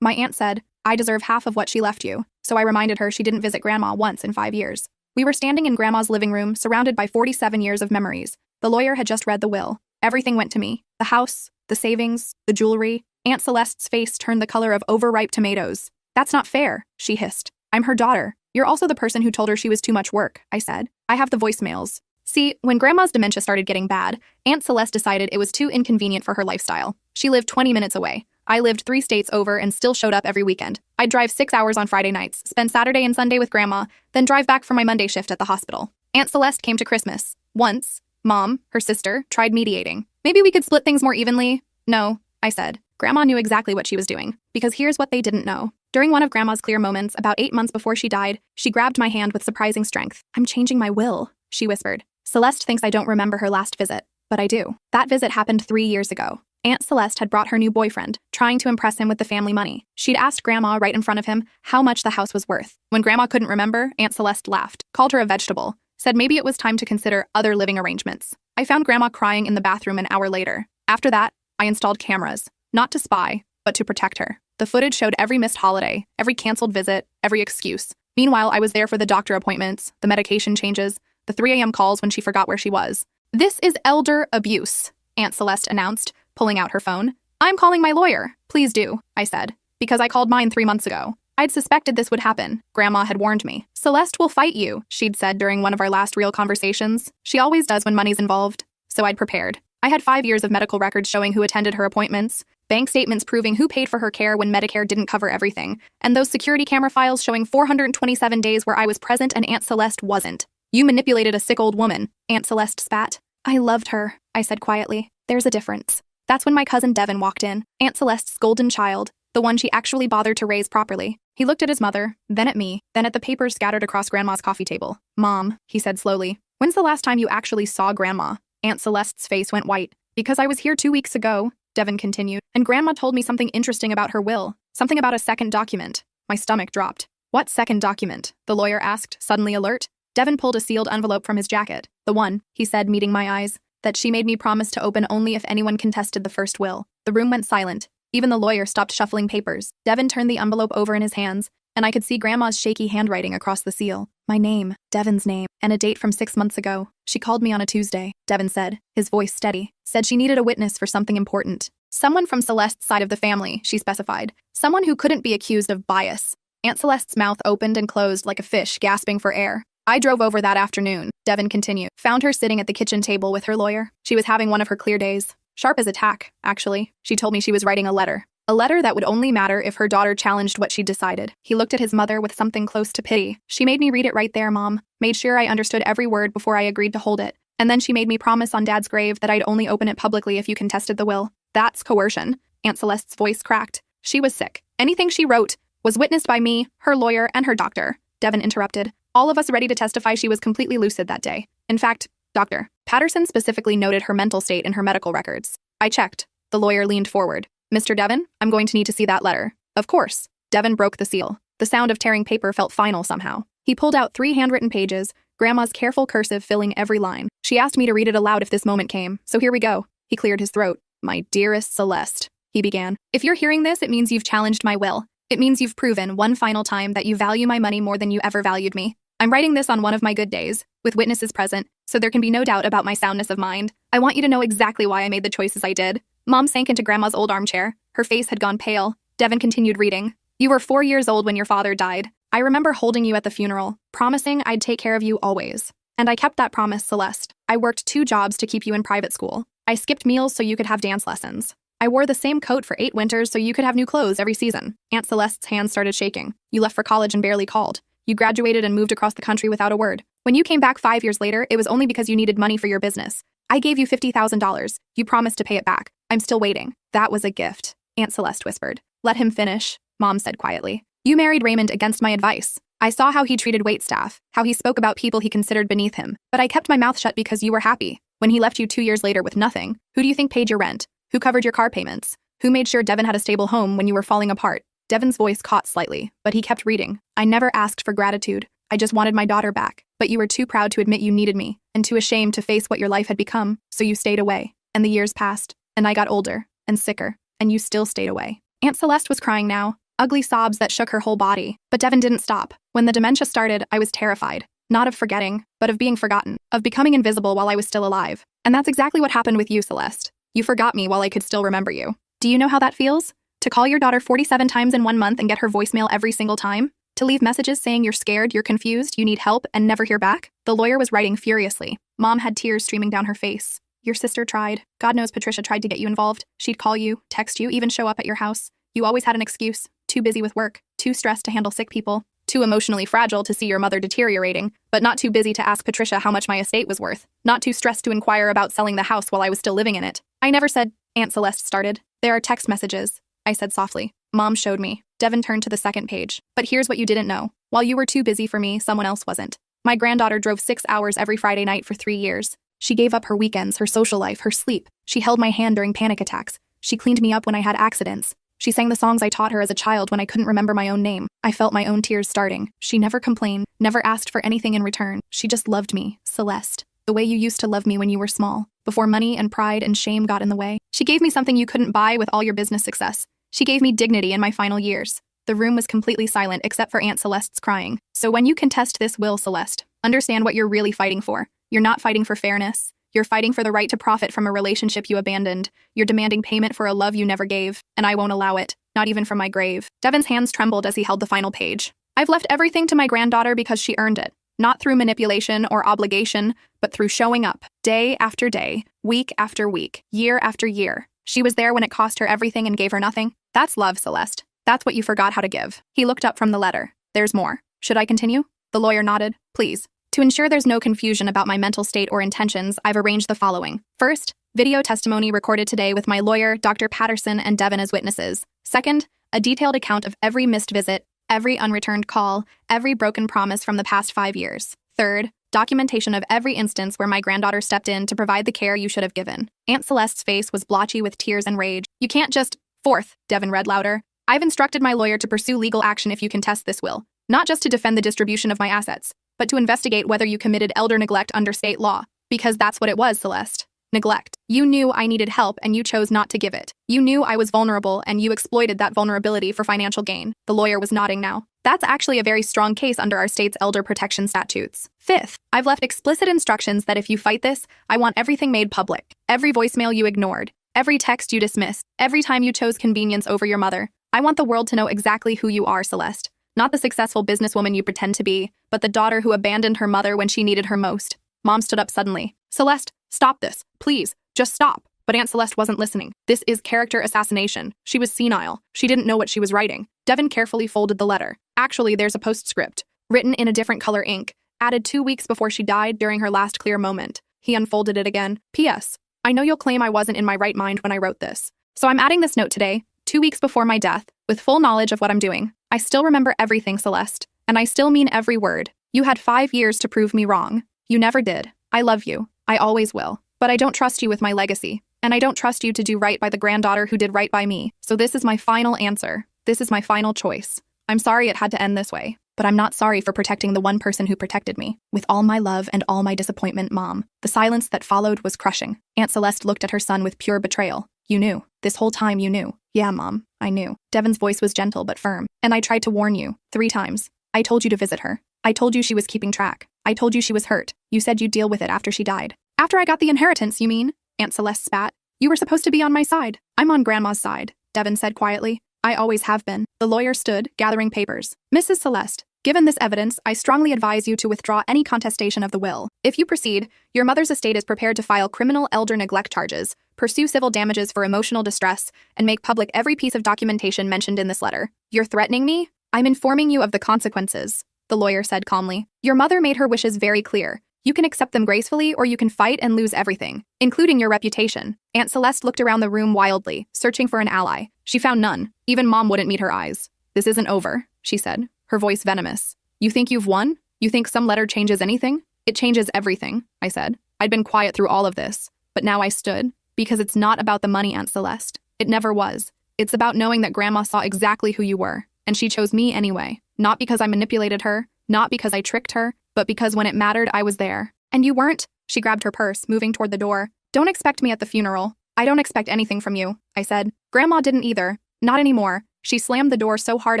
My aunt said, I deserve half of what she left you, so I reminded her she didn't visit Grandma once in 5 years. We were standing in Grandma's living room, surrounded by 47 years of memories. The lawyer had just read the will. Everything went to me. The house, the savings, the jewelry. Aunt Celeste's face turned the color of overripe tomatoes. That's not fair, she hissed. I'm her daughter. You're also the person who told her she was too much work, I said. I have the voicemails. See, when Grandma's dementia started getting bad, Aunt Celeste decided it was too inconvenient for her lifestyle. She lived 20 minutes away. I lived 3 states over and still showed up every weekend. I'd drive 6 hours on Friday nights, spend Saturday and Sunday with Grandma, then drive back for my Monday shift at the hospital. Aunt Celeste came to Christmas. Once, Mom, her sister, tried mediating. Maybe we could split things more evenly? No, I said. Grandma knew exactly what she was doing, because here's what they didn't know. During one of Grandma's clear moments, about 8 months before she died, she grabbed my hand with surprising strength. I'm changing my will, she whispered. Celeste thinks I don't remember her last visit, but I do. That visit happened 3 years ago. Aunt Celeste had brought her new boyfriend, trying to impress him with the family money. She'd asked Grandma right in front of him how much the house was worth. When Grandma couldn't remember, Aunt Celeste laughed, called her a vegetable, said maybe it was time to consider other living arrangements. I found Grandma crying in the bathroom an hour later. After that, I installed cameras, not to spy, but to protect her. The footage showed every missed holiday, every canceled visit, every excuse. Meanwhile, I was there for the doctor appointments, the medication changes, the 3 a.m. calls when she forgot where she was. This is elder abuse, Aunt Celeste announced, pulling out her phone. I'm calling my lawyer. Please do, I said, because I called mine 3 months ago. I'd suspected this would happen. Grandma had warned me. Celeste will fight you, she'd said during one of our last real conversations. She always does when money's involved. So I'd prepared. I had 5 years of medical records showing who attended her appointments, bank statements proving who paid for her care when Medicare didn't cover everything, and those security camera files showing 427 days where I was present and Aunt Celeste wasn't. You manipulated a sick old woman, Aunt Celeste spat. I loved her, I said quietly. There's a difference. That's when my cousin Devin walked in, Aunt Celeste's golden child, the one she actually bothered to raise properly. He looked at his mother, then at me, then at the papers scattered across Grandma's coffee table. Mom, he said slowly, when's the last time you actually saw Grandma? Aunt Celeste's face went white. Because I was here 2 weeks ago, Devin continued, and Grandma told me something interesting about her will, something about a second document. My stomach dropped. What second document? The lawyer asked, suddenly alert. Devin pulled a sealed envelope from his jacket. The one, he said, meeting my eyes, that she made me promise to open only if anyone contested the first will. The room went silent. Even the lawyer stopped shuffling papers. Devin turned the envelope over in his hands, and I could see Grandma's shaky handwriting across the seal. My name, Devin's name, and a date from 6 months ago. She called me on a Tuesday, Devin said, his voice steady. Said she needed a witness for something important. Someone from Celeste's side of the family, she specified. Someone who couldn't be accused of bias. Aunt Celeste's mouth opened and closed like a fish gasping for air. I drove over that afternoon, Devin continued. Found her sitting at the kitchen table with her lawyer. She was having one of her clear days. Sharp as a tack, actually. She told me she was writing a letter. A letter that would only matter if her daughter challenged what she'd decided. He looked at his mother with something close to pity. She made me read it right there, Mom. Made sure I understood every word before I agreed to hold it. And then she made me promise on Dad's grave that I'd only open it publicly if you contested the will. That's coercion. Aunt Celeste's voice cracked. She was sick. Anything she wrote was witnessed by me, her lawyer, and her doctor. Devin interrupted. All of us ready to testify she was completely lucid that day. In fact, Dr. Patterson specifically noted her mental state in her medical records. I checked. The lawyer leaned forward. Mr. Devin, I'm going to need to see that letter. Of course. Devin broke the seal. The sound of tearing paper felt final somehow. He pulled out 3 handwritten pages, Grandma's careful cursive filling every line. She asked me to read it aloud if this moment came, so here we go. He cleared his throat. My dearest Celeste, he began. If you're hearing this, it means you've challenged my will. It means you've proven one final time that you value my money more than you ever valued me. I'm writing this on one of my good days, with witnesses present, so there can be no doubt about my soundness of mind. I want you to know exactly why I made the choices I did. Mom sank into Grandma's old armchair. Her face had gone pale. Devin continued reading. You were 4 years old when your father died. I remember holding you at the funeral, promising I'd take care of you always. And I kept that promise, Celeste. I worked 2 jobs to keep you in private school. I skipped meals so you could have dance lessons. I wore the same coat for 8 winters so you could have new clothes every season. Aunt Celeste's hands started shaking. You left for college and barely called. You graduated and moved across the country without a word. When you came back 5 years later, it was only because you needed money for your business. I gave you $50,000. You promised to pay it back. I'm still waiting. That was a gift, Aunt Celeste whispered. Let him finish, Mom said quietly. You married Raymond against my advice. I saw how he treated waitstaff, how he spoke about people he considered beneath him, but I kept my mouth shut because you were happy. When he left you 2 years later with nothing, who do you think paid your rent? Who covered your car payments? Who made sure Devin had a stable home when you were falling apart? Devin's voice caught slightly, but he kept reading. I never asked for gratitude. I just wanted my daughter back, but you were too proud to admit you needed me, and too ashamed to face what your life had become, so you stayed away. And the years passed, and I got older, and sicker, and you still stayed away. Aunt Celeste was crying now. ugly sobs that shook her whole body. But Devin didn't stop. When the dementia started, I was terrified. Not of forgetting, but of being forgotten, of becoming invisible while I was still alive. And that's exactly what happened with you, Celeste. You forgot me while I could still remember you. Do you know how that feels? To call your daughter 47 times in 1 month and get her voicemail every single time? To leave messages saying you're scared, you're confused, you need help, and never hear back? The lawyer was writing furiously. Mom had tears streaming down her face. Your sister tried. God knows Patricia tried to get you involved. She'd call you, text you, even show up at your house. You always had an excuse. Too busy with work, too stressed to handle sick people, too emotionally fragile to see your mother deteriorating, but not too busy to ask Patricia how much my estate was worth, not too stressed to inquire about selling the house while I was still living in it. I never said, Aunt Celeste started. There are text messages, I said softly. Mom showed me. Devin turned to the second page. But here's what you didn't know. While you were too busy for me, someone else wasn't. My granddaughter drove 6 hours every Friday night for 3 years. She gave up her weekends, her social life, her sleep. She held my hand during panic attacks. She cleaned me up when I had accidents. She sang the songs I taught her as a child when I couldn't remember my own name. I felt my own tears starting. She never complained, never asked for anything in return. She just loved me, Celeste, the way you used to love me when you were small, before money and pride and shame got in the way. She gave me something you couldn't buy with all your business success. She gave me dignity in my final years. The room was completely silent except for Aunt Celeste's crying. So when you contest this will, Celeste, understand what you're really fighting for. You're not fighting for fairness. You're fighting for the right to profit from a relationship you abandoned. You're demanding payment for a love you never gave, and I won't allow it, not even from my grave. Devin's hands trembled as he held the final page. I've left everything to my granddaughter because she earned it, not through manipulation or obligation, but through showing up, day after day, week after week, year after year. She was there when it cost her everything and gave her nothing. That's love, Celeste. That's what you forgot how to give. He looked up from the letter. There's more. Should I continue? The lawyer nodded. Please. To ensure there's no confusion about my mental state or intentions, I've arranged the following. First, video testimony recorded today with my lawyer, Dr. Patterson, and Devin as witnesses. Second, a detailed account of every missed visit, every unreturned call, every broken promise from the past 5 years. Third, documentation of every instance where my granddaughter stepped in to provide the care you should have given. Aunt Celeste's face was blotchy with tears and rage. You can't just... Fourth, Devin read louder. I've instructed my lawyer to pursue legal action if you contest this will, not just to defend the distribution of my assets, but to investigate whether you committed elder neglect under state law, because that's what it was, Celeste. Neglect. You knew I needed help and you chose not to give it. You knew I was vulnerable and you exploited that vulnerability for financial gain. The lawyer was nodding now. That's actually a very strong case under our state's elder protection statutes. Fifth, I've left explicit instructions that if you fight this, I want everything made public. Every voicemail you ignored, every text you dismissed, every time you chose convenience over your mother. I want the world to know exactly who you are, Celeste. Not the successful businesswoman you pretend to be, but the daughter who abandoned her mother when she needed her most. Mom stood up suddenly. Celeste, stop this. Please, just stop. But Aunt Celeste wasn't listening. This is character assassination. She was senile. She didn't know what she was writing. Devin carefully folded the letter. Actually, there's a postscript, written in a different color ink, added 2 weeks before she died during her last clear moment. He unfolded it again. P.S. I know you'll claim I wasn't in my right mind when I wrote this. So I'm adding this note today, 2 weeks before my death, with full knowledge of what I'm doing. I still remember everything, Celeste, and I still mean every word. You had 5 years to prove me wrong. You never did. I love you. I always will. But I don't trust you with my legacy, and I don't trust you to do right by the granddaughter who did right by me. So this is my final answer. This is my final choice. I'm sorry it had to end this way, but I'm not sorry for protecting the one person who protected me. With all my love and all my disappointment, Mom. The silence that followed was crushing. Aunt Celeste looked at her son with pure betrayal. You knew. This whole time you knew. Yeah, Mom, I knew. Devin's voice was gentle but firm. And I tried to warn you 3 times. I told you to visit her. I told you she was keeping track. I told you she was hurt. You said you'd deal with it after she died. After I got the inheritance, you mean? Aunt Celeste spat. You were supposed to be on my side. I'm on Grandma's side, Devin said quietly. I always have been. The lawyer stood, gathering papers. Mrs. Celeste, given this evidence, I strongly advise you to withdraw any contestation of the will. If you proceed, your mother's estate is prepared to file criminal elder neglect charges, pursue civil damages for emotional distress, and make public every piece of documentation mentioned in this letter. You're threatening me? I'm informing you of the consequences, the lawyer said calmly. Your mother made her wishes very clear. You can accept them gracefully or you can fight and lose everything, including your reputation. Aunt Celeste looked around the room wildly, searching for an ally. She found none. Even Mom wouldn't meet her eyes. This isn't over, she said, her voice venomous. You think you've won? You think some letter changes anything? It changes everything, I said. I'd been quiet through all of this, but now I stood. Because it's not about the money, Aunt Celeste. It never was. It's about knowing that Grandma saw exactly who you were, and she chose me anyway. Not because I manipulated her, not because I tricked her, but because when it mattered, I was there. And you weren't? She grabbed her purse, moving toward the door. Don't expect me at the funeral. I don't expect anything from you, I said. Grandma didn't either. Not anymore. She slammed the door so hard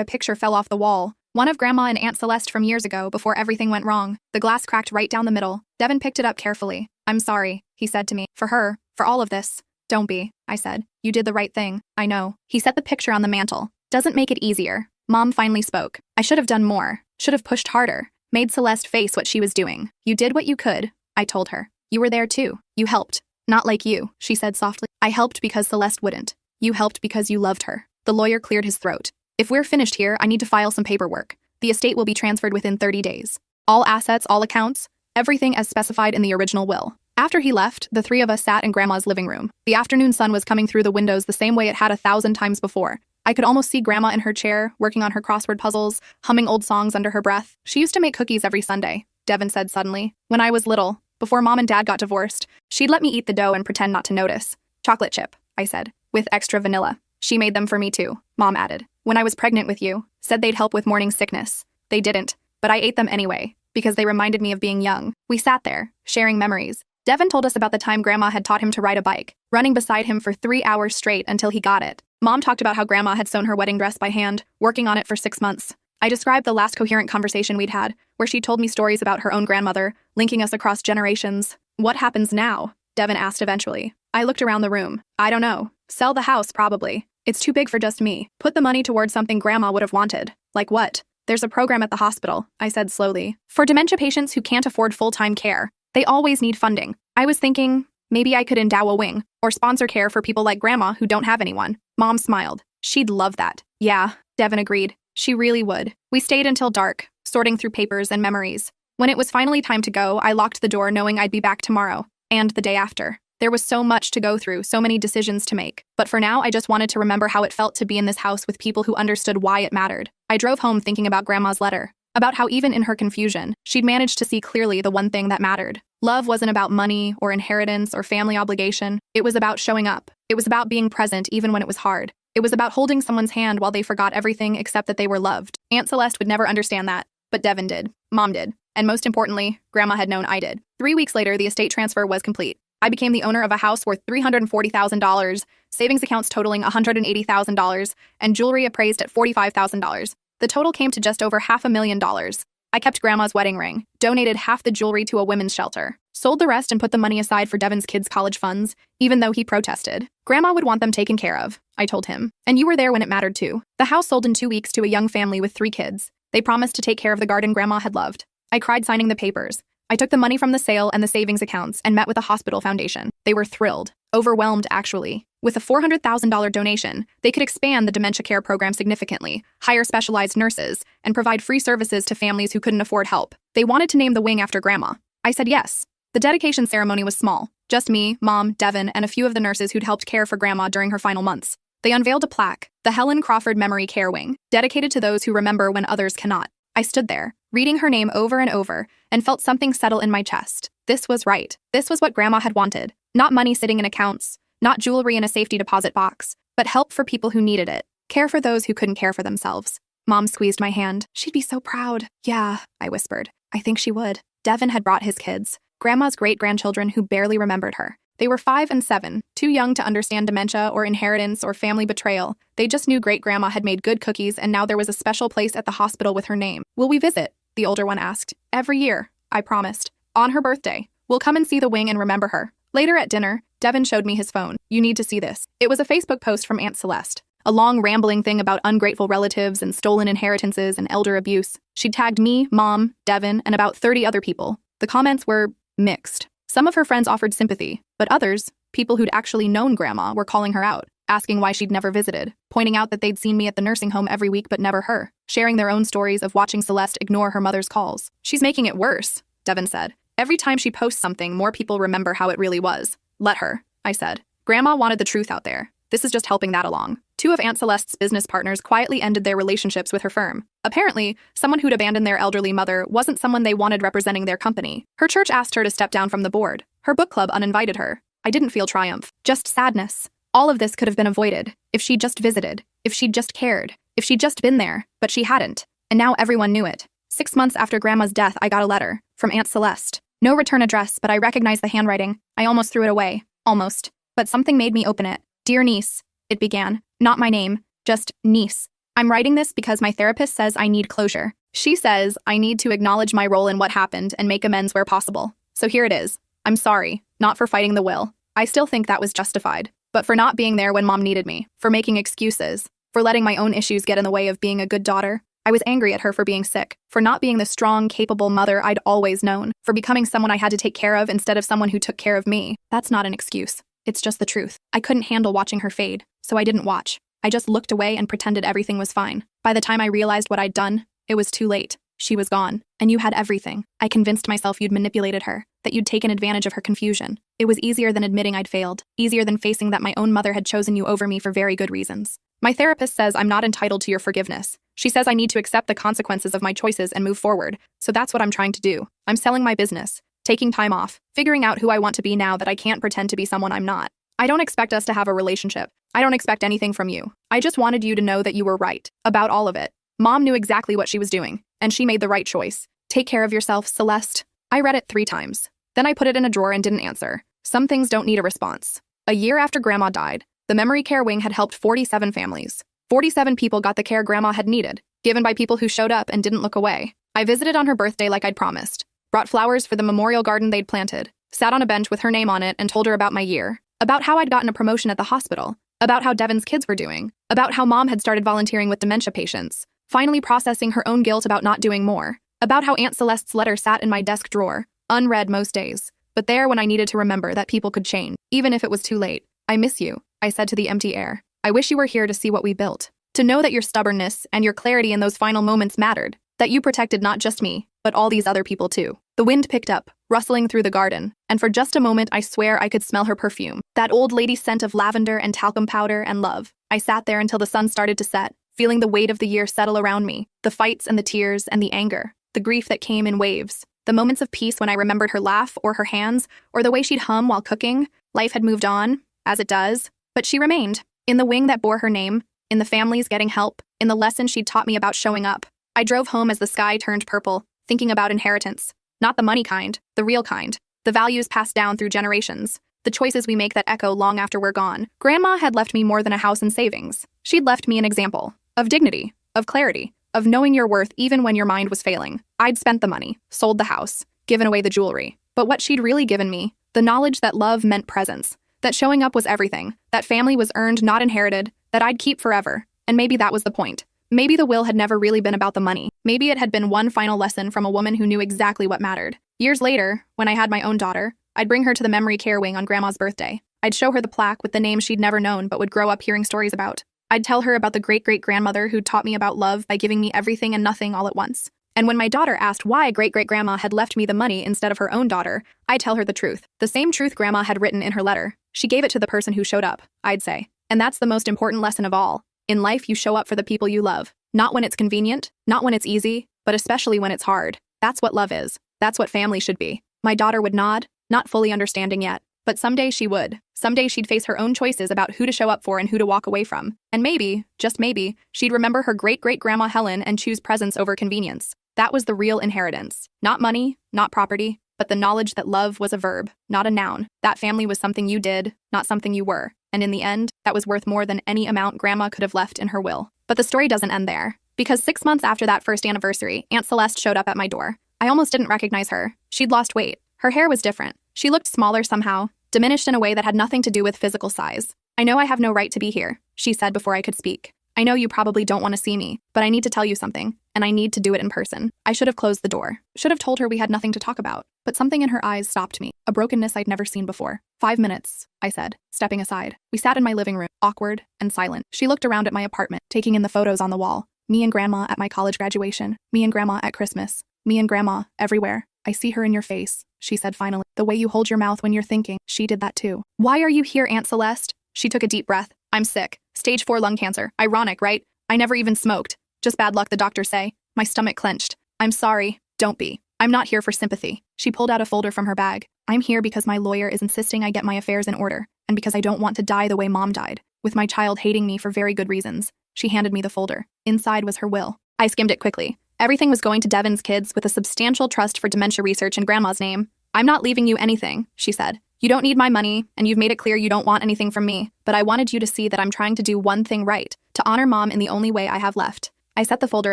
a picture fell off the wall. One of Grandma and Aunt Celeste from years ago before everything went wrong. The glass cracked right down the middle. Devin picked it up carefully. "I'm sorry," he said to me. "For her, for all of this." "Don't be," I said. "You did the right thing, I know." He set the picture on the mantel. "Doesn't make it easier." Mom finally spoke. "I should have done more. Should have pushed harder. Made Celeste face what she was doing." "You did what you could," I told her. "You were there too. You helped." "Not like you," she said softly. "I helped because Celeste wouldn't. You helped because you loved her." The lawyer cleared his throat. "If we're finished here, I need to file some paperwork. The estate will be transferred within 30 days. All assets, all accounts, everything as specified in the original will." After he left, the three of us sat in Grandma's living room. The afternoon sun was coming through the windows the same way it had 1,000 times before. I could almost see Grandma in her chair, working on her crossword puzzles, humming old songs under her breath. "She used to make cookies every Sunday," Devin said suddenly. "When I was little, before Mom and Dad got divorced, she'd let me eat the dough and pretend not to notice." "Chocolate chip," I said, "with extra vanilla." "She made them for me too," Mom added. "When I was pregnant with you, said they'd help with morning sickness. They didn't, but I ate them anyway, because they reminded me of being young." We sat there, sharing memories. Devin told us about the time Grandma had taught him to ride a bike, running beside him for 3 hours straight until he got it. Mom talked about how Grandma had sewn her wedding dress by hand, working on it for 6 months. I described the last coherent conversation we'd had, where she told me stories about her own grandmother, linking us across generations. "What happens now?" Devin asked eventually. I looked around the room. "I don't know. Sell the house, probably. It's too big for just me. Put the money towards something Grandma would have wanted." "Like what?" "There's a program at the hospital," I said slowly, "for dementia patients who can't afford full-time care. They always need funding. I was thinking, maybe I could endow a wing, or sponsor care for people like Grandma who don't have anyone." Mom smiled. "She'd love that." "Yeah," Devin agreed. "She really would." We stayed until dark, sorting through papers and memories. When it was finally time to go, I locked the door knowing I'd be back tomorrow, and the day after. There was so much to go through, so many decisions to make. But for now, I just wanted to remember how it felt to be in this house with people who understood why it mattered. I drove home thinking about Grandma's letter, about how even in her confusion, she'd managed to see clearly the one thing that mattered. Love wasn't about money or inheritance or family obligation. It was about showing up. It was about being present even when it was hard. It was about holding someone's hand while they forgot everything except that they were loved. Aunt Celeste would never understand that, but Devin did. Mom did. And most importantly, Grandma had known I did. 3 weeks later, the estate transfer was complete. I became the owner of a house worth $340,000, savings accounts totaling $180,000, and jewelry appraised at $45,000. The total came to just over $500,000. I kept Grandma's wedding ring, donated half the jewelry to a women's shelter, sold the rest and put the money aside for Devin's kids' college funds, even though he protested. Grandma would want them taken care of, I told him. And you were there when it mattered too. The house sold in 2 weeks to a young family with 3 kids. They promised to take care of the garden Grandma had loved. I cried signing the papers. I took the money from the sale and the savings accounts and met with the hospital foundation. They were thrilled. Overwhelmed, actually. With a $400,000 donation, they could expand the dementia care program significantly, hire specialized nurses, and provide free services to families who couldn't afford help. They wanted to name the wing after Grandma. I said yes. The dedication ceremony was small. Just me, Mom, Devin, and a few of the nurses who'd helped care for Grandma during her final months. They unveiled a plaque, the Helen Crawford Memory Care Wing, dedicated to those who remember when others cannot. I stood there, reading her name over and over, and felt something settle in my chest. This was right. This was what Grandma had wanted. Not money sitting in accounts, not jewelry in a safety deposit box, but help for people who needed it. Care for those who couldn't care for themselves. Mom squeezed my hand. "She'd be so proud." "Yeah," I whispered. "I think she would." Devin had brought his kids, Grandma's great-grandchildren who barely remembered her. They were 5 and 7, too young to understand dementia or inheritance or family betrayal. They just knew great-grandma had made good cookies and now there was a special place at the hospital with her name. "Will we visit?" the older one asked. "Every year," I promised. "On her birthday. We'll come and see the wing and remember her." Later at dinner, Devin showed me his phone. "You need to see this." It was a Facebook post from Aunt Celeste. A long rambling thing about ungrateful relatives and stolen inheritances and elder abuse. She'd tagged me, Mom, Devin, and about 30 other people. The comments were mixed. Some of her friends offered sympathy, but others, people who'd actually known Grandma, were calling her out, asking why she'd never visited, pointing out that they'd seen me at the nursing home every week but never her, sharing their own stories of watching Celeste ignore her mother's calls. "She's making it worse," Devin said. "Every time she posts something, more people remember how it really was." "Let her," I said. "Grandma wanted the truth out there. This is just helping that along." 2 of Aunt Celeste's business partners quietly ended their relationships with her firm. Apparently, someone who'd abandoned their elderly mother wasn't someone they wanted representing their company. Her church asked her to step down from the board. Her book club uninvited her. I didn't feel triumph, just sadness. All of this could have been avoided if she'd just visited, if she'd just cared, if she'd just been there, but she hadn't. And now everyone knew it. 6 months after Grandma's death, I got a letter from Aunt Celeste. No return address, but I recognized the handwriting. I almost threw it away. Almost. But something made me open it. "Dear niece," it began. Not my name, just niece. I'm writing this because my therapist says I need closure. She says I need to acknowledge my role in what happened and make amends where possible. So here it is. I'm sorry, not for fighting the will. I still think that was justified. But for not being there when mom needed me, for making excuses, for letting my own issues get in the way of being a good daughter. I was angry at her for being sick, for not being the strong, capable mother I'd always known, for becoming someone I had to take care of instead of someone who took care of me. That's not an excuse. It's just the truth. I couldn't handle watching her fade, so I didn't watch. I just looked away and pretended everything was fine. By the time I realized what I'd done, it was too late. She was gone, and you had everything. I convinced myself you'd manipulated her, that you'd taken advantage of her confusion. It was easier than admitting I'd failed, easier than facing that my own mother had chosen you over me for very good reasons. My therapist says I'm not entitled to your forgiveness. She says I need to accept the consequences of my choices and move forward, so that's what I'm trying to do. I'm selling my business, taking time off, figuring out who I want to be now that I can't pretend to be someone I'm not. I don't expect us to have a relationship. I don't expect anything from you. I just wanted you to know that you were right about all of it. Mom knew exactly what she was doing, and she made the right choice. Take care of yourself, Celeste. I read it 3 times. Then I put it in a drawer and didn't answer. Some things don't need a response. A year after Grandma died, the memory care wing had helped 47 families. 47 people got the care Grandma had needed, given by people who showed up and didn't look away. I visited on her birthday like I'd promised, brought flowers for the memorial garden they'd planted, sat on a bench with her name on it and told her about my year, about how I'd gotten a promotion at the hospital, about how Devon's kids were doing, about how Mom had started volunteering with dementia patients, finally processing her own guilt about not doing more, about how Aunt Celeste's letter sat in my desk drawer, unread most days, but there when I needed to remember that people could change, even if it was too late. I miss you, I said to the empty air. I wish you were here to see what we built, to know that your stubbornness and your clarity in those final moments mattered, that you protected not just me, but all these other people too. The wind picked up, rustling through the garden, and for just a moment I swear I could smell her perfume, that old lady scent of lavender and talcum powder and love. I sat there until the sun started to set, feeling the weight of the year settle around me, the fights and the tears and the anger, the grief that came in waves, the moments of peace when I remembered her laugh or her hands, or the way she'd hum while cooking. Life had moved on, as it does, but she remained, in the wing that bore her name, in the families getting help, in the lesson she'd taught me about showing up. I drove home as the sky turned purple, thinking about inheritance. Not the money kind, the real kind. The values passed down through generations. The choices we make that echo long after we're gone. Grandma had left me more than a house and savings. She'd left me an example of dignity, of clarity, of knowing your worth even when your mind was failing. I'd spent the money, sold the house, given away the jewelry. But what she'd really given me, the knowledge that love meant presence, that showing up was everything, that family was earned, not inherited, that I'd keep forever. And maybe that was the point. Maybe the will had never really been about the money. Maybe it had been one final lesson from a woman who knew exactly what mattered. Years later, when I had my own daughter, I'd bring her to the memory care wing on Grandma's birthday. I'd show her the plaque with the names she'd never known but would grow up hearing stories about. I'd tell her about the great-great-grandmother who taught me about love by giving me everything and nothing all at once. And when my daughter asked why great-great-grandma had left me the money instead of her own daughter, I'd tell her the truth. The same truth Grandma had written in her letter. She gave it to the person who showed up, I'd say. And that's the most important lesson of all. In life, you show up for the people you love. Not when it's convenient, not when it's easy, but especially when it's hard. That's what love is. That's what family should be. My daughter would nod, not fully understanding yet. But someday she would. Someday she'd face her own choices about who to show up for and who to walk away from. And maybe, just maybe, she'd remember her great-great-grandma Helen and choose presence over convenience. That was the real inheritance. Not money, not property, but the knowledge that love was a verb, not a noun. That family was something you did, not something you were. And in the end, that was worth more than any amount Grandma could have left in her will. But the story doesn't end there. Because 6 months after that first anniversary, Aunt Celeste showed up at my door. I almost didn't recognize her. She'd lost weight. Her hair was different. She looked smaller somehow, diminished in a way that had nothing to do with physical size. I know I have no right to be here, she said before I could speak. I know you probably don't want to see me, but I need to tell you something, and I need to do it in person. I should have closed the door. Should have told her we had nothing to talk about. But something in her eyes stopped me, a brokenness I'd never seen before. 5 minutes, I said, stepping aside. We sat in my living room, awkward and silent. She looked around at my apartment, taking in the photos on the wall. Me and Grandma at my college graduation. Me and Grandma at Christmas. Me and Grandma everywhere. I see her in your face, she said finally. The way you hold your mouth when you're thinking. She did that too. Why are you here, Aunt Celeste? She took a deep breath. I'm sick. Stage 4 lung cancer. Ironic, right? I never even smoked. Just bad luck, the doctors say. My stomach clenched. I'm sorry. Don't be. I'm not here for sympathy. She pulled out a folder from her bag. I'm here because my lawyer is insisting I get my affairs in order, and because I don't want to die the way Mom died, with my child hating me for very good reasons. She handed me the folder. Inside was her will. I skimmed it quickly. Everything was going to Devon's kids with a substantial trust for dementia research in Grandma's name. I'm not leaving you anything, she said. You don't need my money, and you've made it clear you don't want anything from me, but I wanted you to see that I'm trying to do one thing right, to honor Mom in the only way I have left. I set the folder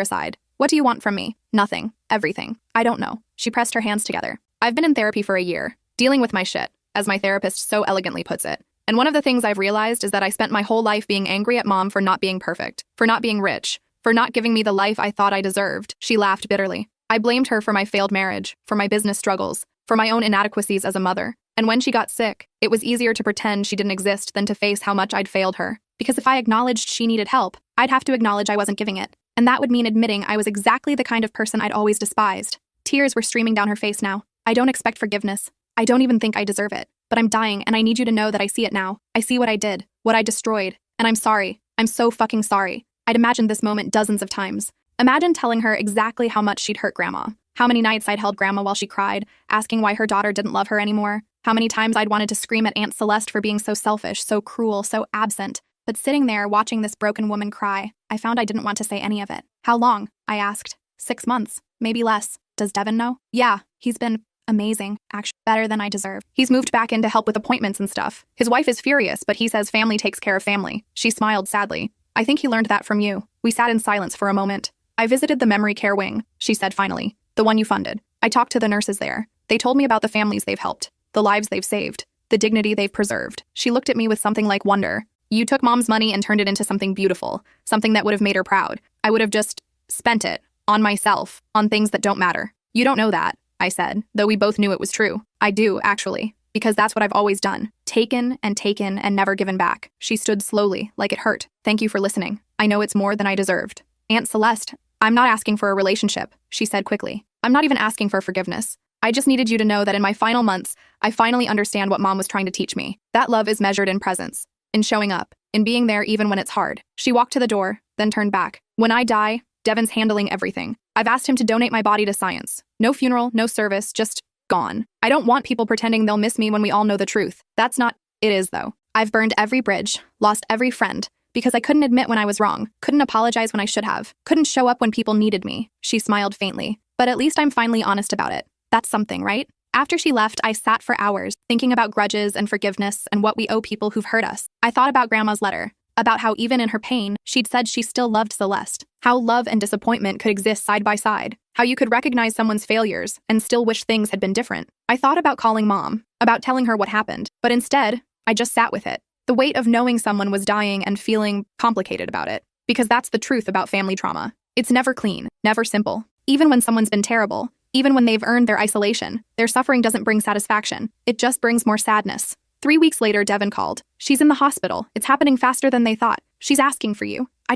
aside. What do you want from me? Nothing. Everything. I don't know. She pressed her hands together. I've been in therapy for a year, dealing with my shit, as my therapist so elegantly puts it. And one of the things I've realized is that I spent my whole life being angry at Mom for not being perfect, for not being rich, for not giving me the life I thought I deserved. She laughed bitterly. I blamed her for my failed marriage, for my business struggles, for my own inadequacies as a mother. And when she got sick, it was easier to pretend she didn't exist than to face how much I'd failed her. Because if I acknowledged she needed help, I'd have to acknowledge I wasn't giving it. And that would mean admitting I was exactly the kind of person I'd always despised. Tears were streaming down her face now. I don't expect forgiveness. I don't even think I deserve it. But I'm dying, and I need you to know that I see it now. I see what I did, what I destroyed, and I'm sorry. I'm so fucking sorry. I'd imagined this moment dozens of times. Imagine telling her exactly how much she'd hurt Grandma. How many nights I'd held Grandma while she cried, asking why her daughter didn't love her anymore. How many times I'd wanted to scream at Aunt Celeste for being so selfish, so cruel, so absent. But sitting there watching this broken woman cry, I found I didn't want to say any of it. How long? I asked. 6 months, maybe less. Does Devin know? Yeah, he's been amazing, actually better than I deserve. He's moved back in to help with appointments and stuff. His wife is furious, but he says family takes care of family. She smiled sadly. I think he learned that from you. We sat in silence for a moment. I visited the memory care wing, she said finally, the one you funded. I talked to the nurses there. They told me about the families they've helped, the lives they've saved, the dignity they've preserved. She looked at me with something like wonder. You took Mom's money and turned it into something beautiful, something that would have made her proud. I would have just spent it on myself, on things that don't matter. You don't know that, I said, though we both knew it was true. I do, actually, because that's what I've always done. Taken and never given back. She stood slowly, like it hurt. Thank you for listening. I know it's more than I deserved. Aunt Celeste, I'm not asking for a relationship, she said quickly. I'm not even asking for forgiveness. I just needed you to know that in my final months, I finally understand what Mom was trying to teach me. That love is measured in presence, in showing up, in being there even when it's hard. She walked to the door, then turned back. When I die, Devin's handling everything. I've asked him to donate my body to science. No funeral, no service, just gone. I don't want people pretending they'll miss me when we all know the truth. That's not it is, though. I've burned every bridge, lost every friend, because I couldn't admit when I was wrong, couldn't apologize when I should have, couldn't show up when people needed me. She smiled faintly. But at least I'm finally honest about it. That's something, right? After she left, I sat for hours, thinking about grudges and forgiveness and what we owe people who've hurt us. I thought about Grandma's letter, about how even in her pain, she'd said she still loved Celeste, how love and disappointment could exist side by side, how you could recognize someone's failures and still wish things had been different. I thought about calling Mom, about telling her what happened, but instead, I just sat with it. The weight of knowing someone was dying and feeling complicated about it. Because that's the truth about family trauma. It's never clean, never simple. Even when someone's been terrible, even when they've earned their isolation, their suffering doesn't bring satisfaction. It just brings more sadness. 3 weeks later, Devin called. She's in the hospital. It's happening faster than they thought. She's asking for you. I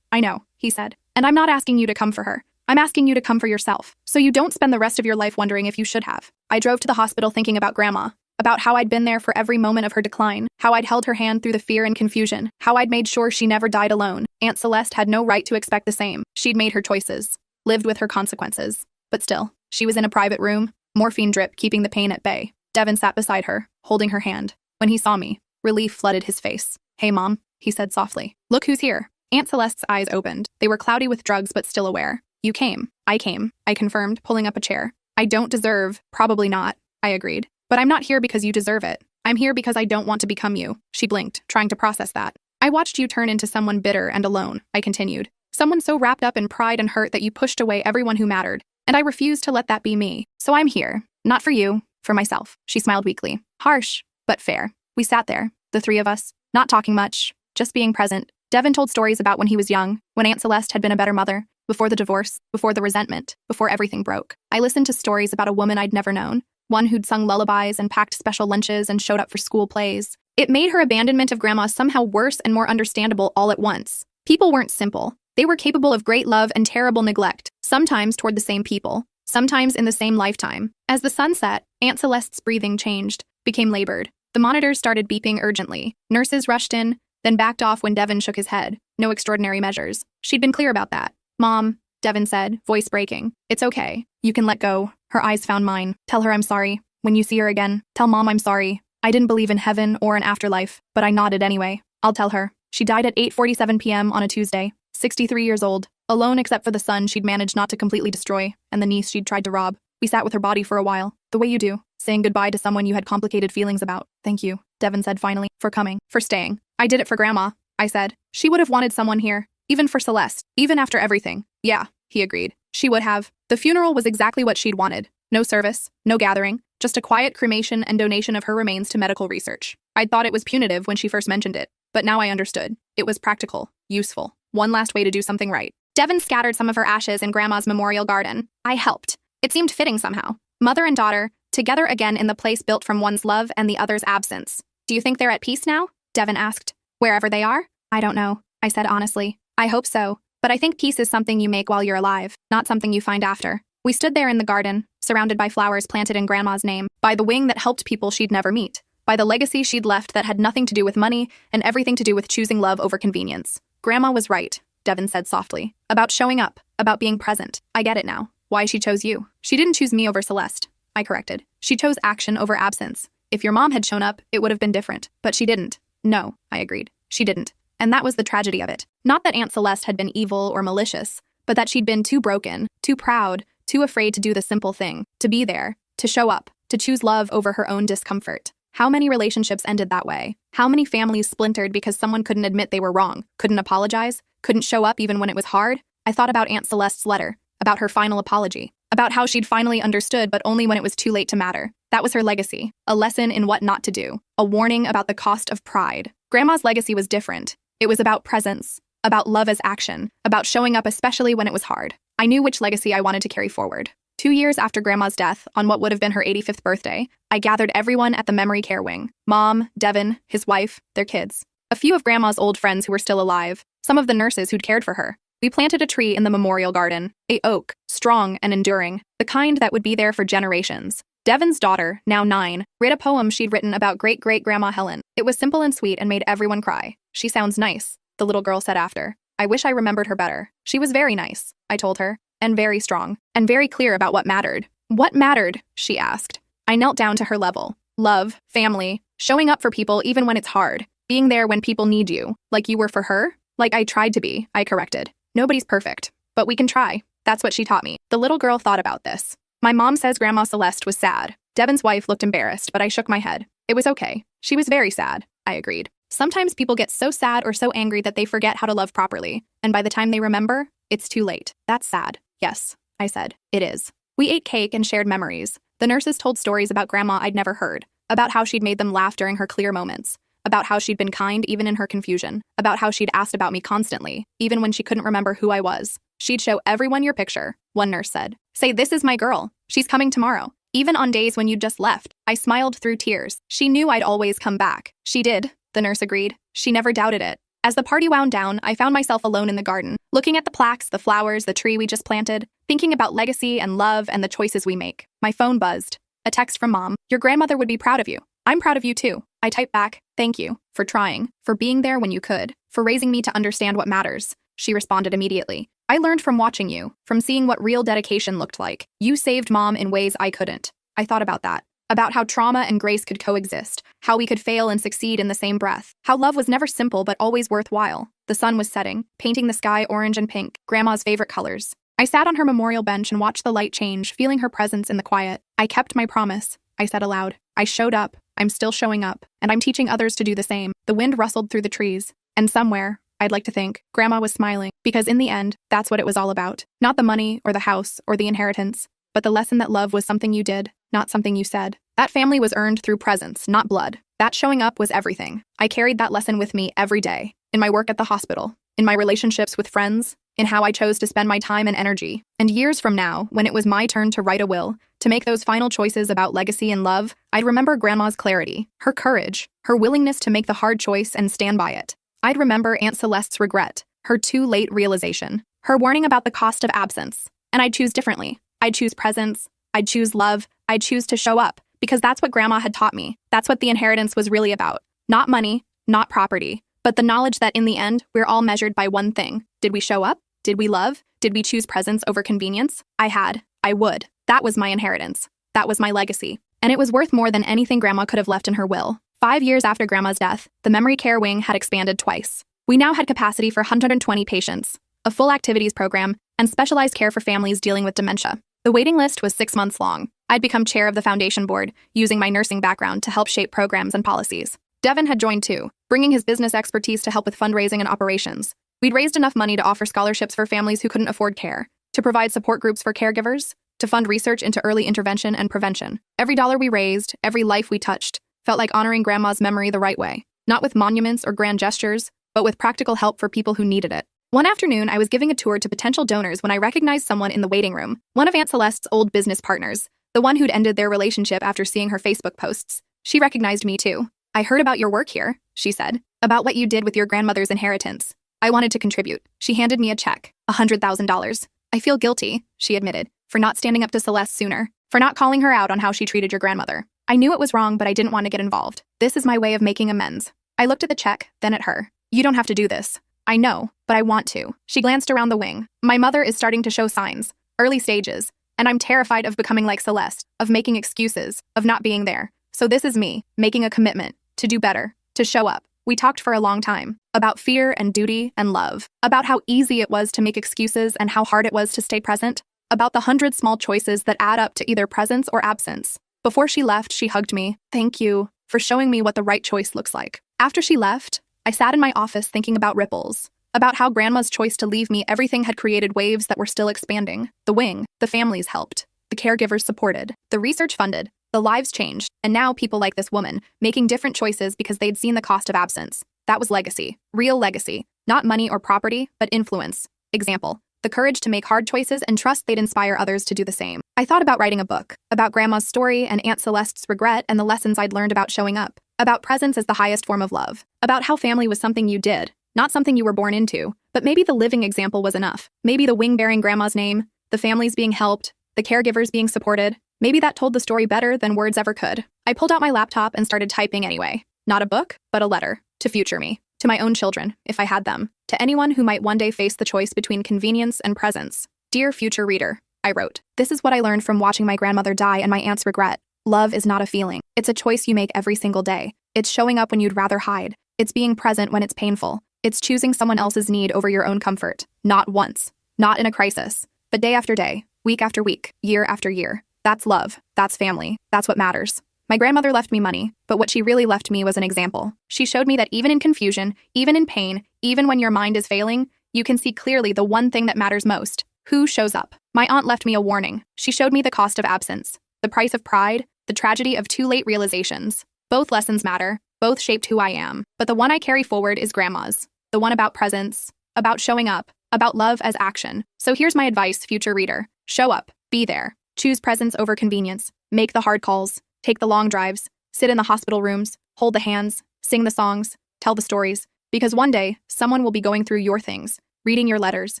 know, he said. And I'm not asking you to come for her. I'm asking you to come for yourself, so you don't spend the rest of your life wondering if you should have. I drove to the hospital thinking about Grandma, about how I'd been there for every moment of her decline, how I'd held her hand through the fear and confusion, how I'd made sure she never died alone. Aunt Celeste had no right to expect the same. She'd made her choices, lived with her consequences. But still, she was in a private room, morphine drip keeping the pain at bay. Devin sat beside her, holding her hand. When he saw me, relief flooded his face. Hey, Mom, he said softly. Look who's here. Aunt Celeste's eyes opened. They were cloudy with drugs but still aware. You came. I came, I confirmed, pulling up a chair. I don't deserve, probably not, I agreed. But I'm not here because you deserve it. I'm here because I don't want to become you. She blinked, trying to process that. I watched you turn into someone bitter and alone, I continued. Someone so wrapped up in pride and hurt that you pushed away everyone who mattered. And I refused to let that be me. So I'm here. Not for you, for myself. She smiled weakly. Harsh, but fair. We sat there, the three of us, not talking much, just being present. Devin told stories about when he was young, when Aunt Celeste had been a better mother, before the divorce, before the resentment, before everything broke. I listened to stories about a woman I'd never known, one who'd sung lullabies and packed special lunches and showed up for school plays. It made her abandonment of Grandma somehow worse and more understandable all at once. People weren't simple. They were capable of great love and terrible neglect, sometimes toward the same people, sometimes in the same lifetime. As the sun set, Aunt Celeste's breathing changed, became labored. The monitors started beeping urgently. Nurses rushed in, then backed off when Devin shook his head. No extraordinary measures. She'd been clear about that. Mom, Devin said, voice breaking. It's okay. You can let go. Her eyes found mine. Tell her I'm sorry. When you see her again, tell Mom I'm sorry. I didn't believe in heaven or an afterlife, but I nodded anyway. I'll tell her. She died at 8:47 p.m. on a Tuesday, 63 years old, alone except for the son she'd managed not to completely destroy, and the niece she'd tried to rob. We sat with her body for a while, the way you do, saying goodbye to someone you had complicated feelings about. Thank you, Devin said finally, for coming, for staying. I did it for Grandma. I said. She would have wanted someone here, even for Celeste, even after everything. Yeah, he agreed. She would have. The funeral was exactly what she'd wanted. No service, no gathering, just a quiet cremation and donation of her remains to medical research. I'd thought it was punitive when she first mentioned it, but now I understood. It was practical, useful, one last way to do something right. Devin scattered some of her ashes in Grandma's memorial garden. I helped. It seemed fitting somehow. Mother and daughter, together again in the place built from one's love and the other's absence. Do you think they're at peace now? Devin asked. Wherever they are? I don't know, I said honestly. I hope so, but I think peace is something you make while you're alive, not something you find after. We stood there in the garden, surrounded by flowers planted in Grandma's name, by the wing that helped people she'd never meet, by the legacy she'd left that had nothing to do with money and everything to do with choosing love over convenience. Grandma was right, Devin said softly. About showing up, about being present. I get it now. Why she chose you. She didn't choose me over Celeste, I corrected. She chose action over absence. If your mom had shown up, it would have been different, but she didn't. No, I agreed. She didn't. And that was the tragedy of it. Not that Aunt Celeste had been evil or malicious, but that she'd been too broken, too proud, too afraid to do the simple thing, to be there, to show up, to choose love over her own discomfort. How many relationships ended that way? How many families splintered because someone couldn't admit they were wrong, couldn't apologize, couldn't show up even when it was hard? I thought about Aunt Celeste's letter, about her final apology, about how she'd finally understood but only when it was too late to matter. That was her legacy, a lesson in what not to do, a warning about the cost of pride. Grandma's legacy was different. It was about presence, about love as action, about showing up especially when it was hard. I knew which legacy I wanted to carry forward. 2 years after Grandma's death, on what would have been her 85th birthday, I gathered everyone at the memory care wing. Mom, Devin, his wife, their kids. A few of Grandma's old friends who were still alive, some of the nurses who'd cared for her. We planted a tree in the memorial garden, a oak, strong and enduring, the kind that would be there for generations. Devin's daughter, now 9, read a poem she'd written about great-great-grandma Helen. It was simple and sweet and made everyone cry. She sounds nice, the little girl said after. I wish I remembered her better. She was very nice, I told her, and very strong, and very clear about what mattered. What mattered? She asked. I knelt down to her level. Love, family, showing up for people even when it's hard, being there when people need you, like you were for her? Like I tried to be, I corrected. Nobody's perfect, but we can try. That's what she taught me. The little girl thought about this. My mom says Grandma Celeste was sad. Devin's wife looked embarrassed, but I shook my head. It was okay. She was very sad, I agreed. Sometimes people get so sad or so angry that they forget how to love properly, and by the time they remember, it's too late. That's sad. Yes, I said. It is. We ate cake and shared memories. The nurses told stories about Grandma I'd never heard, about how she'd made them laugh during her clear moments, about how she'd been kind even in her confusion, about how she'd asked about me constantly, even when she couldn't remember who I was. She'd show everyone your picture, one nurse said. Say, this is my girl. She's coming tomorrow. Even on days when you'd just left. I smiled through tears. She knew I'd always come back. She did, the nurse agreed. She never doubted it. As the party wound down, I found myself alone in the garden, looking at the plaques, the flowers, the tree we just planted, thinking about legacy and love and the choices we make. My phone buzzed. A text from Mom. Your grandmother would be proud of you. I'm proud of you too. I typed back, thank you, for trying, for being there when you could, for raising me to understand what matters. She responded immediately. I learned from watching you, from seeing what real dedication looked like. You saved Mom in ways I couldn't. I thought about that. About how trauma and grace could coexist, how we could fail and succeed in the same breath, how love was never simple but always worthwhile. The sun was setting, painting the sky orange and pink, Grandma's favorite colors. I sat on her memorial bench and watched the light change, feeling her presence in the quiet. I kept my promise, I said aloud. I showed up, I'm still showing up, and I'm teaching others to do the same. The wind rustled through the trees, and somewhere, I'd like to think, Grandma was smiling, because in the end, that's what it was all about. Not the money or the house or the inheritance, but the lesson that love was something you did, not something you said. That family was earned through presence, not blood. That showing up was everything. I carried that lesson with me every day, in my work at the hospital, in my relationships with friends, in how I chose to spend my time and energy. And years from now, when it was my turn to write a will, to make those final choices about legacy and love, I'd remember Grandma's clarity, her courage, her willingness to make the hard choice and stand by it. I'd remember Aunt Celeste's regret, her too late realization, her warning about the cost of absence. And I'd choose differently. I'd choose presence. I'd choose love. I'd choose to show up, because that's what Grandma had taught me. That's what the inheritance was really about. Not money, not property, but the knowledge that in the end, we're all measured by one thing. Did we show up? Did we love? Did we choose presence over convenience? I would. That was my inheritance. That was my legacy. And it was worth more than anything Grandma could have left in her will. 5 years after Grandma's death, the memory care wing had expanded twice. We now had capacity for 120 patients, a full activities program, and specialized care for families dealing with dementia. The waiting list was 6 months long. I'd become chair of the foundation board, using my nursing background to help shape programs and policies. Devin had joined too, bringing his business expertise to help with fundraising and operations. We'd raised enough money to offer scholarships for families who couldn't afford care, to provide support groups for caregivers, to fund research into early intervention and prevention. Every dollar we raised, every life we touched, felt like honoring Grandma's memory the right way, not with monuments or grand gestures, but with practical help for people who needed it. One afternoon, I was giving a tour to potential donors when I recognized someone in the waiting room, one of Aunt Celeste's old business partners, the one who'd ended their relationship after seeing her Facebook posts. She recognized me too. "I heard about your work here," she said, "about what you did with your grandmother's inheritance. I wanted to contribute." She handed me a check, $100,000. "I feel guilty," she admitted, "for not standing up to Celeste sooner, for not calling her out on how she treated your grandmother. I knew it was wrong, but I didn't want to get involved. This is my way of making amends." I looked at the check, then at her. "You don't have to do this." "I know, but I want to." She glanced around the wing. "My mother is starting to show signs, early stages, and I'm terrified of becoming like Celeste, of making excuses, of not being there. So this is me, making a commitment, to do better, to show up." We talked for a long time, about fear and duty and love, about how easy it was to make excuses and how hard it was to stay present, about the 100 small choices that add up to either presence or absence. Before she left, she hugged me. "Thank you for showing me what the right choice looks like." After she left, I sat in my office thinking about ripples, about how Grandma's choice to leave me everything had created waves that were still expanding. The wing, the families helped, the caregivers supported, the research funded, the lives changed, and now people like this woman, making different choices because they'd seen the cost of absence. That was legacy, real legacy, not money or property, but influence. Example, the courage to make hard choices and trust they'd inspire others to do the same. I thought about writing a book, about Grandma's story and Aunt Celeste's regret and the lessons I'd learned about showing up, about presence as the highest form of love, about how family was something you did, not something you were born into, but maybe the living example was enough. Maybe the wing bearing Grandma's name, the families being helped, the caregivers being supported, maybe that told the story better than words ever could. I pulled out my laptop and started typing anyway. Not a book, but a letter. To future me. To my own children, if I had them. To anyone who might one day face the choice between convenience and presence. "Dear future reader," I wrote, "this is what I learned from watching my grandmother die and my aunt's regret. Love is not a feeling. It's a choice you make every single day. It's showing up when you'd rather hide. It's being present when it's painful. It's choosing someone else's need over your own comfort. Not once. Not in a crisis. But day after day, week after week, year after year. That's love. That's family. That's what matters." My grandmother left me money, but what she really left me was an example. She showed me that even in confusion, even in pain, even when your mind is failing, you can see clearly the one thing that matters most. Who shows up? My aunt left me a warning. She showed me the cost of absence, the price of pride, the tragedy of too late realizations. Both lessons matter. Both shaped who I am. But the one I carry forward is Grandma's. The one about presence, about showing up, about love as action. So here's my advice, future reader. Show up. Be there. Choose presence over convenience. Make the hard calls. Take the long drives. Sit in the hospital rooms. Hold the hands. Sing the songs. Tell the stories. Because one day, someone will be going through your things, reading your letters,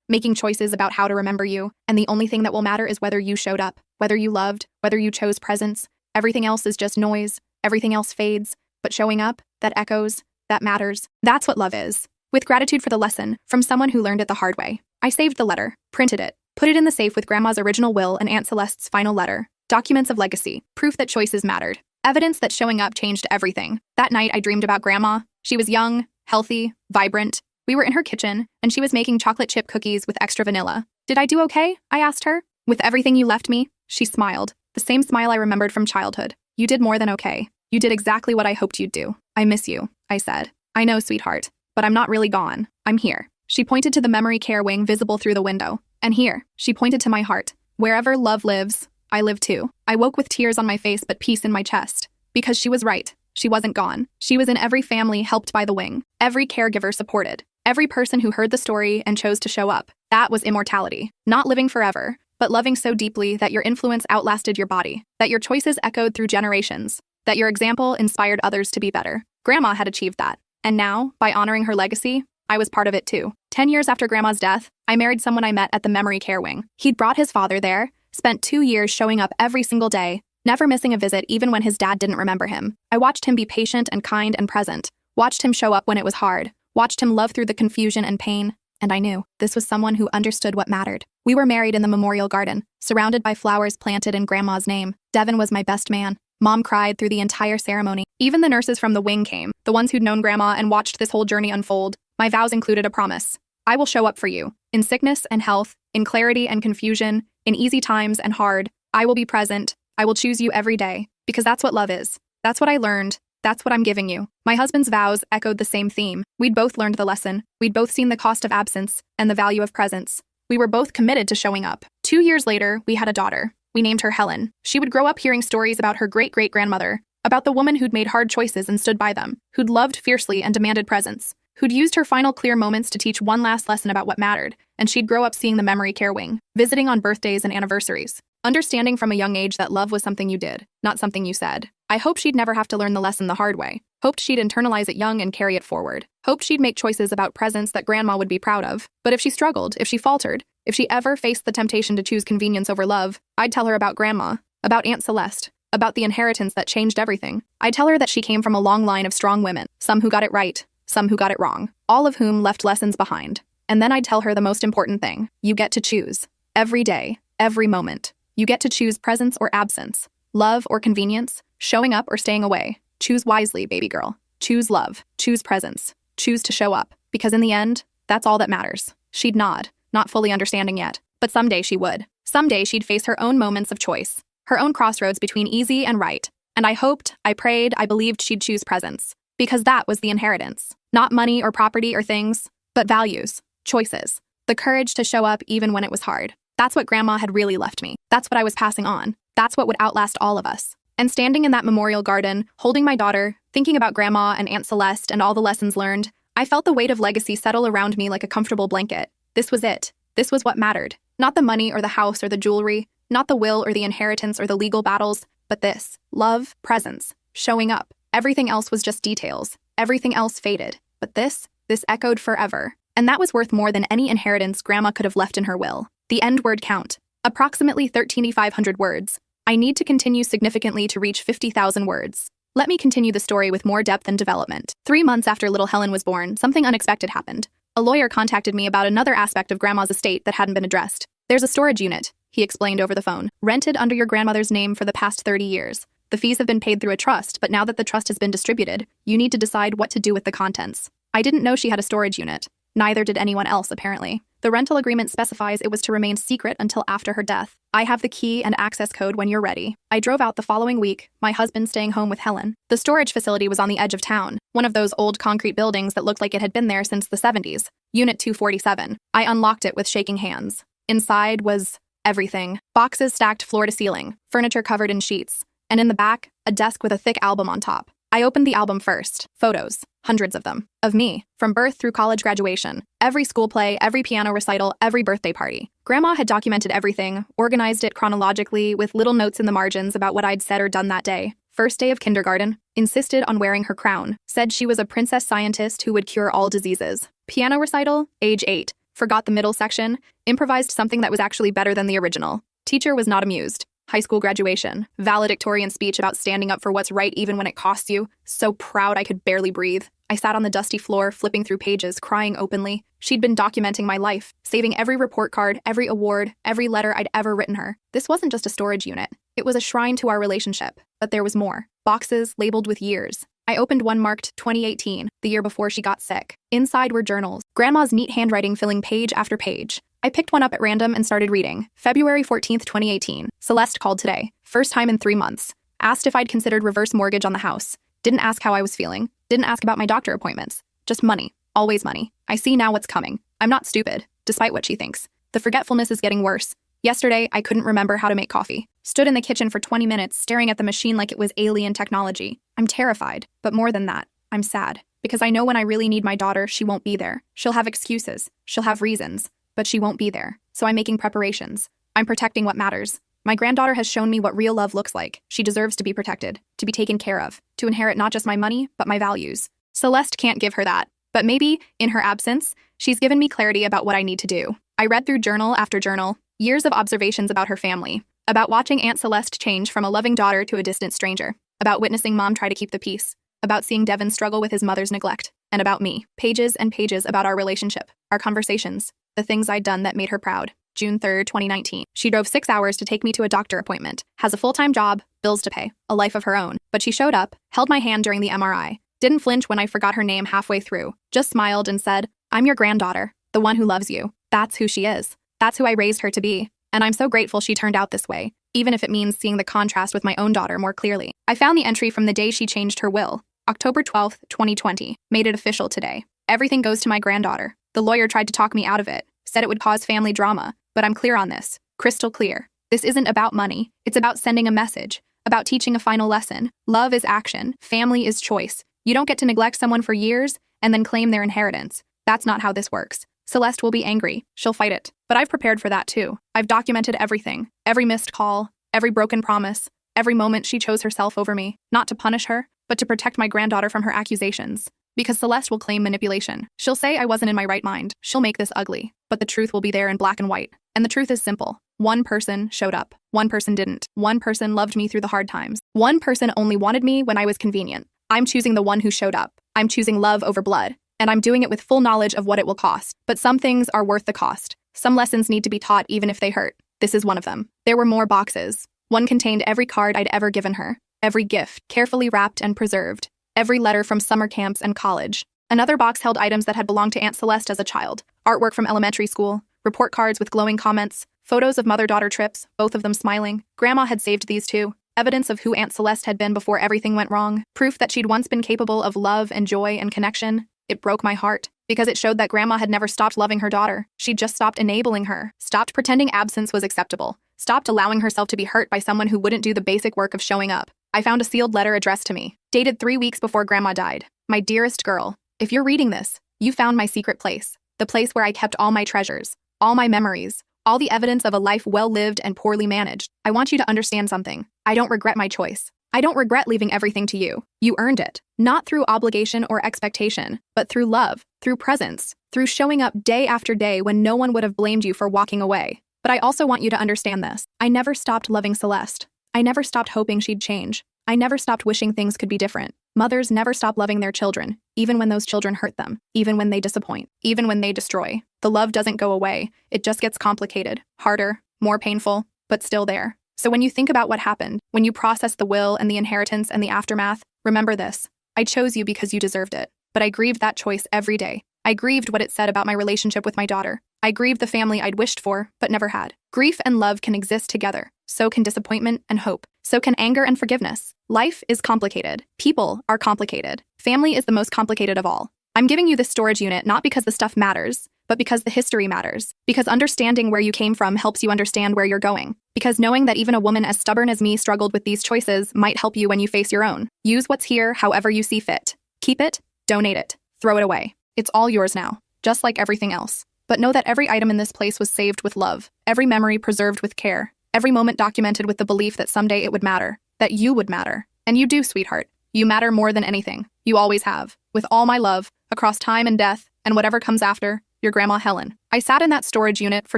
making choices about how to remember you, and the only thing that will matter is whether you showed up, whether you loved, whether you chose presence. Everything else is just noise. Everything else fades. But showing up, that echoes, that matters. That's what love is. With gratitude for the lesson, from someone who learned it the hard way. I saved the letter, printed it, put it in the safe with Grandma's original will and Aunt Celeste's final letter. Documents of legacy, proof that choices mattered, evidence that showing up changed everything. That night, I dreamed about Grandma. She was young, healthy, vibrant. We were in her kitchen, and she was making chocolate chip cookies with extra vanilla. "Did I do okay?" I asked her. "With everything you left me?" She smiled, the same smile I remembered from childhood. "You did more than okay. You did exactly what I hoped you'd do." "I miss you," I said. "I know, sweetheart, but I'm not really gone. I'm here." She pointed to the memory care wing visible through the window. "And here," she pointed to my heart. "Wherever love lives, I live too." I woke with tears on my face but peace in my chest. Because she was right. She wasn't gone. She was in every family helped by the wing. Every caregiver supported. Every person who heard the story and chose to show up. That was immortality. Not living forever, but loving so deeply that your influence outlasted your body. That your choices echoed through generations. That your example inspired others to be better. Grandma had achieved that. And now, by honoring her legacy, I was part of it too. 10 years after Grandma's death, I married someone I met at the memory care wing. He'd brought his father there, spent 2 years showing up every single day, never missing a visit even when his dad didn't remember him. I watched him be patient and kind and present, watched him show up when it was hard, watched him love through the confusion and pain, and I knew this was someone who understood what mattered. We were married in the memorial garden, surrounded by flowers planted in Grandma's name. Devin was my best man. Mom cried through the entire ceremony. Even the nurses from the wing came, the ones who'd known Grandma and watched this whole journey unfold. My vows included a promise. I will show up for you, in sickness and health, in clarity and confusion, in easy times and hard. I will be present. I will choose you every day, because that's what love is. That's what I learned, That's what I'm giving you. My husband's vows echoed the same theme. We'd both learned the lesson. We'd both seen the cost of absence and the value of presence. We were both committed to showing up. 2 years later, we had a daughter. We named her Helen. She would grow up hearing stories about her great-great-grandmother, about the woman who'd made hard choices and stood by them, who'd loved fiercely and demanded presence, who'd used her final clear moments to teach one last lesson about what mattered, and she'd grow up seeing the memory care wing, visiting on birthdays and anniversaries, understanding from a young age that love was something you did, not something you said. I hoped she'd never have to learn the lesson the hard way. Hoped she'd internalize it young and carry it forward. Hoped she'd make choices about presence that Grandma would be proud of. But if she struggled, if she faltered, if she ever faced the temptation to choose convenience over love, I'd tell her about Grandma, about Aunt Celeste, about the inheritance that changed everything. I'd tell her that she came from a long line of strong women, some who got it right, some who got it wrong, all of whom left lessons behind. And then I'd tell her the most important thing. You get to choose. Every day, every moment. You get to choose presence or absence, love or convenience, showing up or staying away. Choose wisely, baby girl. Choose love. Choose presence. Choose to show up. Because in the end, that's all that matters. She'd nod, not fully understanding yet. But someday she would. Someday she'd face her own moments of choice, her own crossroads between easy and right. And I hoped, I prayed, I believed she'd choose presence. Because that was the inheritance. Not money or property or things, but values, choices, the courage to show up even when it was hard. That's what Grandma had really left me. That's what I was passing on. That's what would outlast all of us. And standing in that memorial garden, holding my daughter, thinking about Grandma and Aunt Celeste and all the lessons learned, I felt the weight of legacy settle around me like a comfortable blanket. This was it. This was what mattered. Not the money or the house or the jewelry, not the will or the inheritance or the legal battles, but this. Love, presence, showing up. Everything else was just details. Everything else faded. But this echoed forever. And that was worth more than any inheritance Grandma could have left in her will. The end word count. Approximately 13,500 words. I need to continue significantly to reach 50,000 words. Let me continue the story with more depth and development. 3 months after little Helen was born, something unexpected happened. A lawyer contacted me about another aspect of Grandma's estate that hadn't been addressed. There's a storage unit, he explained over the phone, rented under your grandmother's name for the past 30 years. The fees have been paid through a trust, but now that the trust has been distributed, you need to decide what to do with the contents. I didn't know she had a storage unit. Neither did anyone else, apparently. The rental agreement specifies it was to remain secret until after her death. I have the key and access code when you're ready. I drove out the following week, my husband staying home with Helen. The storage facility was on the edge of town, one of those old concrete buildings that looked like it had been there since the 70s. Unit 247. I unlocked it with shaking hands. Inside was everything. Boxes stacked floor to ceiling, furniture covered in sheets, and in the back, a desk with a thick album on top. I opened the album first. Photos. Hundreds of them. Of me. From birth through college graduation. Every school play, every piano recital, every birthday party. Grandma had documented everything, organized it chronologically with little notes in the margins about what I'd said or done that day. First day of kindergarten. Insisted on wearing her crown. Said she was a princess scientist who would cure all diseases. Piano recital. Age 8. Forgot the middle section. Improvised something that was actually better than the original. Teacher was not amused. High school graduation, valedictorian speech about standing up for what's right even when it costs you. So proud I could barely breathe. I sat on the dusty floor, flipping through pages, crying openly. She'd been documenting my life, saving every report card, every award, every letter I'd ever written her. This wasn't just a storage unit. It was a shrine to our relationship. But there was more. Boxes labeled with years. I opened one marked 2018, the year before she got sick. Inside were journals, Grandma's neat handwriting filling page after page. I picked one up at random and started reading. February 14th, 2018. Celeste called today. First time in 3 months. Asked if I'd considered reverse mortgage on the house. Didn't ask how I was feeling. Didn't ask about my doctor appointments. Just money. Always money. I see now what's coming. I'm not stupid, despite what she thinks. The forgetfulness is getting worse. Yesterday, I couldn't remember how to make coffee. Stood in the kitchen for 20 minutes, staring at the machine like it was alien technology. I'm terrified. But more than that, I'm sad. Because I know when I really need my daughter, she won't be there. She'll have excuses. She'll have reasons. But she won't be there. So I'm making preparations. I'm protecting what matters. My granddaughter has shown me what real love looks like. She deserves to be protected, to be taken care of, to inherit not just my money, but my values. Celeste can't give her that. But maybe, in her absence, she's given me clarity about what I need to do. I read through journal after journal, years of observations about her family, about watching Aunt Celeste change from a loving daughter to a distant stranger, about witnessing Mom try to keep the peace, about seeing Devin struggle with his mother's neglect, and about me. Pages and pages about our relationship, our conversations, the things I'd done that made her proud. June 3rd, 2019. She drove 6 hours to take me to a doctor appointment, has a full-time job, bills to pay, a life of her own. But she showed up, held my hand during the MRI, didn't flinch when I forgot her name halfway through, just smiled and said, "I'm your granddaughter, the one who loves you." That's who she is. That's who I raised her to be. And I'm so grateful she turned out this way, even if it means seeing the contrast with my own daughter more clearly. I found the entry from the day she changed her will. October 12th, 2020. Made it official today. Everything goes to my granddaughter. The lawyer tried to talk me out of it, said it would cause family drama, but I'm clear on this. Crystal clear. This isn't about money. It's about sending a message, about teaching a final lesson. Love is action. Family is choice. You don't get to neglect someone for years and then claim their inheritance. That's not how this works. Celeste will be angry. She'll fight it. But I've prepared for that too. I've documented everything. Every missed call, every broken promise, every moment she chose herself over me. Not to punish her, but to protect my granddaughter from her accusations. Because Celeste will claim manipulation. She'll say I wasn't in my right mind. She'll make this ugly. But the truth will be there in black and white. And the truth is simple. One person showed up. One person didn't. One person loved me through the hard times. One person only wanted me when I was convenient. I'm choosing the one who showed up. I'm choosing love over blood. And I'm doing it with full knowledge of what it will cost. But some things are worth the cost. Some lessons need to be taught even if they hurt. This is one of them. There were more boxes. One contained every card I'd ever given her. Every gift, carefully wrapped and preserved. Every letter from summer camps and college. Another box held items that had belonged to Aunt Celeste as a child. Artwork from elementary school. Report cards with glowing comments. Photos of mother-daughter trips, both of them smiling. Grandma had saved these too. Evidence of who Aunt Celeste had been before everything went wrong. Proof that she'd once been capable of love and joy and connection. It broke my heart, because it showed that Grandma had never stopped loving her daughter. She'd just stopped enabling her, stopped pretending absence was acceptable, stopped allowing herself to be hurt by someone who wouldn't do the basic work of showing up. I found a sealed letter addressed to me, dated 3 weeks before Grandma died. My dearest girl, if you're reading this, you found my secret place, the place where I kept all my treasures, all my memories, all the evidence of a life well-lived and poorly managed. I want you to understand something. I don't regret my choice. I don't regret leaving everything to you. You earned it. Not through obligation or expectation, but through love, through presence, through showing up day after day when no one would have blamed you for walking away. But I also want you to understand this. I never stopped loving Celeste. I never stopped hoping she'd change. I never stopped wishing things could be different. Mothers never stop loving their children, even when those children hurt them, even when they disappoint, even when they destroy. The love doesn't go away. It just gets complicated, harder, more painful, but still there. So when you think about what happened, when you process the will and the inheritance and the aftermath, remember this. I chose you because you deserved it, but I grieved that choice every day. I grieved what it said about my relationship with my daughter. I grieved the family I'd wished for, but never had. Grief and love can exist together. So can disappointment and hope. So can anger and forgiveness. Life is complicated. People are complicated. Family is the most complicated of all. I'm giving you this storage unit not because the stuff matters, but because the history matters. Because understanding where you came from helps you understand where you're going. Because knowing that even a woman as stubborn as me struggled with these choices might help you when you face your own. Use what's here however you see fit. Keep it, donate it, throw it away. It's all yours now, just like everything else. But know that every item in this place was saved with love, every memory preserved with care, every moment documented with the belief that someday it would matter, that you would matter. And you do, sweetheart. You matter more than anything. You always have. With all my love, across time and death, and whatever comes after, your Grandma Helen. I sat in that storage unit for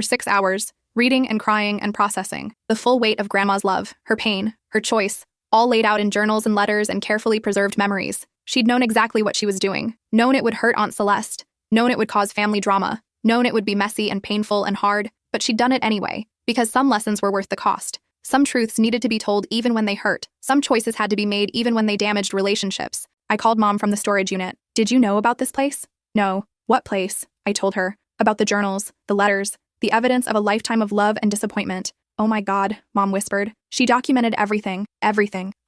6 hours, reading and crying and processing. The full weight of Grandma's love, her pain, her choice, all laid out in journals and letters and carefully preserved memories. She'd known exactly what she was doing, known it would hurt Aunt Celeste, known it would cause family drama, known it would be messy and painful and hard, but she'd done it anyway, because some lessons were worth the cost. Some truths needed to be told even when they hurt. Some choices had to be made even when they damaged relationships. I called Mom from the storage unit. Did you know about this place? No. What place? I told her. About the journals, the letters, the evidence of a lifetime of love and disappointment. Oh my God, Mom whispered. She documented everything,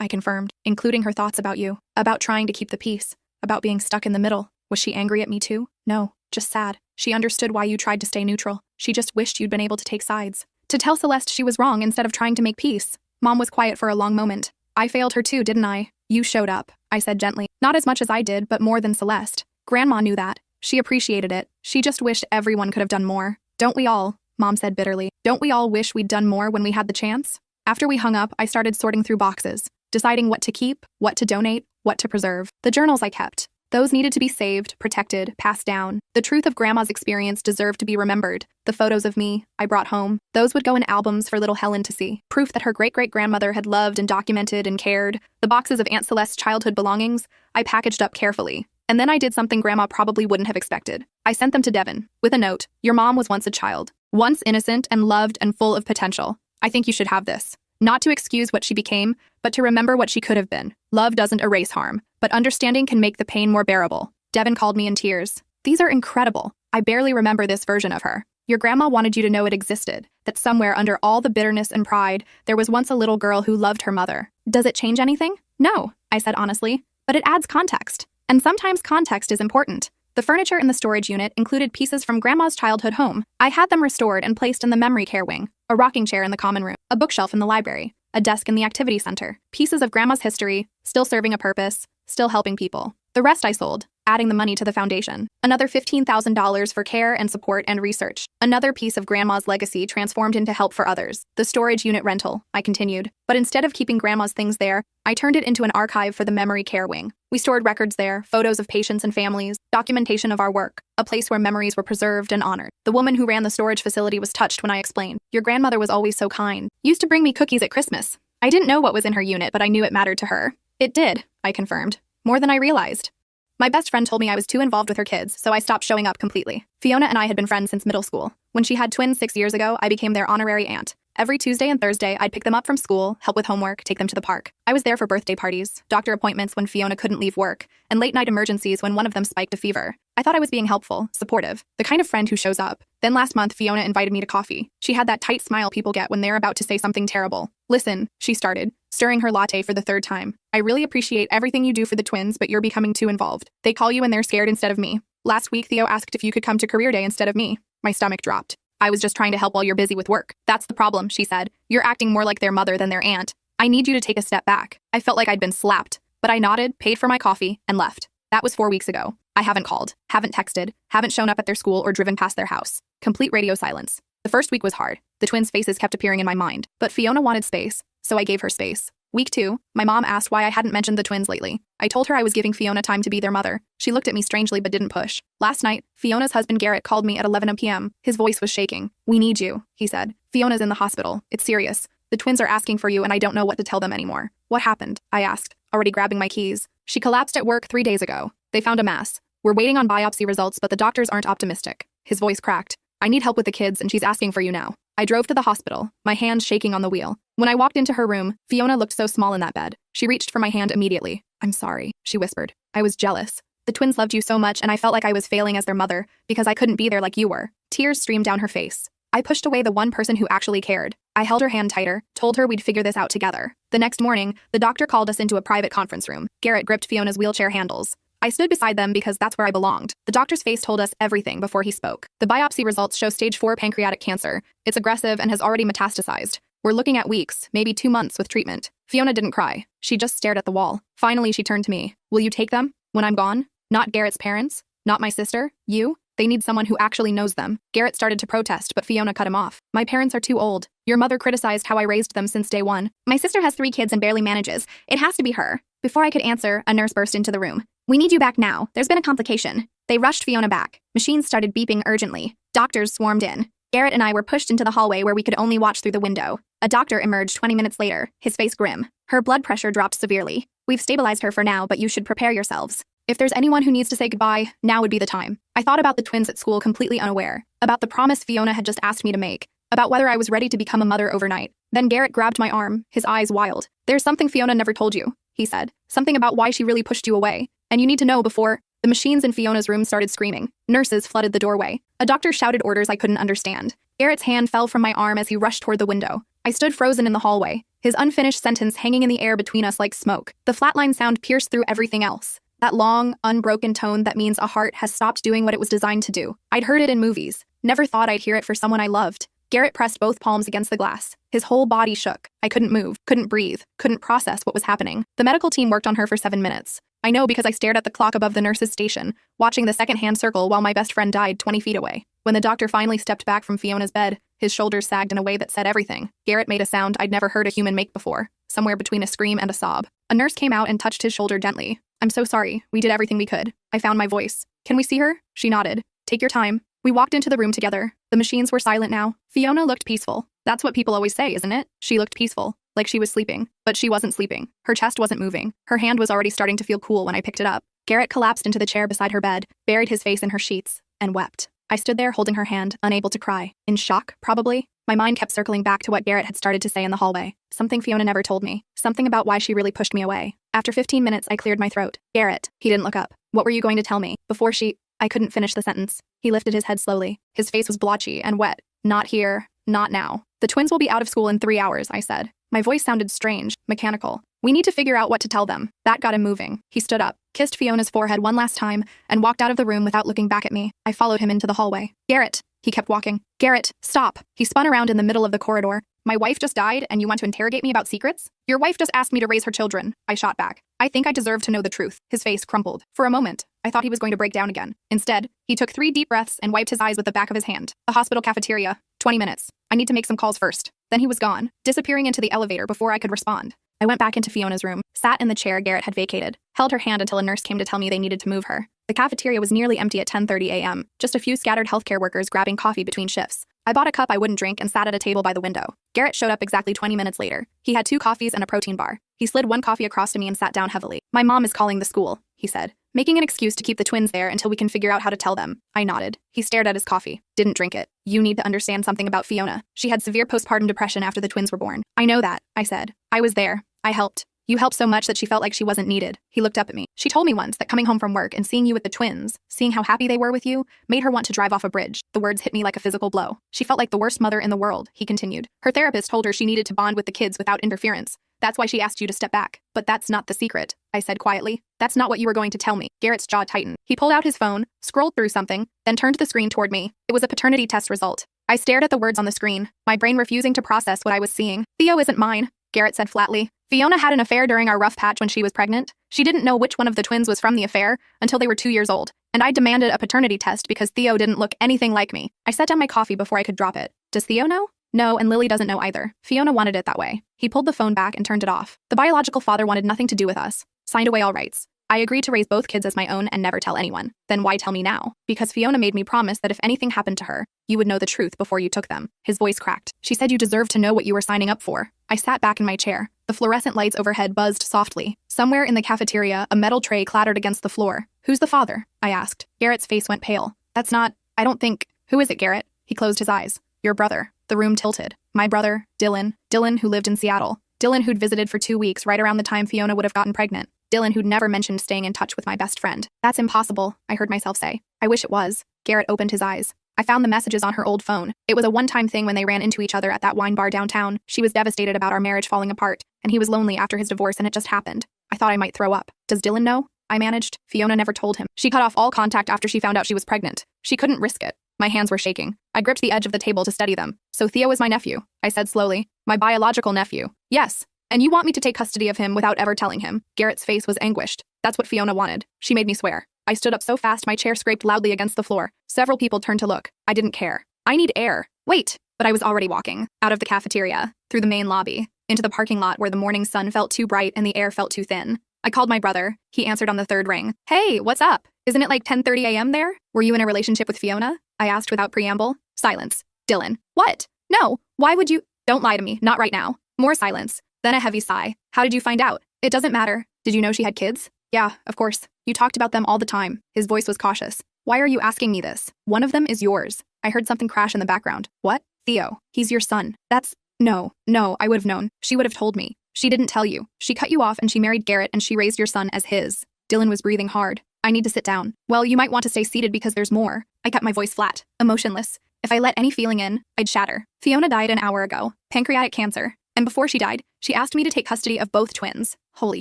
I confirmed, including her thoughts about you, about trying to keep the peace, about being stuck in the middle. Was she angry at me too? No, just sad. She understood why you tried to stay neutral. She just wished you'd been able to take sides. To tell Celeste she was wrong instead of trying to make peace. Mom was quiet for a long moment. I failed her too, didn't I? You showed up, I said gently. Not as much as I did, but more than Celeste. Grandma knew that. She appreciated it. She just wished everyone could have done more. Don't we all? Mom said bitterly. Don't we all wish we'd done more when we had the chance? After we hung up, I started sorting through boxes, deciding what to keep, what to donate, what to preserve. The journals I kept. Those needed to be saved, protected, passed down. The truth of Grandma's experience deserved to be remembered. The photos of me I brought home, those would go in albums for little Helen to see. Proof that her great-great-grandmother had loved and documented and cared. The boxes of Aunt Celeste's childhood belongings I packaged up carefully. And then I did something Grandma probably wouldn't have expected. I sent them to Devin, with a note. Your mom was once a child. Once innocent and loved and full of potential. I think you should have this. Not to excuse what she became, but to remember what she could have been. Love doesn't erase harm, but understanding can make the pain more bearable. Devin called me in tears. These are incredible. I barely remember this version of her. Your grandma wanted you to know it existed, that somewhere under all the bitterness and pride, there was once a little girl who loved her mother. Does it change anything? No, I said honestly. but it adds context. And sometimes context is important. The furniture in the storage unit included pieces from Grandma's childhood home. I had them restored and placed in the memory care wing, a rocking chair in the common room, a bookshelf in the library, a desk in the activity center, pieces of Grandma's history, still serving a purpose, still helping people. The rest I sold, adding the money to the foundation. Another $15,000 for care and support and research. Another piece of Grandma's legacy transformed into help for others. The storage unit rental, I continued. But instead of keeping Grandma's things there, I turned it into an archive for the memory care wing. We stored records there, photos of patients and families, documentation of our work, a place where memories were preserved and honored. The woman who ran the storage facility was touched when I explained. Your grandmother was always so kind. Used to bring me cookies at Christmas. I didn't know what was in her unit, but I knew it mattered to her. It did, I confirmed. More than I realized. My best friend told me I was too involved with her kids, so I stopped showing up completely. Fiona and I had been friends since middle school. When she had twins 6 years ago, I became their honorary aunt. Every Tuesday and Thursday, I'd pick them up from school, help with homework, take them to the park. I was there for birthday parties, doctor appointments when Fiona couldn't leave work, and late-night emergencies when one of them spiked a fever. I thought I was being helpful, supportive, the kind of friend who shows up. Then last month, Fiona invited me to coffee. She had that tight smile people get when they're about to say something terrible. Listen, she started, stirring her latte for the third time. I really appreciate everything you do for the twins, but you're becoming too involved. They call you and they're scared instead of me. Last week, Theo asked if you could come to career day instead of me. My stomach dropped. I was just trying to help while you're busy with work. That's the problem, she said. You're acting more like their mother than their aunt. I need you to take a step back. I felt like I'd been slapped, but I nodded, paid for my coffee, and left. That was 4 weeks ago. I haven't called, haven't texted, haven't shown up at their school or driven past their house. Complete radio silence. The first week was hard. The twins' faces kept appearing in my mind, but Fiona wanted space, so I gave her space. Week 2, my mom asked why I hadn't mentioned the twins lately. I told her I was giving Fiona time to be their mother. She looked at me strangely but didn't push. Last night, Fiona's husband Garrett called me at 11 p.m. His voice was shaking. We need you, he said. Fiona's in the hospital. It's serious. The twins are asking for you and I don't know what to tell them anymore. What happened? I asked, already grabbing my keys. She collapsed at work 3 days ago. They found a mass. We're waiting on biopsy results, but the doctors aren't optimistic. His voice cracked. I need help with the kids and she's asking for you now. I drove to the hospital, my hands shaking on the wheel. When I walked into her room, Fiona looked so small in that bed. She reached for my hand immediately. I'm sorry, she whispered. I was jealous. The twins loved you so much and I felt like I was failing as their mother because I couldn't be there like you were. Tears streamed down her face. I pushed away the one person who actually cared. I held her hand tighter, told her we'd figure this out together. The next morning, the doctor called us into a private conference room. Garrett gripped Fiona's wheelchair handles. I stood beside them because that's where I belonged. The doctor's face told us everything before he spoke. The biopsy results show stage 4 pancreatic cancer. It's aggressive and has already metastasized. We're looking at weeks, maybe 2 months with treatment. Fiona didn't cry. She just stared at the wall. Finally, she turned to me. Will you take them? When I'm gone? Not Garrett's parents? Not my sister? You? They need someone who actually knows them. Garrett started to protest, but Fiona cut him off. My parents are too old. Your mother criticized how I raised them since day one. My sister has 3 kids and barely manages. It has to be her. Before I could answer, a nurse burst into the room. We need you back now. There's been a complication. They rushed Fiona back. Machines started beeping urgently. Doctors swarmed in. Garrett and I were pushed into the hallway where we could only watch through the window. A doctor emerged 20 minutes later, his face grim. Her blood pressure dropped severely. We've stabilized her for now, but you should prepare yourselves. If there's anyone who needs to say goodbye, now would be the time. I thought about the twins at school completely unaware, about the promise Fiona had just asked me to make, about whether I was ready to become a mother overnight. Then Garrett grabbed my arm, his eyes wild. There's something Fiona never told you, he said. Something about why she really pushed you away. And you need to know before. The machines in Fiona's room started screaming. Nurses flooded the doorway. A doctor shouted orders I couldn't understand. Garrett's hand fell from my arm as he rushed toward the window. I stood frozen in the hallway, his unfinished sentence hanging in the air between us like smoke. The flatline sound pierced through everything else. That long, unbroken tone that means a heart has stopped doing what it was designed to do. I'd heard it in movies. Never thought I'd hear it for someone I loved. Garrett pressed both palms against the glass. His whole body shook. I couldn't move, couldn't breathe, couldn't process what was happening. The medical team worked on her for 7 minutes. I know because I stared at the clock above the nurse's station, watching the second hand circle while my best friend died 20 feet away. When the doctor finally stepped back from Fiona's bed, his shoulders sagged in a way that said everything. Garrett made a sound I'd never heard a human make before, somewhere between a scream and a sob. A nurse came out and touched his shoulder gently. I'm so sorry. We did everything we could. I found my voice. Can we see her? She nodded. Take your time. We walked into the room together. The machines were silent now. Fiona looked peaceful. That's what people always say, isn't it? She looked peaceful, like she was sleeping. But she wasn't sleeping. Her chest wasn't moving. Her hand was already starting to feel cool when I picked it up. Garrett collapsed into the chair beside her bed, buried his face in her sheets, and wept. I stood there holding her hand, unable to cry. In shock, probably. My mind kept circling back to what Garrett had started to say in the hallway. Something Fiona never told me. Something about why she really pushed me away. After 15 minutes, I cleared my throat. Garrett. He didn't look up. What were you going to tell me? Before she... I couldn't finish the sentence. He lifted his head slowly. His face was blotchy and wet. Not here. Not now. The twins will be out of school in 3 hours, I said. My voice sounded strange, mechanical. We need to figure out what to tell them. That got him moving. He stood up, kissed Fiona's forehead one last time, and walked out of the room without looking back at me. I followed him into the hallway. Garrett. He kept walking. Garrett, stop. He spun around in the middle of the corridor. My wife just died, and you want to interrogate me about secrets? Your wife just asked me to raise her children. I shot back. I think I deserve to know the truth. His face crumpled. For a moment, I thought he was going to break down again. Instead, he took 3 deep breaths and wiped his eyes with the back of his hand. The hospital cafeteria. 20 minutes. I need to make some calls first. Then he was gone, disappearing into the elevator before I could respond. I went back into Fiona's room, sat in the chair Garrett had vacated, held her hand until a nurse came to tell me they needed to move her. The cafeteria was nearly empty at 10:30 a.m., just a few scattered healthcare workers grabbing coffee between shifts. I bought a cup I wouldn't drink and sat at a table by the window. Garrett showed up exactly 20 minutes later. He had 2 coffees and a protein bar. He slid 1 coffee across to me and sat down heavily. My mom is calling the school, he said, making an excuse to keep the twins there until we can figure out how to tell them. I nodded. He stared at his coffee. Didn't drink it. You need to understand something about Fiona. She had severe postpartum depression after the twins were born. I know that, I said. I was there. I helped. You helped so much that she felt like she wasn't needed. He looked up at me. She told me once that coming home from work and seeing you with the twins, seeing how happy they were with you, made her want to drive off a bridge. The words hit me like a physical blow. She felt like the worst mother in the world, he continued. Her therapist told her she needed to bond with the kids without interference. That's why she asked you to step back. But that's not the secret, I said quietly. That's not what you were going to tell me. Garrett's jaw tightened. He pulled out his phone, scrolled through something, then turned the screen toward me. It was a paternity test result. I stared at the words on the screen, my brain refusing to process what I was seeing. Theo isn't mine, Garrett said flatly. Fiona had an affair during our rough patch when she was pregnant. She didn't know which one of the twins was from the affair until they were 2 years old, and I demanded a paternity test because Theo didn't look anything like me. I set down my coffee before I could drop it. Does Theo know? No, and Lily doesn't know either. Fiona wanted it that way. He pulled the phone back and turned it off. The biological father wanted nothing to do with us. Signed away all rights. I agreed to raise both kids as my own and never tell anyone. Then why tell me now? Because Fiona made me promise that if anything happened to her, you would know the truth before you took them. His voice cracked. She said you deserved to know what you were signing up for. I sat back in my chair. The fluorescent lights overhead buzzed softly. Somewhere in the cafeteria, a metal tray clattered against the floor. Who's the father? I asked. Garrett's face went pale. That's not, I don't think. Who is it, Garrett? He closed his eyes. Your brother. The room tilted. My brother, Dylan. Dylan who lived in Seattle. Dylan who'd visited for 2 weeks right around the time Fiona would have gotten pregnant. Dylan who'd never mentioned staying in touch with my best friend. That's impossible, I heard myself say. I wish it was. Garrett opened his eyes. I found the messages on her old phone. It was a one-time thing when they ran into each other at that wine bar downtown. She was devastated about our marriage falling apart, and he was lonely after his divorce, and it just happened. I thought I might throw up. Does Dylan know? I managed. Fiona never told him. She cut off all contact after she found out she was pregnant. She couldn't risk it. My hands were shaking. I gripped the edge of the table to steady them. So Theo is my nephew, I said slowly. My biological nephew. Yes. And you want me to take custody of him without ever telling him? Garrett's face was anguished. That's what Fiona wanted. She made me swear. I stood up so fast my chair scraped loudly against the floor. Several people turned to look. I didn't care. I need air. Wait. But I was already walking. Out of the cafeteria. Through the main lobby. Into the parking lot where the morning sun felt too bright and the air felt too thin. I called my brother. He answered on the 3rd ring. Hey, what's up? Isn't it like 10:30 a.m. there? Were you in a relationship with Fiona? I asked without preamble. Silence. Dylan. What? No. Why would you? Don't lie to me. Not right now. More silence. Then a heavy sigh. How did you find out? It doesn't matter. Did you know she had kids? Yeah, of course. You talked about them all the time. His voice was cautious. Why are you asking me this? One of them is yours. I heard something crash in the background. What? Theo. He's your son. That's... No, I would have known. She would have told me. She didn't tell you. She cut you off and she married Garrett and she raised your son as his. Dylan was breathing hard. I need to sit down. Well, you might want to stay seated because there's more. I kept my voice flat, emotionless. If I let any feeling in, I'd shatter. Fiona died an hour ago. Pancreatic cancer. And before she died, she asked me to take custody of both twins. Holy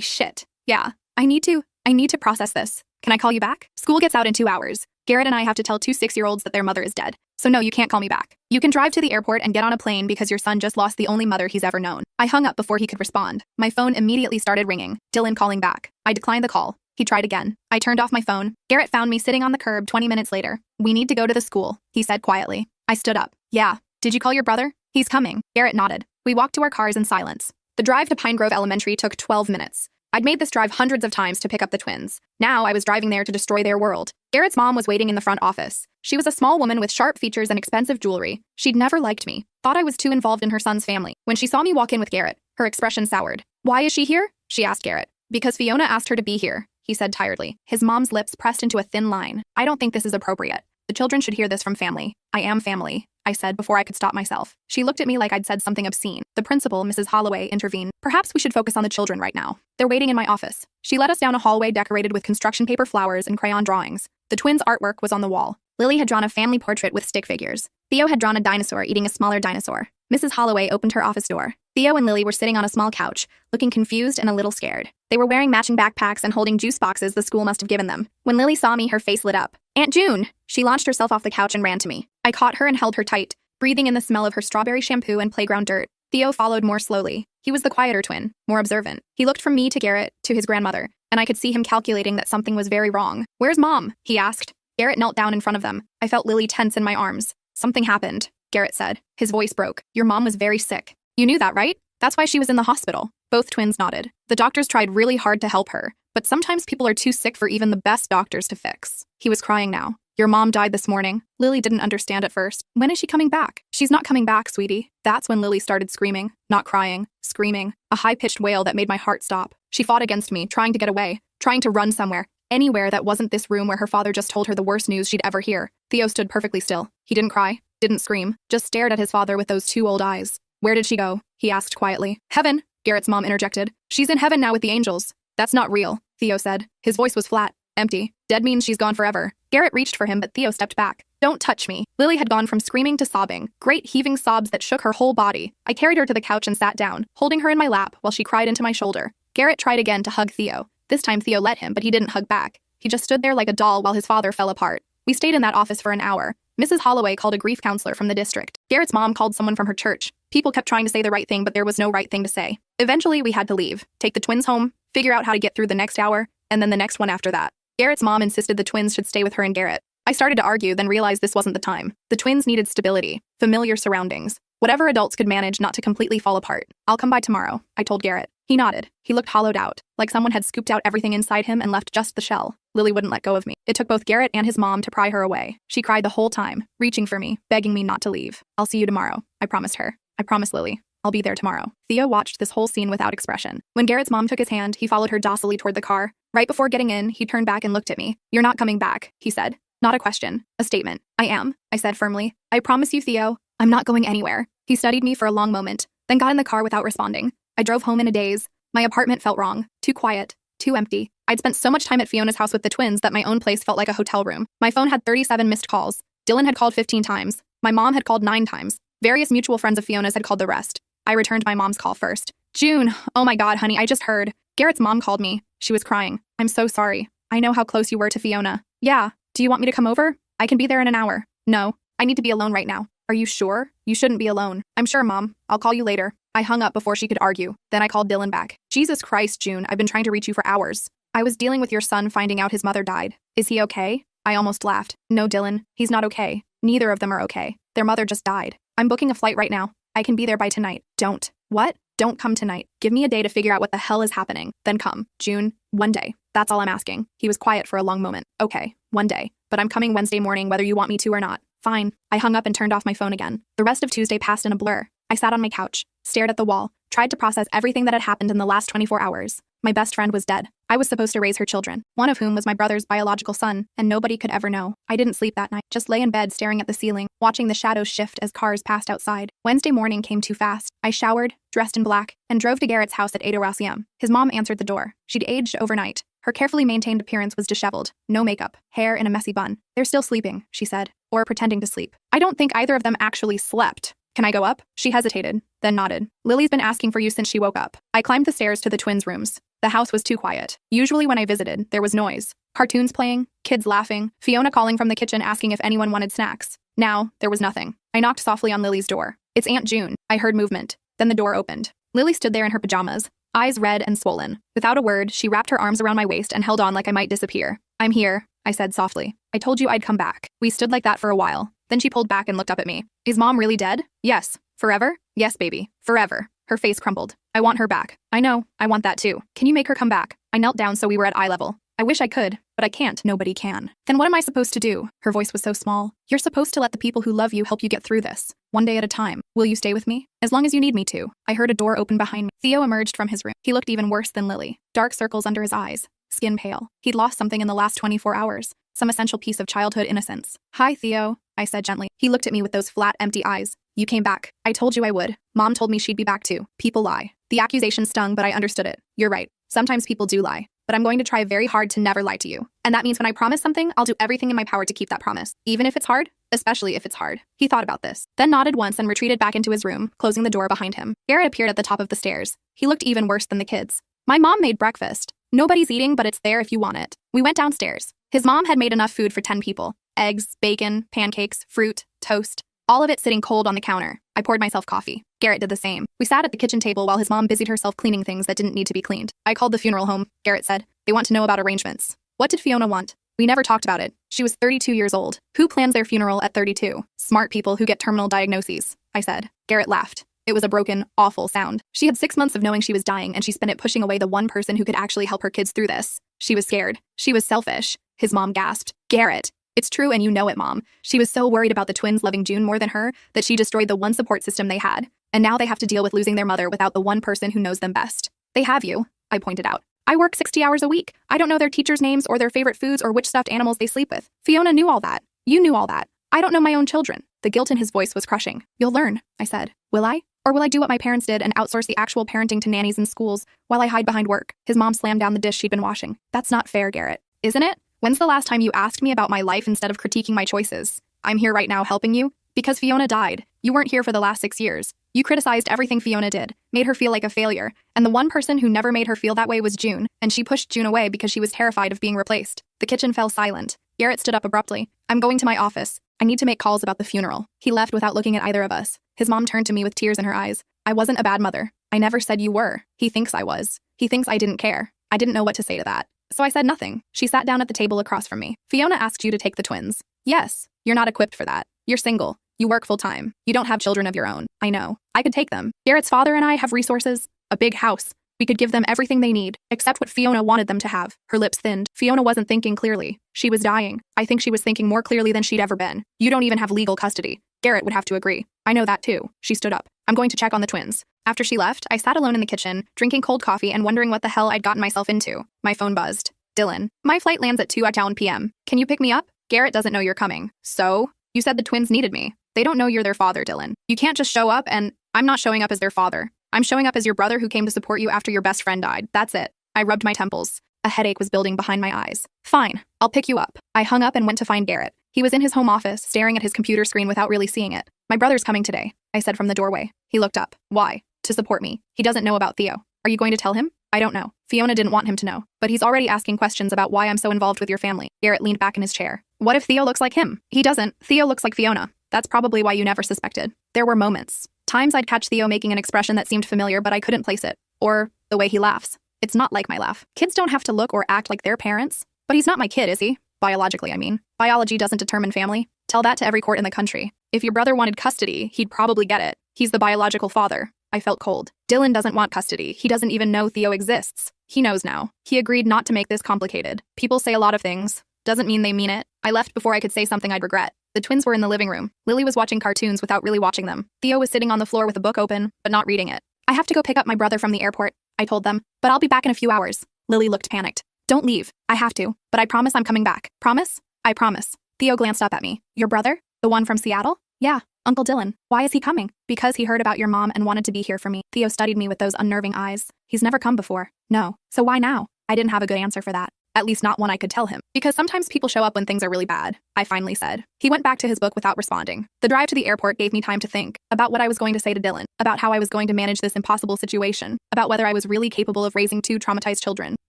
shit. Yeah, I need to process this. Can I call you back? School gets out in 2 hours. Garrett and I have to tell 2 6-year-olds that their mother is dead. So no, you can't call me back. You can drive to the airport and get on a plane because your son just lost the only mother he's ever known. I hung up before he could respond. My phone immediately started ringing. Dylan calling back. I declined the call. He tried again. I turned off my phone. Garrett found me sitting on the curb 20 minutes later. We need to go to the school, he said quietly. I stood up. Yeah. Did you call your brother? He's coming. Garrett nodded. We walked to our cars in silence. The drive to Pine Grove Elementary took 12 minutes. I'd made this drive hundreds of times to pick up the twins. Now I was driving there to destroy their world. Garrett's mom was waiting in the front office. She was a small woman with sharp features and expensive jewelry. She'd never liked me. Thought I was too involved in her son's family. When she saw me walk in with Garrett, her expression soured. Why is she here? She asked Garrett. Because Fiona asked her to be here, he said tiredly. His mom's lips pressed into a thin line. I don't think this is appropriate. The children should hear this from family. I am family, I said before I could stop myself. She looked at me like I'd said something obscene. The principal, Mrs. Holloway, intervened. Perhaps we should focus on the children right now. They're waiting in my office. She led us down a hallway decorated with construction paper flowers and crayon drawings. The twins' artwork was on the wall. Lily had drawn a family portrait with stick figures. Theo had drawn a dinosaur eating a smaller dinosaur. Mrs. Holloway opened her office door. Theo and Lily were sitting on a small couch, looking confused and a little scared. They were wearing matching backpacks and holding juice boxes the school must have given them. When Lily saw me, her face lit up. "Aunt June!" She launched herself off the couch and ran to me. I caught her and held her tight, breathing in the smell of her strawberry shampoo and playground dirt. Theo followed more slowly. He was the quieter twin, more observant. He looked from me to Garrett, to his grandmother, and I could see him calculating that something was very wrong. "Where's Mom?" he asked. Garrett knelt down in front of them. I felt Lily tense in my arms. "Something happened," Garrett said. His voice broke. "Your mom was very sick. You knew that, right? That's why she was in the hospital." Both twins nodded. "The doctors tried really hard to help her, but sometimes people are too sick for even the best doctors to fix." He was crying now. "Your mom died this morning." Lily didn't understand at first. "When is she coming back?" "She's not coming back, sweetie." That's when Lily started screaming. Not crying, screaming. A high-pitched wail that made my heart stop. She fought against me, trying to get away, trying to run somewhere. Anywhere that wasn't this room where her father just told her the worst news she'd ever hear. Theo stood perfectly still. He didn't cry, didn't scream, just stared at his father with those two old eyes. "Where did she go?" he asked quietly. "Heaven," Garrett's mom interjected. "She's in heaven now with the angels." "That's not real," Theo said. His voice was flat, empty. "Dead means she's gone forever." Garrett reached for him, but Theo stepped back. "Don't touch me." Lily had gone from screaming to sobbing, great heaving sobs that shook her whole body. I carried her to the couch and sat down, holding her in my lap while she cried into my shoulder. Garrett tried again to hug Theo. This time Theo let him, but he didn't hug back. He just stood there like a doll while his father fell apart. We stayed in that office for an hour. Mrs. Holloway called a grief counselor from the district. Garrett's mom called someone from her church. People kept trying to say the right thing, but there was no right thing to say. Eventually, we had to leave, take the twins home, figure out how to get through the next hour, and then the next one after that. Garrett's mom insisted the twins should stay with her and Garrett. I started to argue, then realized this wasn't the time. The twins needed stability, familiar surroundings, whatever adults could manage not to completely fall apart. "I'll come by tomorrow," I told Garrett. He nodded. He looked hollowed out, like someone had scooped out everything inside him and left just the shell. Lily wouldn't let go of me. It took both Garrett and his mom to pry her away. She cried the whole time, reaching for me, begging me not to leave. "I'll see you tomorrow," I promised her. "I promise, Lily. I'll be there tomorrow." Theo watched this whole scene without expression. When Garrett's mom took his hand, he followed her docilely toward the car. Right before getting in, he turned back and looked at me. "You're not coming back," he said. Not a question, a statement. "I am," I said firmly. "I promise you, Theo, I'm not going anywhere." He studied me for a long moment, then got in the car without responding. I drove home in a daze. My apartment felt wrong, too quiet, too empty. I'd spent so much time at Fiona's house with the twins that my own place felt like a hotel room. My phone had 37 missed calls. Dylan had called 15 times. My mom had called 9 times. Various mutual friends of Fiona's had called the rest. I returned my mom's call first. "June, oh my God, honey, I just heard. Garrett's mom called me." She was crying. "I'm so sorry. I know how close you were to Fiona." "Yeah. Do you want me to come over? I can be there in an hour." "No. I need to be alone right now." "Are you sure? You shouldn't be alone." "I'm sure, Mom. I'll call you later." I hung up before she could argue. Then I called Dylan back. "Jesus Christ, June, I've been trying to reach you for hours. I was dealing with your son finding out his mother died. Is he okay?" I almost laughed. "No, Dylan. He's not okay. Neither of them are okay. Their mother just died. I'm booking a flight right now. I can be there by tonight." "Don't." "What?" "Don't come tonight. Give me a day to figure out what the hell is happening. Then come. June, one day. That's all I'm asking." He was quiet for a long moment. "Okay, one day. But I'm coming Wednesday morning whether you want me to or not." "Fine." I hung up and turned off my phone again. The rest of Tuesday passed in a blur. I sat on my couch, stared at the wall, tried to process everything that had happened in the last 24 hours. My best friend was dead. I was supposed to raise her children, one of whom was my brother's biological son, and nobody could ever know. I didn't sleep that night, just lay in bed staring at the ceiling, watching the shadows shift as cars passed outside. Wednesday morning came too fast. I showered, dressed in black, and drove to Garrett's house at 8 a.m. His mom answered the door. She'd aged overnight. Her carefully maintained appearance was disheveled, no makeup, hair in a messy bun. "They're still sleeping," she said, or pretending to sleep. I don't think either of them actually slept. "Can I go up?" She hesitated, then nodded. "Lily's been asking for you since she woke up." I climbed the stairs to the twins' rooms. The house was too quiet. Usually when I visited, there was noise. Cartoons playing, kids laughing, Fiona calling from the kitchen asking if anyone wanted snacks. Now, there was nothing. I knocked softly on Lily's door. "It's Aunt June." I heard movement. Then the door opened. Lily stood there in her pajamas, eyes red and swollen. Without a word, she wrapped her arms around my waist and held on like I might disappear. "I'm here," I said softly. "I told you I'd come back." We stood like that for a while. Then she pulled back and looked up at me. "Is Mom really dead?" "Yes." "Forever?" "Yes, baby. Forever." Her face crumbled. "I want her back." "I know. I want that too. Can you make her come back?" I knelt down so we were at eye level. "I wish I could, but I can't. Nobody can." "Then what am I supposed to do?" Her voice was so small. "You're supposed to let the people who love you help you get through this, one day at a time. Will you stay with me? As long as you need me to." I heard a door open behind me. Theo emerged from his room. He looked even worse than Lily. Dark circles under his eyes, skin pale. He'd lost something in the last 24 hours, some essential piece of childhood innocence. "Hi, Theo," I said gently. He looked at me with those flat, empty eyes. "You came back. I told you I would. Mom told me she'd be back too. People lie." The accusation stung, but I understood it. "You're right. Sometimes people do lie. But I'm going to try very hard to never lie to you. And that means when I promise something, I'll do everything in my power to keep that promise. Even if it's hard, especially if it's hard. He thought about this, then nodded once and retreated back into his room, closing the door behind him. Garrett appeared at the top of the stairs. He looked even worse than the kids. My mom made breakfast. Nobody's eating, but it's there if you want it. We went downstairs. His mom had made enough food for 10 people. Eggs, bacon, pancakes, fruit, toast. All of it sitting cold on the counter. I poured myself coffee. Garrett did the same. We sat at the kitchen table while his mom busied herself cleaning things that didn't need to be cleaned. I called the funeral home, Garrett said. They want to know about arrangements. What did Fiona want? We never talked about it. She was 32 years old. Who plans their funeral at 32? Smart people who get terminal diagnoses, I said. Garrett laughed. It was a broken, awful sound. She had 6 months of knowing she was dying, and she spent it pushing away the one person who could actually help her kids through this. She was scared. She was selfish. His mom gasped. Garrett. It's true, and you know it, Mom. She was so worried about the twins loving June more than her that she destroyed the one support system they had. And now they have to deal with losing their mother without the one person who knows them best. They have you, I pointed out. I work 60 hours a week. I don't know their teachers' names or their favorite foods or which stuffed animals they sleep with. Fiona knew all that. You knew all that. I don't know my own children. The guilt in his voice was crushing. You'll learn, I said. Will I? Or will I do what my parents did and outsource the actual parenting to nannies in schools while I hide behind work? His mom slammed down the dish she'd been washing. That's not fair, Garrett. Isn't it? When's the last time you asked me about my life instead of critiquing my choices? I'm here right now helping you because Fiona died. You weren't here for the last 6 years. You criticized everything Fiona did, made her feel like a failure, and the one person who never made her feel that way was June, and she pushed June away because she was terrified of being replaced. The kitchen fell silent. Garrett stood up abruptly. I'm going to my office. I need to make calls about the funeral. He left without looking at either of us. His mom turned to me with tears in her eyes. I wasn't a bad mother. I never said you were. He thinks I was. He thinks I didn't care. I didn't know what to say to that. So I said nothing. She sat down at the table across from me. Fiona asked you to take the twins. Yes. You're not equipped for that. You're single. You work full-time. You don't have children of your own. I know. I could take them. Garrett's father and I have resources. A big house. We could give them everything they need, except what Fiona wanted them to have. Her lips thinned. Fiona wasn't thinking clearly. She was dying. I think she was thinking more clearly than she'd ever been. You don't even have legal custody. Garrett would have to agree. I know that too. She stood up. I'm going to check on the twins. After she left, I sat alone in the kitchen, drinking cold coffee and wondering what the hell I'd gotten myself into. My phone buzzed. Dylan. My flight lands at 2 p.m. Can you pick me up? Garrett doesn't know you're coming. So? You said the twins needed me. They don't know you're their father, Dylan. You can't just show up and I'm not showing up as their father. I'm showing up as your brother who came to support you after your best friend died. That's it. I rubbed my temples. A headache was building behind my eyes. Fine. I'll pick you up. I hung up and went to find Garrett. He was in his home office, staring at his computer screen without really seeing it. My brother's coming today, I said from the doorway. He looked up. Why? To support me. He doesn't know about Theo. Are you going to tell him? I don't know. Fiona didn't want him to know, but he's already asking questions about why I'm so involved with your family. Garrett leaned back in his chair. What if Theo looks like him? He doesn't. Theo looks like Fiona. That's probably why you never suspected. There were moments. Times I'd catch Theo making an expression that seemed familiar, but I couldn't place it. Or the way he laughs. It's not like my laugh. Kids don't have to look or act like their parents. But he's not my kid, is he? Biologically, I mean. Biology doesn't determine family. Tell that to every court in the country. If your brother wanted custody, he'd probably get it. He's the biological father. I felt cold. Dylan doesn't want custody. He doesn't even know Theo exists. He knows now. He agreed not to make this complicated. People say a lot of things. Doesn't mean they mean it. I left before I could say something I'd regret. The twins were in the living room. Lily was watching cartoons without really watching them. Theo was sitting on the floor with a book open, but not reading it. I have to go pick up my brother from the airport, I told them, but I'll be back in a few hours. Lily looked panicked. Don't leave. I have to, but I promise I'm coming back. Promise? I promise. Theo glanced up at me. Your brother? The one from Seattle? Yeah, Uncle Dylan. Why is he coming? Because he heard about your mom and wanted to be here for me. Theo studied me with those unnerving eyes. He's never come before. No. So why now? I didn't have a good answer for that. At least not one I could tell him. Because sometimes people show up when things are really bad, I finally said. He went back to his book without responding. The drive to the airport gave me time to think about what I was going to say to Dylan, about how I was going to manage this impossible situation, about whether I was really capable of raising 2 traumatized children.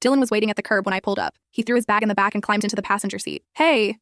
Dylan was waiting at the curb when I pulled up. He threw his bag in the back and climbed into the passenger seat. Hey.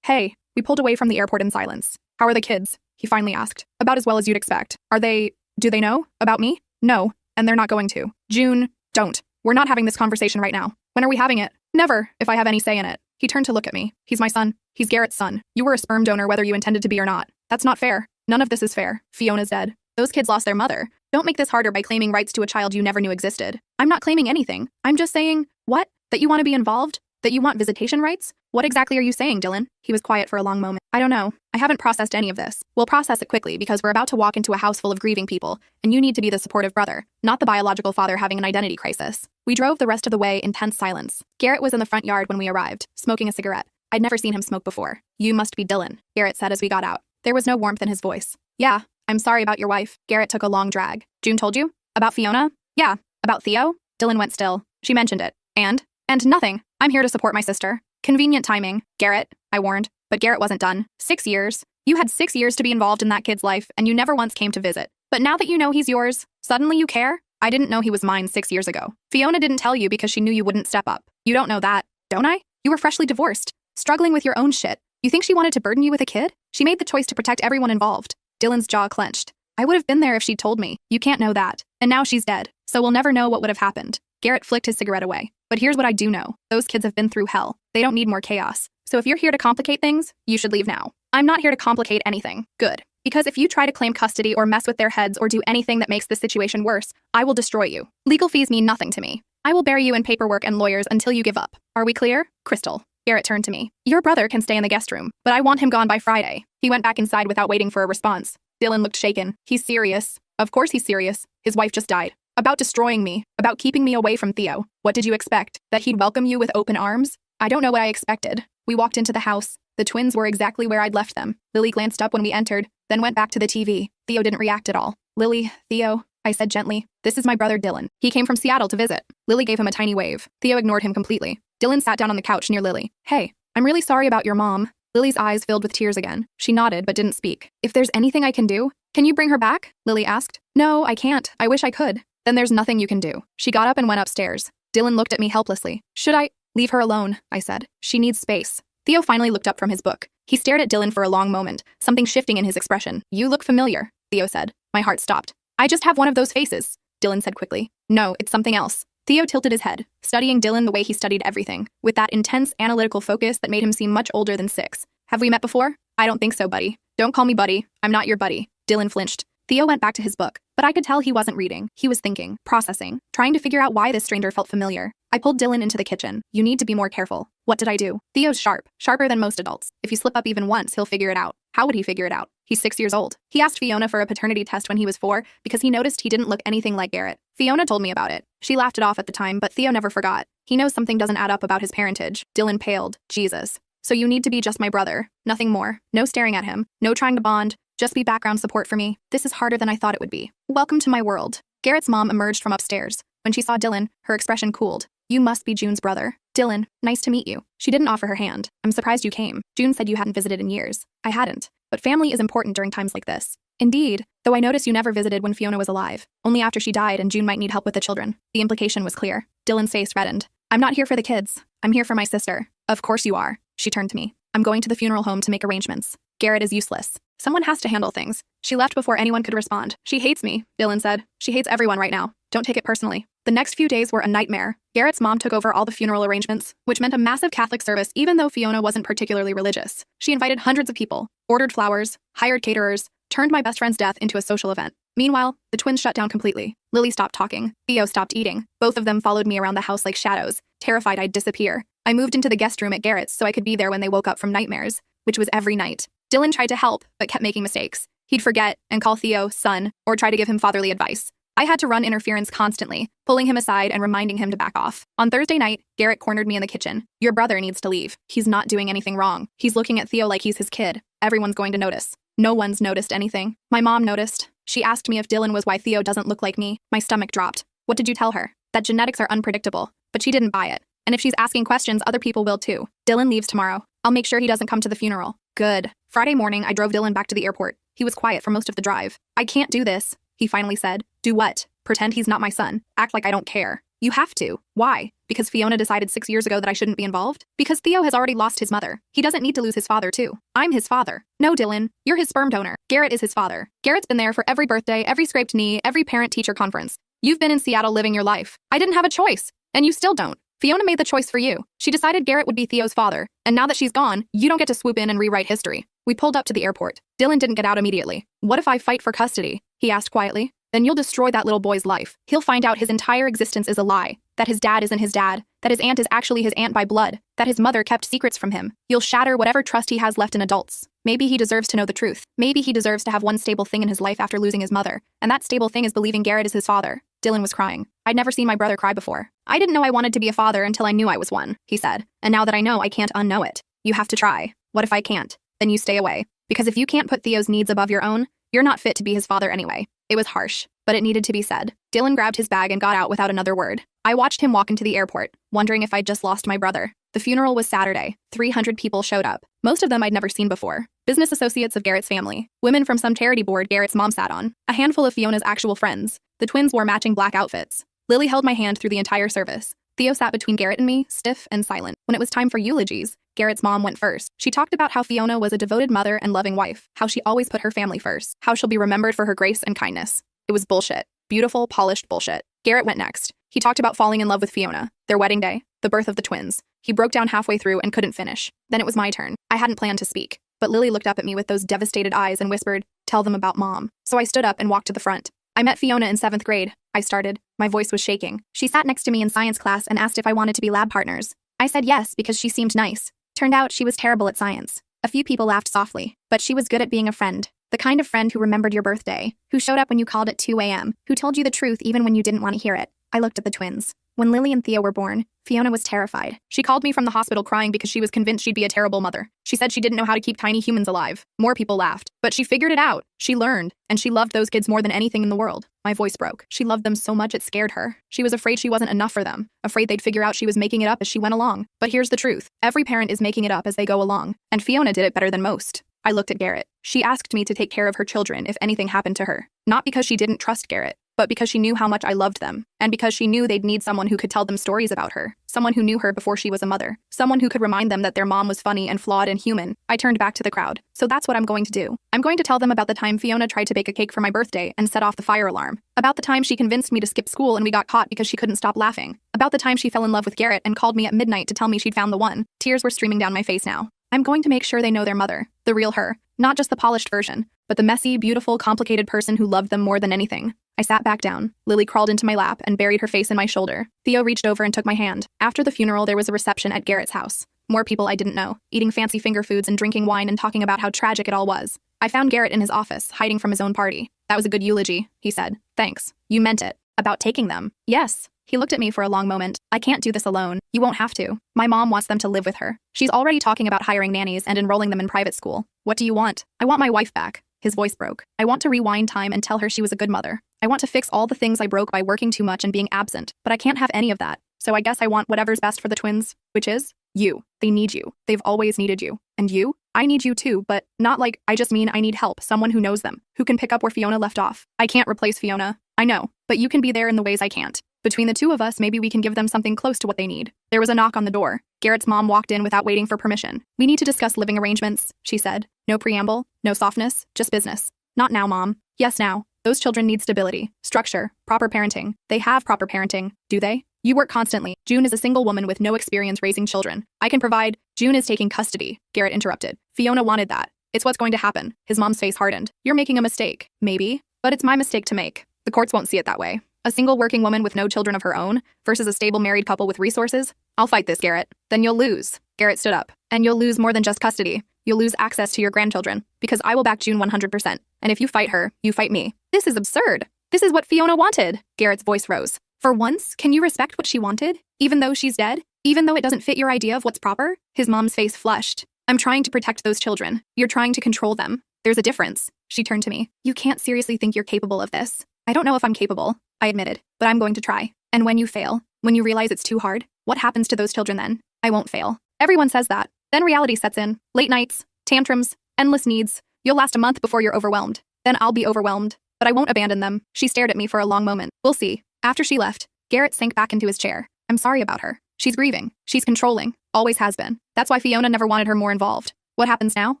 We pulled away from the airport in silence. How are the kids? He finally asked. About as well as you'd expect. Do they know about me? No, and they're not going to. June, don't. We're not having this conversation right now. When are we having it? Never, if I have any say in it. He turned to look at me. He's my son. He's Garrett's son. You were a sperm donor whether you intended to be or not. That's not fair. None of this is fair. Fiona's dead. Those kids lost their mother. Don't make this harder by claiming rights to a child you never knew existed. I'm not claiming anything. I'm just saying, what? That you want to be involved? That you want visitation rights? What exactly are you saying, Dylan? He was quiet for a long moment. I don't know. I haven't processed any of this. We'll process it quickly because we're about to walk into a house full of grieving people, and you need to be the supportive brother, not the biological father having an identity crisis. We drove the rest of the way in tense silence. Garrett was in the front yard when we arrived, smoking a cigarette. I'd never seen him smoke before. You must be Dylan, Garrett said as we got out. There was no warmth in his voice. Yeah, I'm sorry about your wife. Garrett took a long drag. June told you? About Fiona? Yeah. About Theo? Dylan went still. She mentioned it. And nothing. I'm here to support my sister. Convenient timing. Garrett, I warned. But Garrett wasn't done. 6 years. You had 6 years to be involved in that kid's life, and you never once came to visit. But now that you know he's yours, suddenly you care? I didn't know he was mine 6 years ago. Fiona didn't tell you because she knew you wouldn't step up. You don't know that, don't I? You were freshly divorced, struggling with your own shit. You think she wanted to burden you with a kid? She made the choice to protect everyone involved. Dylan's jaw clenched. I would have been there if she'd told me. You can't know that. And now she's dead, so we'll never know what would have happened. Garrett flicked his cigarette away. But here's what I do know. Those kids have been through hell. They don't need more chaos. So if you're here to complicate things, you should leave now. I'm not here to complicate anything. Good. Because if you try to claim custody or mess with their heads or do anything that makes the situation worse, I will destroy you. Legal fees mean nothing to me. I will bury you in paperwork and lawyers until you give up. Are we clear? Crystal. Garrett turned to me. Your brother can stay in the guest room, but I want him gone by Friday. He went back inside without waiting for a response. Dylan looked shaken. He's serious. Of course he's serious. His wife just died. About destroying me. About keeping me away from Theo. What did you expect? That he'd welcome you with open arms? I don't know what I expected. We walked into the house. The twins were exactly where I'd left them. Lily glanced up when we entered, then went back to the TV. Theo didn't react at all. Lily, Theo, I said gently. This is my brother Dylan. He came from Seattle to visit. Lily gave him a tiny wave. Theo ignored him completely. Dylan sat down on the couch near Lily. Hey, I'm really sorry about your mom. Lily's eyes filled with tears again. She nodded but didn't speak. If there's anything I can do, can you bring her back? Lily asked. No, I can't. I wish I could. Then there's nothing you can do. She got up and went upstairs. Dylan looked at me helplessly. Should I? Leave her alone, I said. She needs space. Theo finally looked up from his book. He stared at Dylan for a long moment, something shifting in his expression. You look familiar, Theo said. My heart stopped. I just have one of those faces, Dylan said quickly. No, it's something else. Theo tilted his head, studying Dylan the way he studied everything, with that intense analytical focus that made him seem much older than 6. Have we met before? I don't think so, buddy. Don't call me buddy. I'm not your buddy. Dylan flinched. Theo went back to his book, but I could tell he wasn't reading. He was thinking, processing, trying to figure out why this stranger felt familiar. I pulled Dylan into the kitchen. You need to be more careful. What did I do? Theo's sharp, sharper than most adults. If you slip up even once, he'll figure it out. How would he figure it out? He's 6 years old. He asked Fiona for a paternity test when he was 4 because he noticed he didn't look anything like Garrett. Fiona told me about it. She laughed it off at the time, but Theo never forgot. He knows something doesn't add up about his parentage. Dylan paled. Jesus. So you need to be just my brother. Nothing more. No staring at him. No trying to bond. Just be background support for me. This is harder than I thought it would be. Welcome to my world. Garrett's mom emerged from upstairs. When she saw Dylan, her expression cooled. You must be June's brother. Dylan, nice to meet you. She didn't offer her hand. I'm surprised you came. June said you hadn't visited in years. I hadn't. But family is important during times like this. Indeed, though I noticed you never visited when Fiona was alive. Only after she died and June might need help with the children. The implication was clear. Dylan's face reddened. I'm not here for the kids. I'm here for my sister. Of course you are. She turned to me. I'm going to the funeral home to make arrangements. Garrett is useless. Someone has to handle things. She left before anyone could respond. She hates me, Dylan said. She hates everyone right now. Don't take it personally. The next few days were a nightmare. Garrett's mom took over all the funeral arrangements, which meant a massive Catholic service even though Fiona wasn't particularly religious. She invited hundreds of people, ordered flowers, hired caterers, turned my best friend's death into a social event. Meanwhile, the twins shut down completely. Lily stopped talking. Theo stopped eating. Both of them followed me around the house like shadows, terrified I'd disappear. I moved into the guest room at Garrett's so I could be there when they woke up from nightmares, which was every night. Dylan tried to help, but kept making mistakes. He'd forget and call Theo son, or try to give him fatherly advice. I had to run interference constantly, pulling him aside and reminding him to back off. On Thursday night, Garrett cornered me in the kitchen. Your brother needs to leave. He's not doing anything wrong. He's looking at Theo like he's his kid. Everyone's going to notice. No one's noticed anything. My mom noticed. She asked me if Dylan was why Theo doesn't look like me. My stomach dropped. What did you tell her? That genetics are unpredictable. But she didn't buy it. And if she's asking questions, other people will too. Dylan leaves tomorrow. I'll make sure he doesn't come to the funeral. Good. Friday morning, I drove Dylan back to the airport. He was quiet for most of the drive. I can't do this, he finally said. Do what? Pretend he's not my son. Act like I don't care. You have to. Why? Because Fiona decided 6 years ago that I shouldn't be involved? Because Theo has already lost his mother. He doesn't need to lose his father too. I'm his father. No, Dylan. You're his sperm donor. Garrett is his father. Garrett's been there for every birthday, every scraped knee, every parent-teacher conference. You've been in Seattle living your life. I didn't have a choice. And you still don't. Fiona made the choice for you. She decided Garrett would be Theo's father. And now that she's gone, you don't get to swoop in and rewrite history. We pulled up to the airport. Dylan didn't get out immediately. What if I fight for custody? He asked quietly. Then you'll destroy that little boy's life. He'll find out his entire existence is a lie, that his dad isn't his dad, that his aunt is actually his aunt by blood, that his mother kept secrets from him. You'll shatter whatever trust he has left in adults. Maybe he deserves to know the truth. Maybe he deserves to have one stable thing in his life after losing his mother, and that stable thing is believing Garrett is his father. Dylan was crying. I'd never seen my brother cry before. I didn't know I wanted to be a father until I knew I was one, he said. And now that I know, I can't unknow it. You have to try. What if I can't? Then you stay away. Because if you can't put Theo's needs above your own, you're not fit to be his father anyway. It was harsh, but it needed to be said. Dylan grabbed his bag and got out without another word. I watched him walk into the airport, wondering if I'd just lost my brother. The funeral was Saturday. 300 people showed up. Most of them I'd never seen before. business associates of Garrett's family, women from some charity board Garrett's mom sat on, a handful of Fiona's actual friends. The twins wore matching black outfits. Lily held my hand through the entire service. Theo sat between Garrett and me, stiff and silent. When it was time for eulogies, Garrett's mom went first. She talked about how Fiona was a devoted mother and loving wife, how she always put her family first, how she'll be remembered for her grace and kindness. It was bullshit. Beautiful, polished bullshit. Garrett went next. He talked about falling in love with Fiona, their wedding day, the birth of the twins. He broke down halfway through and couldn't finish. Then it was my turn. I hadn't planned to speak, but Lily looked up at me with those devastated eyes and whispered, "Tell them about Mom." So I stood up and walked to the front. "I met Fiona in 7th grade, I started. My voice was shaking. She sat next to me in science class and asked if I wanted to be lab partners. I said yes because she seemed nice. Turned out she was terrible at science. A few people laughed softly, but she was good at being a friend. The kind of friend who remembered your birthday, who showed up when you called at 2 a.m., who told you the truth even when you didn't want to hear it." I looked at the twins. When Lily and Theo were born, Fiona was terrified. She called me from the hospital crying because she was convinced she'd be a terrible mother. She said she didn't know how to keep tiny humans alive. More people laughed, but she figured it out. She learned, and she loved those kids more than anything in the world. My voice broke. She loved them so much it scared her. She was afraid she wasn't enough for them, afraid they'd figure out she was making it up as she went along. But here's the truth. Every parent is making it up as they go along, and Fiona did it better than most. I looked at Garrett. She asked me to take care of her children if anything happened to her. Not because she didn't trust Garrett, but because she knew how much I loved them, and because she knew they'd need someone who could tell them stories about her, someone who knew her before she was a mother, someone who could remind them that their mom was funny and flawed and human. I turned back to the crowd. So that's what I'm going to do. I'm going to tell them about the time Fiona tried to bake a cake for my birthday and set off the fire alarm, about the time she convinced me to skip school and we got caught because she couldn't stop laughing, about the time she fell in love with Garrett and called me at midnight to tell me she'd found the one. Tears were streaming down my face now. I'm going to make sure they know their mother, the real her, not just the polished version, but the messy, beautiful, complicated person who loved them more than anything. I sat back down. Lily crawled into my lap and buried her face in my shoulder. Theo reached over and took my hand. After the funeral, there was a reception at Garrett's house. More people I didn't know, eating fancy finger foods and drinking wine and talking about how tragic it all was. I found Garrett in his office, hiding from his own party. "That was a good eulogy," he said. "Thanks. You meant it." "About taking them?" "Yes." He looked at me for a long moment. "I can't do this alone. You won't have to. My mom wants them to live with her. She's already talking about hiring nannies and enrolling them in private school." "What do you want?" "I want my wife back." His voice broke. "I want to rewind time and tell her she was a good mother. I want to fix all the things I broke by working too much and being absent, but I can't have any of that. So I guess I want whatever's best for the twins, which is you. They need you. They've always needed you. And you? I need you too, but not like I just mean I need help, someone who knows them, who can pick up where Fiona left off. I can't replace Fiona. I know, but you can be there in the ways I can't. Between the two of us, maybe we can give them something close to what they need." There was a knock on the door. Garrett's mom walked in without waiting for permission. "We need to discuss living arrangements," she said. No preamble, no softness, just business. "Not now, Mom." "Yes, now. Those children need stability, structure, proper parenting. They have proper parenting, do they? You work constantly. June is a single woman with no experience raising children. I can provide." "June is taking custody," Garrett interrupted. "Fiona wanted that. It's what's going to happen." His mom's face hardened. "You're making a mistake." "Maybe, but it's my mistake to make. The courts won't see it that way. A single working woman with no children of her own versus a stable married couple with resources? I'll fight this, Garrett." "Then you'll lose." Garrett stood up. "And you'll lose more than just custody. You'll lose access to your grandchildren, because I will back June 100%. And if you fight her, you fight me." "This is absurd. This is what Fiona wanted." Garrett's voice rose. "For once, can you respect what she wanted? Even though she's dead? Even though it doesn't fit your idea of what's proper?" His mom's face flushed. "I'm trying to protect those children. You're trying to control them. There's a difference." She turned to me. "You can't seriously think you're capable of this." "I don't know if I'm capable," I admitted, "but I'm going to try. And when you fail, when you realize it's too hard, what happens to those children then?" "I won't fail." Everyone says that. Then reality sets in. Late nights, tantrums, endless needs. You'll last a month before you're overwhelmed. Then I'll be overwhelmed. But I won't abandon them." She stared at me for a long moment. "We'll see." After she left, Garrett sank back into his chair. "I'm sorry about her. She's grieving. She's controlling. Always has been. That's why Fiona never wanted her more involved. What happens now?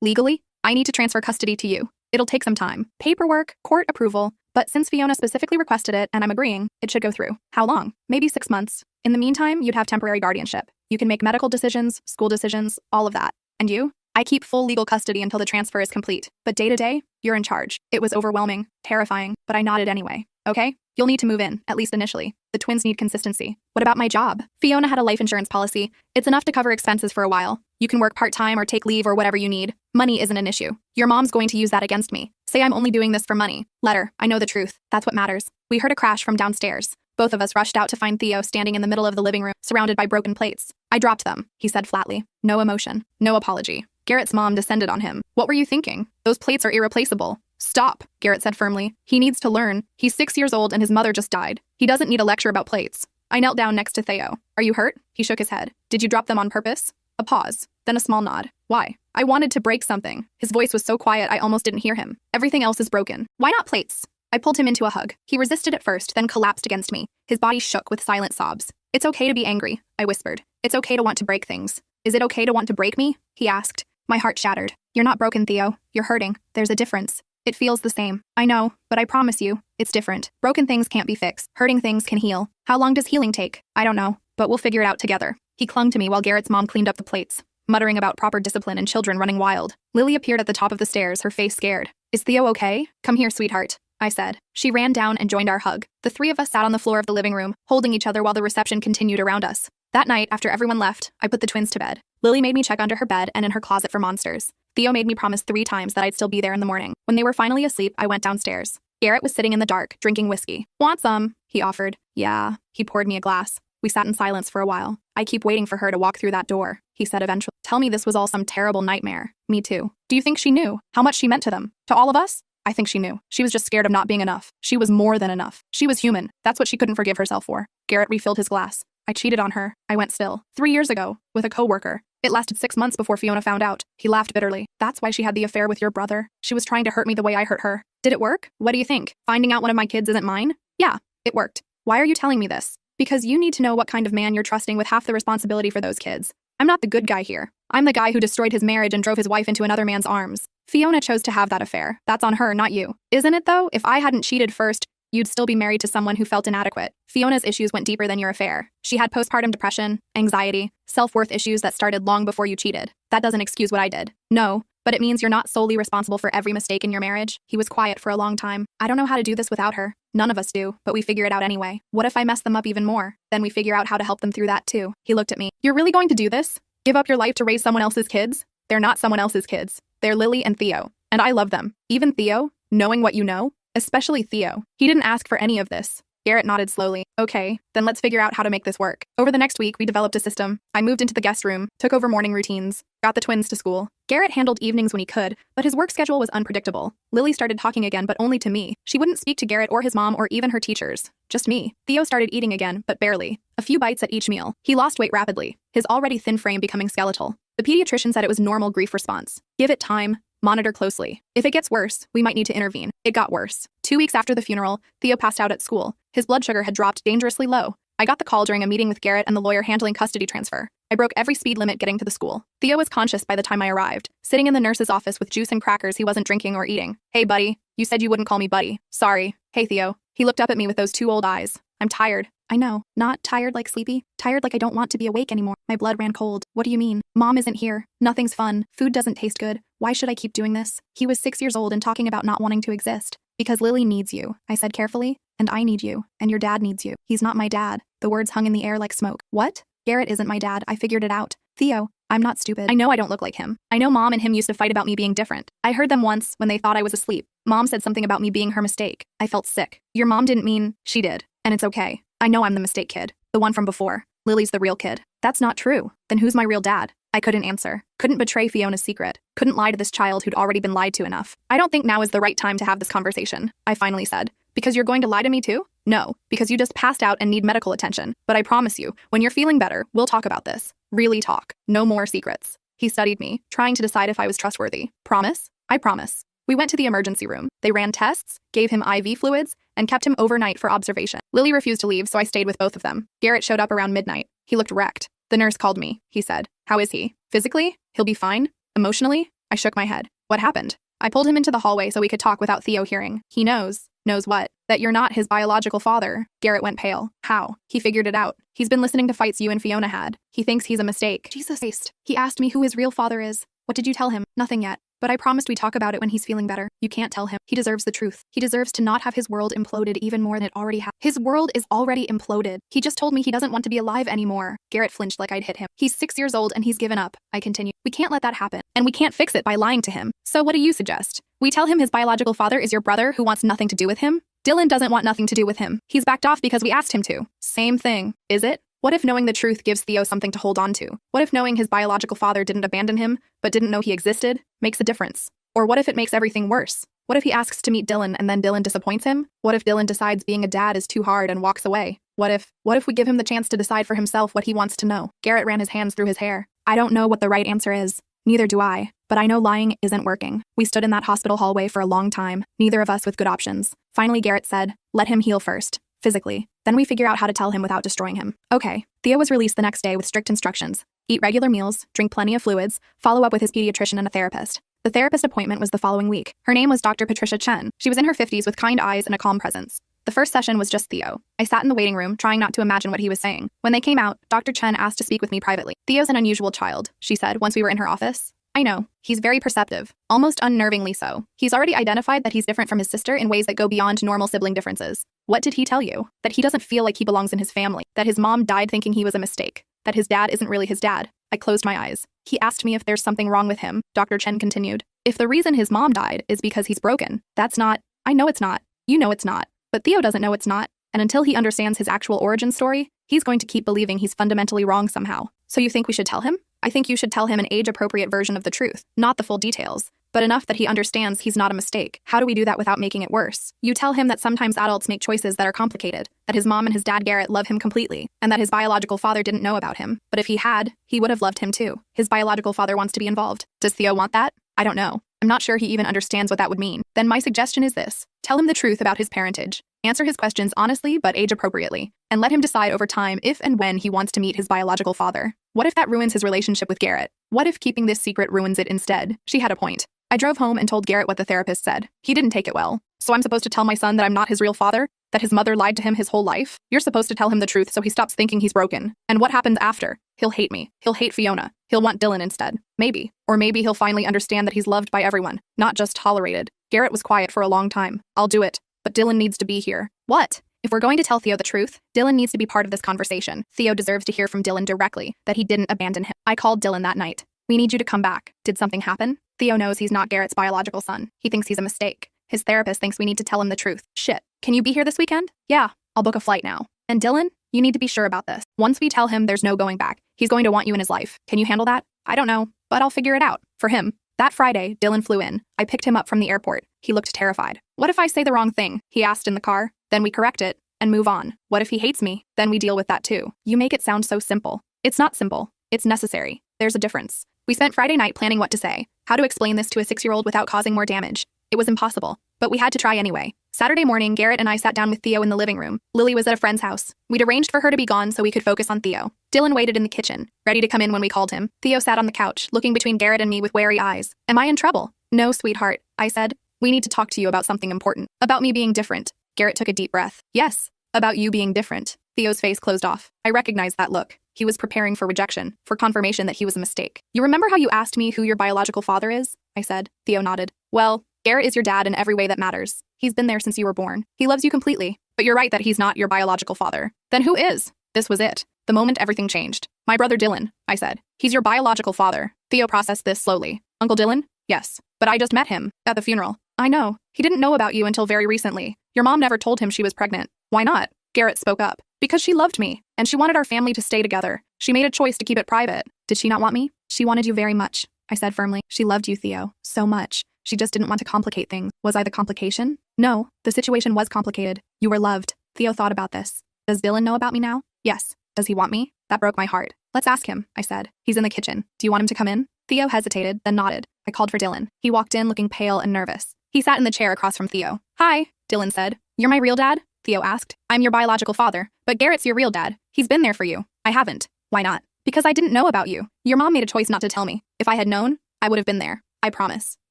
Legally, I need to transfer custody to you. It'll take some time. Paperwork, court approval. But since Fiona specifically requested it and I'm agreeing, it should go through. How long? Maybe 6 months. In the meantime, you'd have temporary guardianship. You can make medical decisions, school decisions, all of that. And you? I keep full legal custody until the transfer is complete. But day to day, you're in charge." It was overwhelming, terrifying, but I nodded anyway. "Okay? You'll need to move in, at least initially. The twins need consistency." "What about my job?" Fiona had a life insurance policy. It's enough to cover expenses for a while. You can work part-time or take leave or whatever you need. Money isn't an issue. Your mom's going to use that against me. Say I'm only doing this for money. Let her. I know the truth. That's what matters. We heard a crash from downstairs. Both of us rushed out to find Theo standing in the middle of the living room, surrounded by broken plates. "I dropped them," he said flatly. No emotion. No apology. Garrett's mom descended on him. "What were you thinking? Those plates are irreplaceable." "Stop," Garrett said firmly. "He needs to learn. He's 6 years old and his mother just died. He doesn't need a lecture about plates." I knelt down next to Theo. "Are you hurt?" He shook his head. "Did you drop them on purpose?" A pause, then a small nod. Why? I wanted to break something. His voice was so quiet I almost didn't hear him. Everything else is broken. Why not plates? I pulled him into a hug. He resisted at first, then collapsed against me. His body shook with silent sobs. It's okay to be angry, I whispered. It's okay to want to break things. Is it okay to want to break me? He asked. My heart shattered. You're not broken, Theo. You're hurting. There's a difference. It feels the same. I know, but I promise you, it's different. Broken things can't be fixed. Hurting things can heal. How long does healing take? I don't know, but we'll figure it out together. He clung to me while Garrett's mom cleaned up the plates, muttering about proper discipline and children running wild. Lily appeared at the top of the stairs, her face scared. Is Theo okay? Come here, sweetheart, I said. She ran down and joined our hug. The three of us sat on the floor of the living room, holding each other while the reception continued around us. That night, after everyone left, I put the twins to bed. Lily made me check under her bed and in her closet for monsters. Theo made me promise 3 times that I'd still be there in the morning. When they were finally asleep, I went downstairs. Garrett was sitting in the dark, drinking whiskey. Want some? He offered. Yeah. He poured me a glass. We sat in silence for a while. I keep waiting for her to walk through that door, he said eventually. Tell me this was all some terrible nightmare. Me too. Do you think she knew how much she meant to them? To all of us? I think she knew. She was just scared of not being enough. She was more than enough. She was human. That's what she couldn't forgive herself for. Garrett refilled his glass. I cheated on her. I went still. 3 years ago, with a coworker. It lasted 6 months before Fiona found out. He laughed bitterly. That's why she had the affair with your brother. She was trying to hurt me the way I hurt her. Did it work? What do you think? Finding out one of my kids isn't mine? Yeah, it worked. Why are you telling me this? Because you need to know what kind of man you're trusting with half the responsibility for those kids. I'm not the good guy here. I'm the guy who destroyed his marriage and drove his wife into another man's arms. Fiona chose to have that affair. That's on her, not you. Isn't it though? If I hadn't cheated first, you'd still be married to someone who felt inadequate. Fiona's issues went deeper than your affair. She had postpartum depression, anxiety, self-worth issues that started long before you cheated. That doesn't excuse what I did. No, but it means you're not solely responsible for every mistake in your marriage. He was quiet for a long time. I don't know how to do this without her. None of us do, but we figure it out anyway. What if I mess them up even more? Then we figure out how to help them through that too. He looked at me. You're really going to do this? Give up your life to raise someone else's kids? They're not someone else's kids. They're Lily and Theo. And I love them. Even Theo, knowing what you know, especially Theo. He didn't ask for any of this. Garrett nodded slowly. Okay, then let's figure out how to make this work. Over the next week, we developed a system. I moved into the guest room, took over morning routines, got the twins to school. Garrett handled evenings when he could, but his work schedule was unpredictable. Lily started talking again, but only to me. She wouldn't speak to Garrett or his mom or even her teachers. Just me. Theo started eating again, but barely. A few bites at each meal. He lost weight rapidly, his already thin frame becoming skeletal. The pediatrician said it was normal grief response. Give it time. Monitor closely. If it gets worse, we might need to intervene. It got worse. 2 weeks after the funeral, Theo passed out at school. His blood sugar had dropped dangerously low. I got the call during a meeting with Garrett and the lawyer handling custody transfer. I broke every speed limit getting to the school. Theo was conscious by the time I arrived, sitting in the nurse's office with juice and crackers he wasn't drinking or eating. Hey, buddy. You said you wouldn't call me buddy. Sorry. Hey, Theo. He looked up at me with those 2 old eyes. I'm tired. I know. Not tired like sleepy. Tired like I don't want to be awake anymore. My blood ran cold. What do you mean? Mom isn't here. Nothing's fun. Food doesn't taste good. Why should I keep doing this? He was 6 years old and talking about not wanting to exist. Because Lily needs you, I said carefully. And I need you. And your dad needs you. He's not my dad. The words hung in the air like smoke. What? Garrett isn't my dad. I figured it out. Theo, I'm not stupid. I know I don't look like him. I know Mom and him used to fight about me being different. I heard them once when they thought I was asleep. Mom said something about me being her mistake. I felt sick. Your mom didn't mean she did. And it's okay. I know I'm the mistake kid. The one from before. Lily's the real kid. That's not true. Then who's my real dad? I couldn't answer. Couldn't betray Fiona's secret. Couldn't lie to this child who'd already been lied to enough. I don't think now is the right time to have this conversation, I finally said. Because you're going to lie to me too? No, because you just passed out and need medical attention. But I promise you, when you're feeling better, we'll talk about this. Really talk. No more secrets. He studied me, trying to decide if I was trustworthy. Promise? I promise. We went to the emergency room. They ran tests, gave him IV fluids, and kept him overnight for observation. Lily refused to leave, so I stayed with both of them. Garrett showed up around midnight. He looked wrecked. The nurse called me, he said. How is he? Physically? He'll be fine? Emotionally? I shook my head. What happened? I pulled him into the hallway so we could talk without Theo hearing. He knows. Knows what? That you're not his biological father. Garrett went pale. How? He figured it out. He's been listening to fights you and Fiona had. He thinks he's a mistake. Jesus Christ. He asked me who his real father is. What did you tell him? Nothing yet. But I promised we'd talk about it when he's feeling better. You can't tell him. He deserves the truth. He deserves to not have his world imploded even more than it already has. His world is already imploded. He just told me he doesn't want to be alive anymore. Garrett flinched like I'd hit him. He's 6 years old and he's given up. I continued. We can't let that happen. And we can't fix it by lying to him. So what do you suggest? We tell him his biological father is your brother who wants nothing to do with him? Dylan doesn't want nothing to do with him. He's backed off because we asked him to. Same thing. Is it? What if knowing the truth gives Theo something to hold on to? What if knowing his biological father didn't abandon him, but didn't know he existed, makes a difference? Or what if it makes everything worse? What if he asks to meet Dylan and then Dylan disappoints him? What if Dylan decides being a dad is too hard and walks away? What if we give him the chance to decide for himself what he wants to know? Garrett ran his hands through his hair. I don't know what the right answer is. Neither do I. But I know lying isn't working. We stood in that hospital hallway for a long time, neither of us with good options. Finally, Garrett said, let him heal first, physically. Then we figure out how to tell him without destroying him. Okay. Theo was released the next day with strict instructions. Eat regular meals, drink plenty of fluids, follow up with his pediatrician and a therapist. The therapist appointment was the following week. Her name was Dr. Patricia Chen. She was in her 50s with kind eyes and a calm presence. The first session was just Theo. I sat in the waiting room, trying not to imagine what he was saying. When they came out, Dr. Chen asked to speak with me privately. Theo's an unusual child, she said once we were in her office. I know. He's very perceptive, almost unnervingly so. He's already identified that he's different from his sister in ways that go beyond normal sibling differences. What did he tell you? That he doesn't feel like he belongs in his family, that his mom died thinking he was a mistake, that his dad isn't really his dad. I closed my eyes. He asked me if there's something wrong with him, Dr. Chen continued. If the reason his mom died is because he's broken, that's not. I know it's not. You know it's not. But Theo doesn't know it's not. And until he understands his actual origin story, he's going to keep believing he's fundamentally wrong somehow. So you think we should tell him? I think you should tell him an age-appropriate version of the truth, not the full details, but enough that he understands he's not a mistake. How do we do that without making it worse? You tell him that sometimes adults make choices that are complicated, that his mom and his dad Garrett love him completely, and that his biological father didn't know about him. But if he had, he would have loved him too. His biological father wants to be involved. Does Theo want that? I don't know. I'm not sure he even understands what that would mean. Then my suggestion is this. Tell him the truth about his parentage. Answer his questions honestly but age-appropriately, and let him decide over time if and when he wants to meet his biological father. What if that ruins his relationship with Garrett? What if keeping this secret ruins it instead? She had a point. I drove home and told Garrett what the therapist said. He didn't take it well. So I'm supposed to tell my son that I'm not his real father? That his mother lied to him his whole life? You're supposed to tell him the truth so he stops thinking he's broken. And what happens after? He'll hate me. He'll hate Fiona. He'll want Dylan instead. Maybe. Or maybe he'll finally understand that he's loved by everyone, not just tolerated. Garrett was quiet for a long time. I'll do it. But Dylan needs to be here. What? If we're going to tell Theo the truth, Dylan needs to be part of this conversation. Theo deserves to hear from Dylan directly, that he didn't abandon him. I called Dylan that night. We need you to come back. Did something happen? Theo knows he's not Garrett's biological son. He thinks he's a mistake. His therapist thinks we need to tell him the truth. Shit. Can you be here this weekend? Yeah, I'll book a flight now. And Dylan, you need to be sure about this. Once we tell him there's no going back, he's going to want you in his life. Can you handle that? I don't know, but I'll figure it out. For him. That Friday, Dylan flew in. I picked him up from the airport. He looked terrified. What if I say the wrong thing? He asked in the car. Then we correct it and move on. What if he hates me? Then we deal with that too. You make it sound so simple. It's not simple. It's necessary. There's a difference. We spent Friday night planning what to say, how to explain this to a 6-year-old without causing more damage. It was impossible, but we had to try anyway. Saturday morning, Garrett and I sat down with Theo in the living room. Lily was at a friend's house. We'd arranged for her to be gone so we could focus on Theo. Dylan waited in the kitchen, ready to come in when we called him. Theo sat on the couch, looking between Garrett and me with wary eyes. Am I in trouble? No, sweetheart, I said. We need to talk to you about something important. About me being different. Garrett took a deep breath. Yes, about you being different. Theo's face closed off. I recognized that look. He was preparing for rejection, for confirmation that he was a mistake. You remember how you asked me who your biological father is? I said. Theo nodded. Well, Garrett is your dad in every way that matters. He's been there since you were born. He loves you completely. But you're right that he's not your biological father. Then who is? This was it. The moment everything changed. My brother Dylan, I said. He's your biological father. Theo processed this slowly. Uncle Dylan? Yes. But I just met him. At the funeral. I know. He didn't know about you until very recently. Your mom never told him she was pregnant. Why not? Garrett spoke up. Because she loved me, and she wanted our family to stay together. She made a choice to keep it private. Did she not want me? She wanted you very much, I said firmly. She loved you, Theo, so much. She just didn't want to complicate things. Was I the complication? No, the situation was complicated. You were loved. Theo thought about this. Does Dylan know about me now? Yes. Does he want me? That broke my heart. Let's ask him, I said. He's in the kitchen. Do you want him to come in? Theo hesitated, then nodded. I called for Dylan. He walked in looking pale and nervous. He sat in the chair across from Theo. Hi, Dylan said. You're my real dad? Theo asked. I'm your biological father, but Garrett's your real dad. He's been there for you. I haven't. Why not? Because I didn't know about you. Your mom made a choice not to tell me. If I had known, I would have been there. I promise.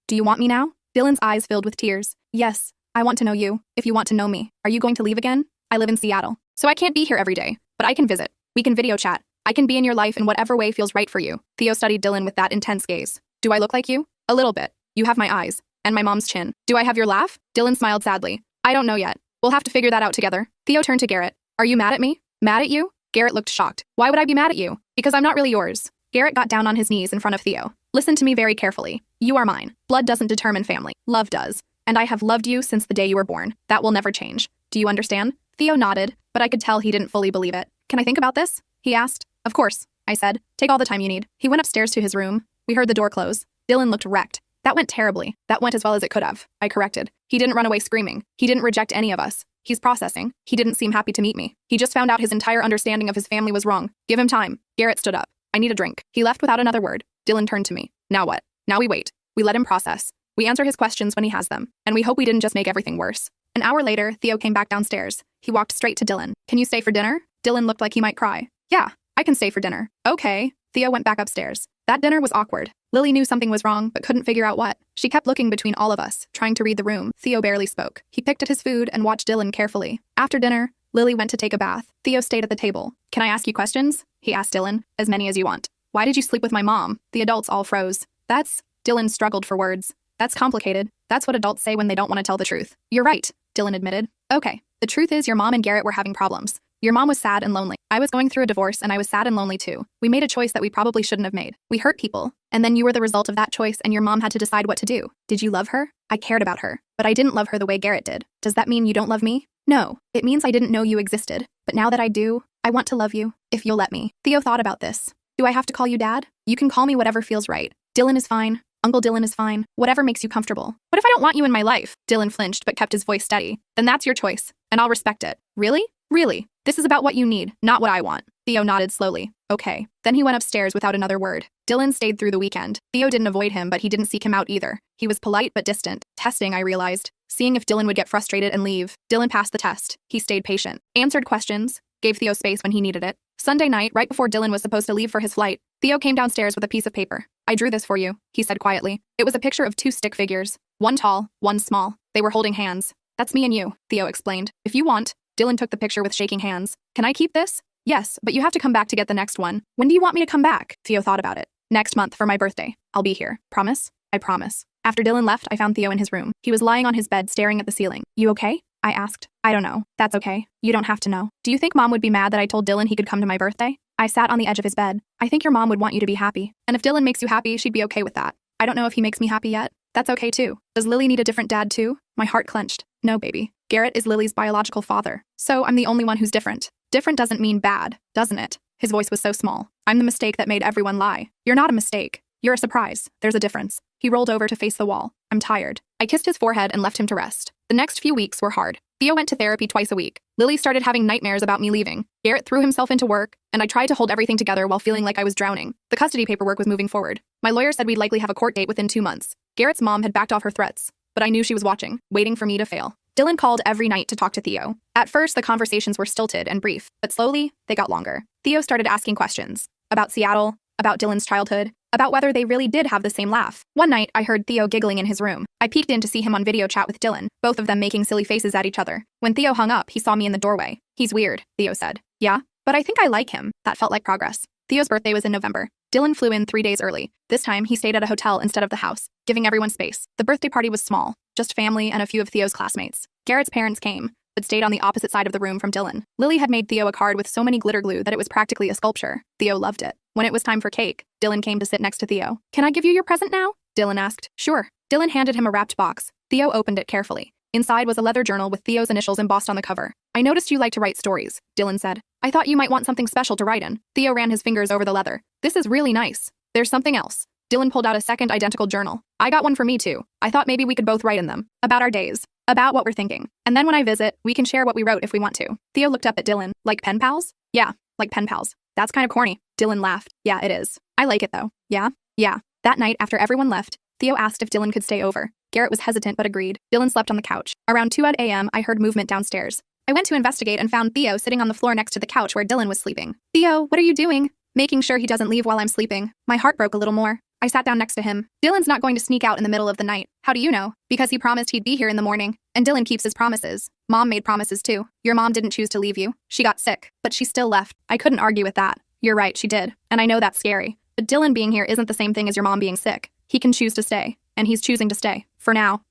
Do you want me now? Dylan's eyes filled with tears. Yes, I want to know you, if you want to know me. Are you going to leave again? I live in Seattle, so I can't be here every day, but I can visit. We can video chat. I can be in your life in whatever way feels right for you. Theo studied Dylan with that intense gaze. Do I look like you? A little bit. You have my eyes, and my mom's chin. Do I have your laugh? Dylan smiled sadly. I don't know yet. We'll have to figure that out together. Theo turned to Garrett. Are you mad at me? Mad at you? Garrett looked shocked. Why would I be mad at you? Because I'm not really yours. Garrett got down on his knees in front of Theo. Listen to me very carefully. You are mine. Blood doesn't determine family. Love does. And I have loved you since the day you were born. That will never change. Do you understand? Theo nodded, but I could tell he didn't fully believe it. Can I think about this? He asked. Of course, I said. Take all the time you need. He went upstairs to his room. We heard the door close. Dylan looked wrecked. That went terribly. That went as well as it could have. I corrected. He didn't run away screaming. He didn't reject any of us. He's processing. He didn't seem happy to meet me. He just found out his entire understanding of his family was wrong. Give him time. Garrett stood up. I need a drink. He left without another word. Dylan turned to me. Now what? Now we wait. We let him process. We answer his questions when he has them, and we hope we didn't just make everything worse. An hour later, Theo came back downstairs. He walked straight to Dylan. Can you stay for dinner? Dylan looked like he might cry. Yeah, I can stay for dinner. Okay. Theo went back upstairs. That dinner was awkward. Lily knew something was wrong, but couldn't figure out what. She kept looking between all of us, trying to read the room. Theo barely spoke. He picked at his food and watched Dylan carefully. After dinner, Lily went to take a bath. Theo stayed at the table. Can I ask you questions? He asked Dylan. As many as you want. Why did you sleep with my mom? The adults all froze. Dylan struggled for words. That's complicated. That's what adults say when they don't want to tell the truth. You're right, Dylan admitted. Okay. The truth is your mom and Garrett were having problems. Your mom was sad and lonely. I was going through a divorce and I was sad and lonely too. We made a choice that we probably shouldn't have made. We hurt people. And then you were the result of that choice and your mom had to decide what to do. Did you love her? I cared about her. But I didn't love her the way Garrett did. Does that mean you don't love me? No. It means I didn't know you existed. But now that I do, I want to love you, if you'll let me. Theo thought about this. Do I have to call you Dad? You can call me whatever feels right. Dylan is fine. Uncle Dylan is fine. Whatever makes you comfortable. What if I don't want you in my life? Dylan flinched but kept his voice steady. Then that's your choice, and I'll respect it. Really? Really? This is about what you need, not what I want. Theo nodded slowly. Okay. Then he went upstairs without another word. Dylan stayed through the weekend. Theo didn't avoid him, but he didn't seek him out either. He was polite but distant. Testing, I realized. Seeing if Dylan would get frustrated and leave. Dylan passed the test. He stayed patient. Answered questions. Gave Theo space when he needed it. Sunday night, right before Dylan was supposed to leave for his flight, Theo came downstairs with a piece of paper. I drew this for you, he said quietly. It was a picture of two stick figures. One tall, one small. They were holding hands. That's me and you, Theo explained. If you want. Dylan took the picture with shaking hands. Can I keep this? Yes, but you have to come back to get the next one. When do you want me to come back? Theo thought about it. Next month for my birthday. I'll be here. Promise? I promise. After Dylan left, I found Theo in his room. He was lying on his bed staring at the ceiling. You okay? I asked. I don't know. That's okay. You don't have to know. Do you think Mom would be mad that I told Dylan he could come to my birthday? I sat on the edge of his bed. I think your mom would want you to be happy. And if Dylan makes you happy, she'd be okay with that. I don't know if he makes me happy yet. That's okay too. Does Lily need a different dad too? My heart clenched. No, baby. Garrett is Lily's biological father. So I'm the only one who's different. Different doesn't mean bad, doesn't it? His voice was so small. I'm the mistake that made everyone lie. You're not a mistake. You're a surprise. There's a difference. He rolled over to face the wall. I'm tired. I kissed his forehead and left him to rest. The next few weeks were hard. Theo went to therapy twice a week. Lily started having nightmares about me leaving. Garrett threw himself into work, and I tried to hold everything together while feeling like I was drowning. The custody paperwork was moving forward. My lawyer said we'd likely have a court date within 2 months. Garrett's mom had backed off her threats, but I knew she was watching, waiting for me to fail. Dylan called every night to talk to Theo. At first, the conversations were stilted and brief, but slowly, they got longer. Theo started asking questions about Seattle, about Dylan's childhood, about whether they really did have the same laugh. One night, I heard Theo giggling in his room. I peeked in to see him on video chat with Dylan, both of them making silly faces at each other. When Theo hung up, he saw me in the doorway. He's weird, Theo said. Yeah? But I think I like him. That felt like progress. Theo's birthday was in November. Dylan flew in 3 days early. This time, he stayed at a hotel instead of the house, giving everyone space. The birthday party was small, just family and a few of Theo's classmates. Garrett's parents came, but stayed on the opposite side of the room from Dylan. Lily had made Theo a card with so many glitter glue that it was practically a sculpture. Theo loved it. When it was time for cake, Dylan came to sit next to Theo. Can I give you your present now? Dylan asked. Sure. Dylan handed him a wrapped box. Theo opened it carefully. Inside was a leather journal with Theo's initials embossed on the cover. I noticed you like to write stories, Dylan said. I thought you might want something special to write in. Theo ran his fingers over the leather. This is really nice. There's something else. Dylan pulled out a second identical journal. I got one for me too. I thought maybe we could both write in them. About our days. About what we're thinking. And then when I visit, we can share what we wrote if we want to. Theo looked up at Dylan. Like pen pals? Yeah, like pen pals. That's kind of corny. Dylan laughed. Yeah, it is. I like it though. Yeah? Yeah. That night, after everyone left, Theo asked if Dylan could stay over. Garrett was hesitant but agreed. Dylan slept on the couch. Around 2 a.m., I heard movement downstairs. I went to investigate and found Theo sitting on the floor next to the couch where Dylan was sleeping. Theo, what are you doing? Making sure he doesn't leave while I'm sleeping. My heart broke a little more. I sat down next to him. Dylan's not going to sneak out in the middle of the night. How do you know? Because he promised he'd be here in the morning. And Dylan keeps his promises. Mom made promises too. Your mom didn't choose to leave you. She got sick, but she still left. I couldn't argue with that. You're right, she did. And I know that's scary. But Dylan being here isn't the same thing as your mom being sick. He can choose to stay. And he's choosing to stay. For now,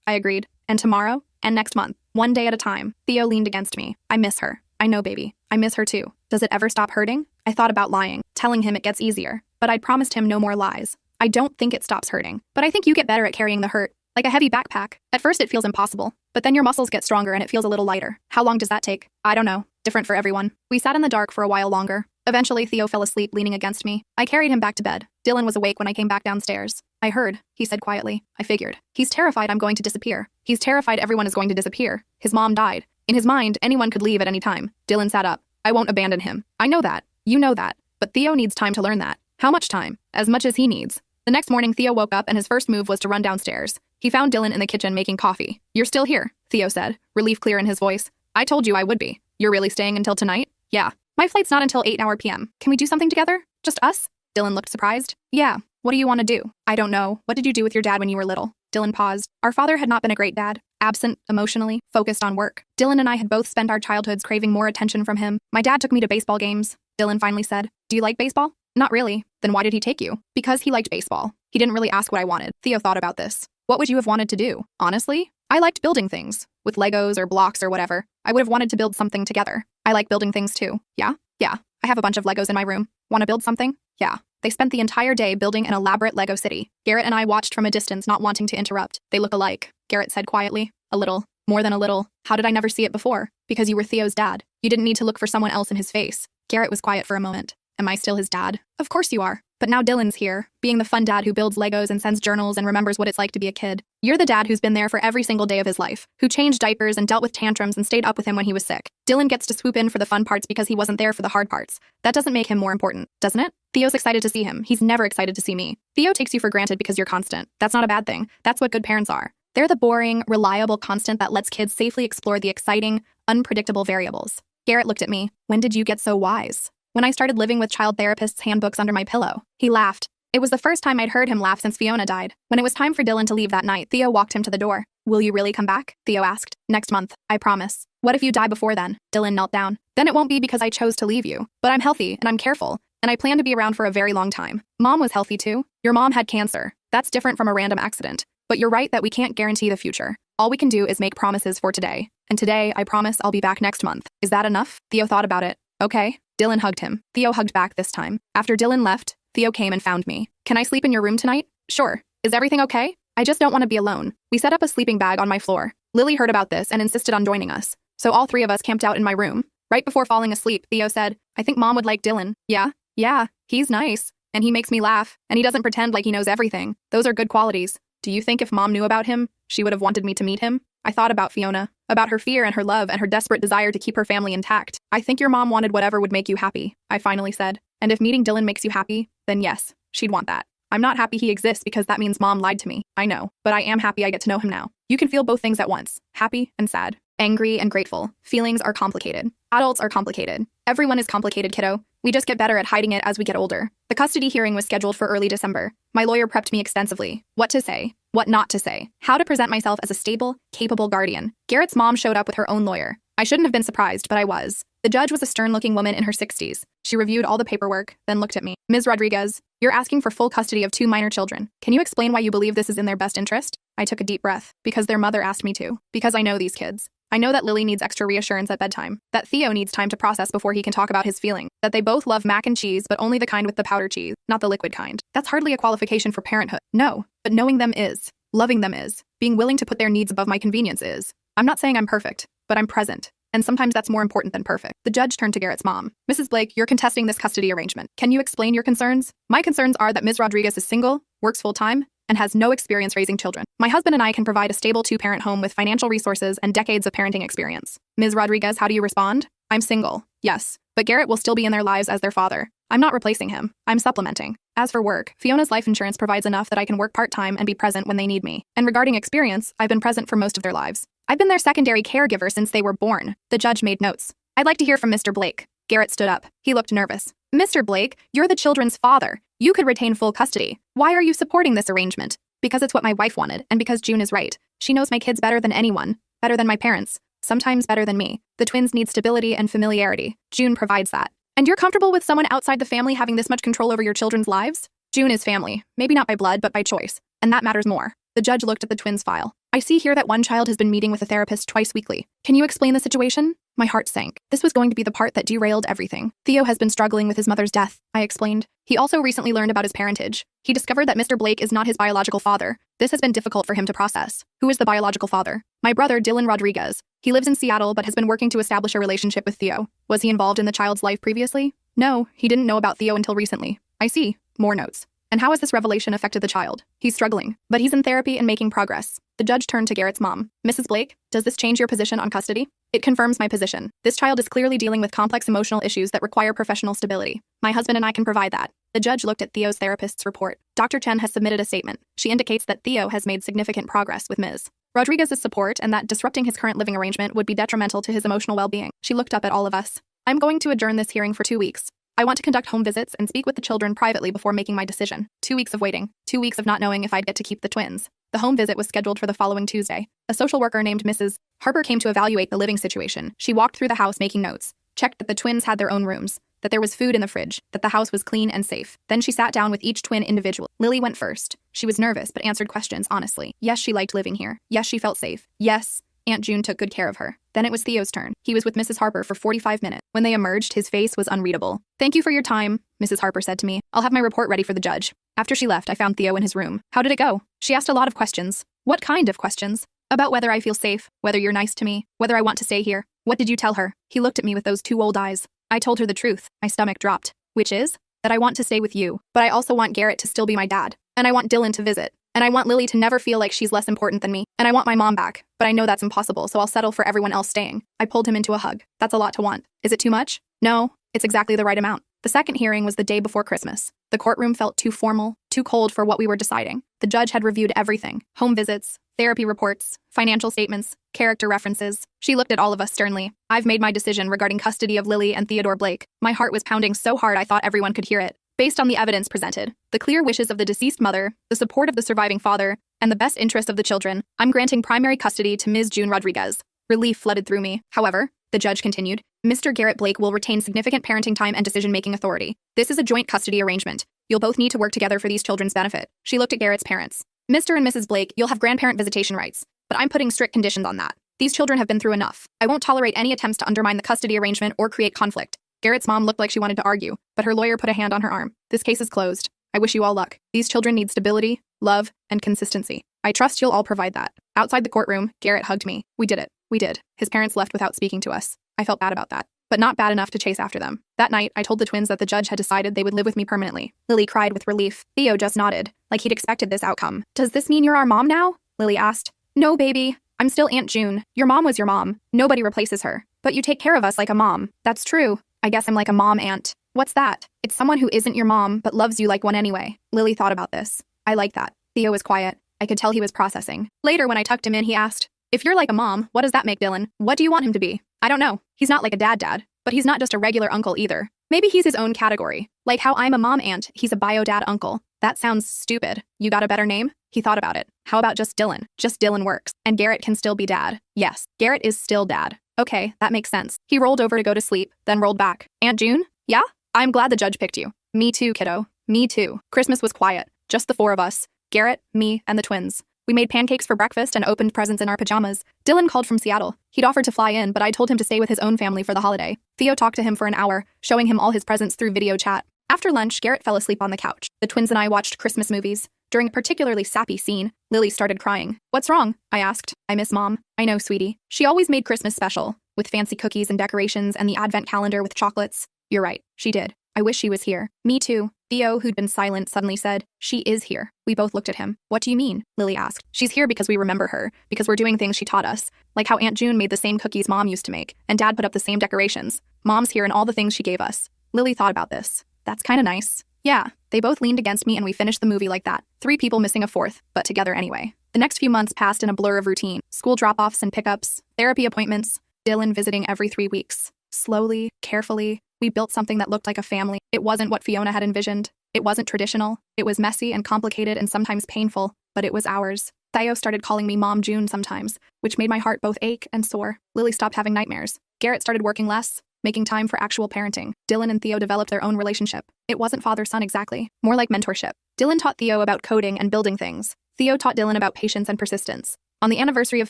I agreed. And tomorrow, and next month, one day at a time. Theo leaned against me. I miss her. I know, baby. I miss her too. Does it ever stop hurting? I thought about lying, telling him it gets easier. But I'd promised him no more lies. I don't think it stops hurting. But I think you get better at carrying the hurt. Like a heavy backpack. At first it feels impossible. But then your muscles get stronger and it feels a little lighter. How long does that take? I don't know. Different for everyone. We sat in the dark for a while longer. Eventually, Theo fell asleep leaning against me. I carried him back to bed. Dylan was awake when I came back downstairs. I heard, he said quietly. I figured. He's terrified I'm going to disappear. He's terrified everyone is going to disappear. His mom died. In his mind, anyone could leave at any time. Dylan sat up. I won't abandon him. I know that. You know that. But Theo needs time to learn that. How much time? As much as he needs. The next morning, Theo woke up and his first move was to run downstairs. He found Dylan in the kitchen making coffee. "You're still here," Theo said, relief clear in his voice. "I told you I would be. You're really staying until tonight?" "Yeah. My flight's not until 8 p.m. Can we do something together? Just us?" Dylan looked surprised. "Yeah. What do you want to do?" "I don't know. What did you do with your dad when you were little?" Dylan paused. Our father had not been a great dad. Absent, emotionally, focused on work. Dylan and I had both spent our childhoods craving more attention from him. "My dad took me to baseball games," Dylan finally said. "Do you like baseball?" "Not really." "Then why did he take you?" "Because he liked baseball. He didn't really ask what I wanted." Theo thought about this. "What would you have wanted to do?" "Honestly, I liked building things. With Legos or blocks or whatever. I would have wanted to build something together. I like building things too." "Yeah? Yeah. I have a bunch of Legos in my room. Want to build something?" "Yeah." They spent the entire day building an elaborate Lego city. Garrett and I watched from a distance, not wanting to interrupt. "They look alike," Garrett said quietly. "A little. More than a little. How did I never see it before?" "Because you were Theo's dad. You didn't need to look for someone else in his face." Garrett was quiet for a moment. "Am I still his dad?" "Of course you are. But now Dylan's here, being the fun dad who builds Legos and sends journals and remembers what it's like to be a kid. You're the dad who's been there for every single day of his life, who changed diapers and dealt with tantrums and stayed up with him when he was sick. Dylan gets to swoop in for the fun parts because he wasn't there for the hard parts. That doesn't make him more important, doesn't it?" "Theo's excited to see him. He's never excited to see me." "Theo takes you for granted because you're constant. That's not a bad thing. That's what good parents are. They're the boring, reliable constant that lets kids safely explore the exciting, unpredictable variables." Garrett looked at me. "When did you get so wise?" "When I started living with child therapists' handbooks under my pillow." He laughed. It was the first time I'd heard him laugh since Fiona died. When it was time for Dylan to leave that night, Theo walked him to the door. "Will you really come back?" Theo asked. "Next month, I promise." "What if you die before then?" Dylan knelt down. "Then it won't be because I chose to leave you. But I'm healthy, and I'm careful, and I plan to be around for a very long time. Mom was healthy too. Your mom had cancer. That's different from a random accident. But you're right that we can't guarantee the future. All we can do is make promises for today. And today, I promise I'll be back next month. Is that enough?" Theo thought about it. "Okay." Dylan hugged him. Theo hugged back this time. After Dylan left, Theo came and found me. "Can I sleep in your room tonight?" "Sure. Is everything okay?" "I just don't want to be alone." We set up a sleeping bag on my floor. Lily heard about this and insisted on joining us. So all three of us camped out in my room. Right before falling asleep, Theo said, "I think Mom would like Dylan." "Yeah? Yeah, he's nice. And he makes me laugh. And he doesn't pretend like he knows everything. Those are good qualities. Do you think if Mom knew about him, she would have wanted me to meet him?" I thought about Fiona, about her fear and her love and her desperate desire to keep her family intact. "I think your mom wanted whatever would make you happy," I finally said. "And if meeting Dylan makes you happy, then yes, she'd want that. I'm not happy he exists because that means Mom lied to me. I know, but I am happy I get to know him now. You can feel both things at once, happy and sad, angry and grateful. Feelings are complicated. Adults are complicated. Everyone is complicated, kiddo. We just get better at hiding it as we get older." The custody hearing was scheduled for early December. My lawyer prepped me extensively. What to say, what not to say, how to present myself as a stable, capable guardian. Garrett's mom showed up with her own lawyer. I shouldn't have been surprised, but I was. The judge was a stern-looking woman in her 60s. She reviewed all the paperwork, then looked at me. "Ms. Rodriguez, you're asking for full custody of 2 minor children. Can you explain why you believe this is in their best interest?" I took a deep breath. "Because their mother asked me to. Because I know these kids. I know that Lily needs extra reassurance at bedtime. That Theo needs time to process before he can talk about his feelings. That they both love mac and cheese, but only the kind with the powder cheese, not the liquid kind. That's hardly a qualification for parenthood. No, but knowing them is. Loving them is. Being willing to put their needs above my convenience is. I'm not saying I'm perfect, but I'm present. And sometimes that's more important than perfect." The judge turned to Garrett's mom. "Mrs. Blake, you're contesting this custody arrangement. Can you explain your concerns?" "My concerns are that Ms. Rodriguez is single, works full-time, and has no experience raising children. My husband and I can provide a stable 2-parent home with financial resources and decades of parenting experience." "Ms. Rodriguez, how do you respond?" "I'm single, yes, but Garrett will still be in their lives as their father. I'm not replacing him. I'm supplementing. As for work, Fiona's life insurance provides enough that I can work part-time and be present when they need me. And regarding experience, I've been present for most of their lives. I've been their secondary caregiver since they were born." The judge made notes. "I'd like to hear from Mr. Blake." Garrett stood up. He looked nervous. "Mr. Blake, you're the children's father. You could retain full custody. Why are you supporting this arrangement?" "Because it's what my wife wanted, and because June is right. She knows my kids better than anyone, better than my parents, sometimes better than me. The twins need stability and familiarity. June provides that." "And you're comfortable with someone outside the family having this much control over your children's lives?" "June is family, maybe not by blood, but by choice, and that matters more." The judge looked at the twins' file. "I see here that one child has been meeting with a therapist twice weekly. Can you explain the situation?" My heart sank. This was going to be the part that derailed everything. "Theo has been struggling with his mother's death," I explained. "He also recently learned about his parentage. He discovered that Mr. Blake is not his biological father. This has been difficult for him to process." "Who is the biological father?" "My brother, Dylan Rodriguez. He lives in Seattle but has been working to establish a relationship with Theo." "Was he involved in the child's life previously?" "No, he didn't know about Theo until recently." "I see." More notes. "And how has this revelation affected the child?" "He's struggling, but he's in therapy and making progress." The judge turned to Garrett's mom. "Mrs. Blake, does this change your position on custody?" It confirms my position. This child is clearly dealing with complex emotional issues that require professional stability. My husband and I can provide that. The judge looked at Theo's therapist's report. Dr. Chen has submitted a statement. She indicates that Theo has made significant progress with Ms. Rodriguez's support and that disrupting his current living arrangement would be detrimental to his emotional well-being. She looked up at all of us. I'm going to adjourn this hearing for 2 weeks. I want to conduct home visits and speak with the children privately before making my decision. 2 weeks of waiting. 2 weeks of not knowing if I'd get to keep the twins. The home visit was scheduled for the following Tuesday. A social worker named Mrs. Harper came to evaluate the living situation. She walked through the house making notes, checked that the twins had their own rooms, that there was food in the fridge, that the house was clean and safe. Then she sat down with each twin individually. Lily went first. She was nervous but answered questions honestly. Yes, she liked living here. Yes, she felt safe. Yes, Aunt June took good care of her. Then it was Theo's turn. He was with Mrs. Harper for 45 minutes. When they emerged, his face was unreadable. "Thank you for your time," Mrs. Harper said to me. "I'll have my report ready for the judge." After she left, I found Theo in his room. "How did it go?" She asked a lot of questions. "What kind of questions?" "About whether I feel safe, whether you're nice to me, whether I want to stay here." "What did you tell her?" He looked at me with those two old eyes. I told her the truth. My stomach dropped. "Which is?" "That I want to stay with you, but I also want Garrett to still be my dad. And I want Dylan to visit. And I want Lily to never feel like she's less important than me. And I want my mom back, but I know that's impossible, so I'll settle for everyone else staying." I pulled him into a hug. "That's a lot to want. Is it too much?" "No, it's exactly the right amount." The second hearing was the day before Christmas. The courtroom felt too formal, too cold for what we were deciding. The judge had reviewed everything: home visits, therapy reports, financial statements, character references. She looked at all of us sternly. "I've made my decision regarding custody of Lily and Theodore Blake." My heart was pounding so hard I thought everyone could hear it. Based on the evidence presented, the clear wishes of the deceased mother, the support of the surviving father, and the best interest of the children, I'm granting primary custody to Ms. June Rodriguez. Relief flooded through me. However, the judge continued, Mr. Garrett Blake will retain significant parenting time and decision-making authority. This is a joint custody arrangement. You'll both need to work together for these children's benefit. She looked at Garrett's parents. "Mr. and Mrs. Blake, you'll have grandparent visitation rights, but I'm putting strict conditions on that. These children have been through enough. I won't tolerate any attempts to undermine the custody arrangement or create conflict." Garrett's mom looked like she wanted to argue, but her lawyer put a hand on her arm. "This case is closed. I wish you all luck. These children need stability, love, and consistency. I trust you'll all provide that." Outside the courtroom, Garrett hugged me. "We did it. We did." His parents left without speaking to us. I felt bad about that, but not bad enough to chase after them. That night, I told the twins that the judge had decided they would live with me permanently. Lily cried with relief. Theo just nodded, like he'd expected this outcome. "Does this mean you're our mom now?" Lily asked. "No, baby. I'm still Aunt June. Your mom was your mom. Nobody replaces her. But you take care of us like a mom." "That's true. I guess I'm like a mom aunt." "What's that?" "It's someone who isn't your mom, but loves you like one anyway." Lily thought about this. I like that. Theo was quiet. I could tell he was processing. Later, when I tucked him in, he asked, "If you're like a mom, what does that make Dylan? What do you want him to be?" "I don't know. He's not like a dad, but he's not just a regular uncle either. Maybe he's his own category. Like how I'm a mom aunt, he's a bio-dad uncle." "That sounds stupid. You got a better name?" He thought about it. "How about just Dylan? Just Dylan works. And Garrett can still be dad." "Yes, Garrett is still dad." "Okay, that makes sense." He rolled over to go to sleep, then rolled back. "Aunt June? Yeah? I'm glad the judge picked you." "Me too, kiddo. Me too." Christmas was quiet. Just the four of us. Garrett, me, and the twins. We made pancakes for breakfast and opened presents in our pajamas. Dylan called from Seattle. He'd offered to fly in, but I told him to stay with his own family for the holiday. Theo talked to him for an hour, showing him all his presents through video chat. After lunch, Garrett fell asleep on the couch. The twins and I watched Christmas movies. During a particularly sappy scene, Lily started crying. "What's wrong?" I asked. "I miss Mom." "I know, sweetie. She always made Christmas special, with fancy cookies and decorations and the advent calendar with chocolates." "You're right. She did. I wish she was here." "Me too." Theo, who'd been silent, suddenly said, "She is here." We both looked at him. "What do you mean?" Lily asked. "She's here because we remember her, because we're doing things she taught us, like how Aunt June made the same cookies Mom used to make, and Dad put up the same decorations. Mom's here and all the things she gave us." Lily thought about this. "That's kind of nice." "Yeah." They both leaned against me and we finished the movie like that. 3 people missing a fourth, but together anyway. The next few months passed in a blur of routine. School drop-offs and pickups, therapy appointments, Dylan visiting every 3 weeks. Slowly, carefully, we built something that looked like a family. It wasn't what Fiona had envisioned. It wasn't traditional. It was messy and complicated and sometimes painful, but it was ours. Theo started calling me Mom June sometimes, which made my heart both ache and sore. Lily stopped having nightmares. Garrett started working less, making time for actual parenting. Dylan and Theo developed their own relationship. It wasn't father-son exactly, more like mentorship. Dylan taught Theo about coding and building things. Theo taught Dylan about patience and persistence. On the anniversary of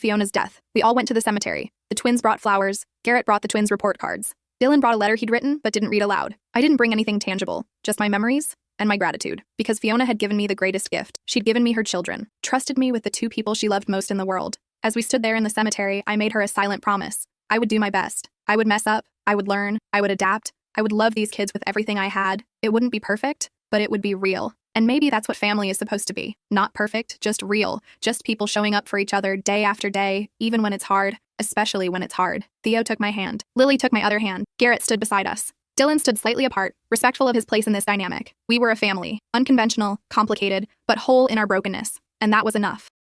Fiona's death, we all went to the cemetery. The twins brought flowers. Garrett brought the twins' report cards. Dylan brought a letter he'd written but didn't read aloud. I didn't bring anything tangible, just my memories and my gratitude, because Fiona had given me the greatest gift. She'd given me her children, trusted me with the 2 people she loved most in the world. As we stood there in the cemetery, I made her a silent promise. I would do my best. I would mess up. I would learn. I would adapt. I would love these kids with everything I had. It wouldn't be perfect, but it would be real. And maybe that's what family is supposed to be. Not perfect, just real. Just people showing up for each other day after day, even when it's hard. especially when it's hard. Theo took my hand. Lily took my other hand. Garrett stood beside us. Dylan stood slightly apart, respectful of his place in this dynamic. We were a family, unconventional, complicated, but whole in our brokenness, and that was enough.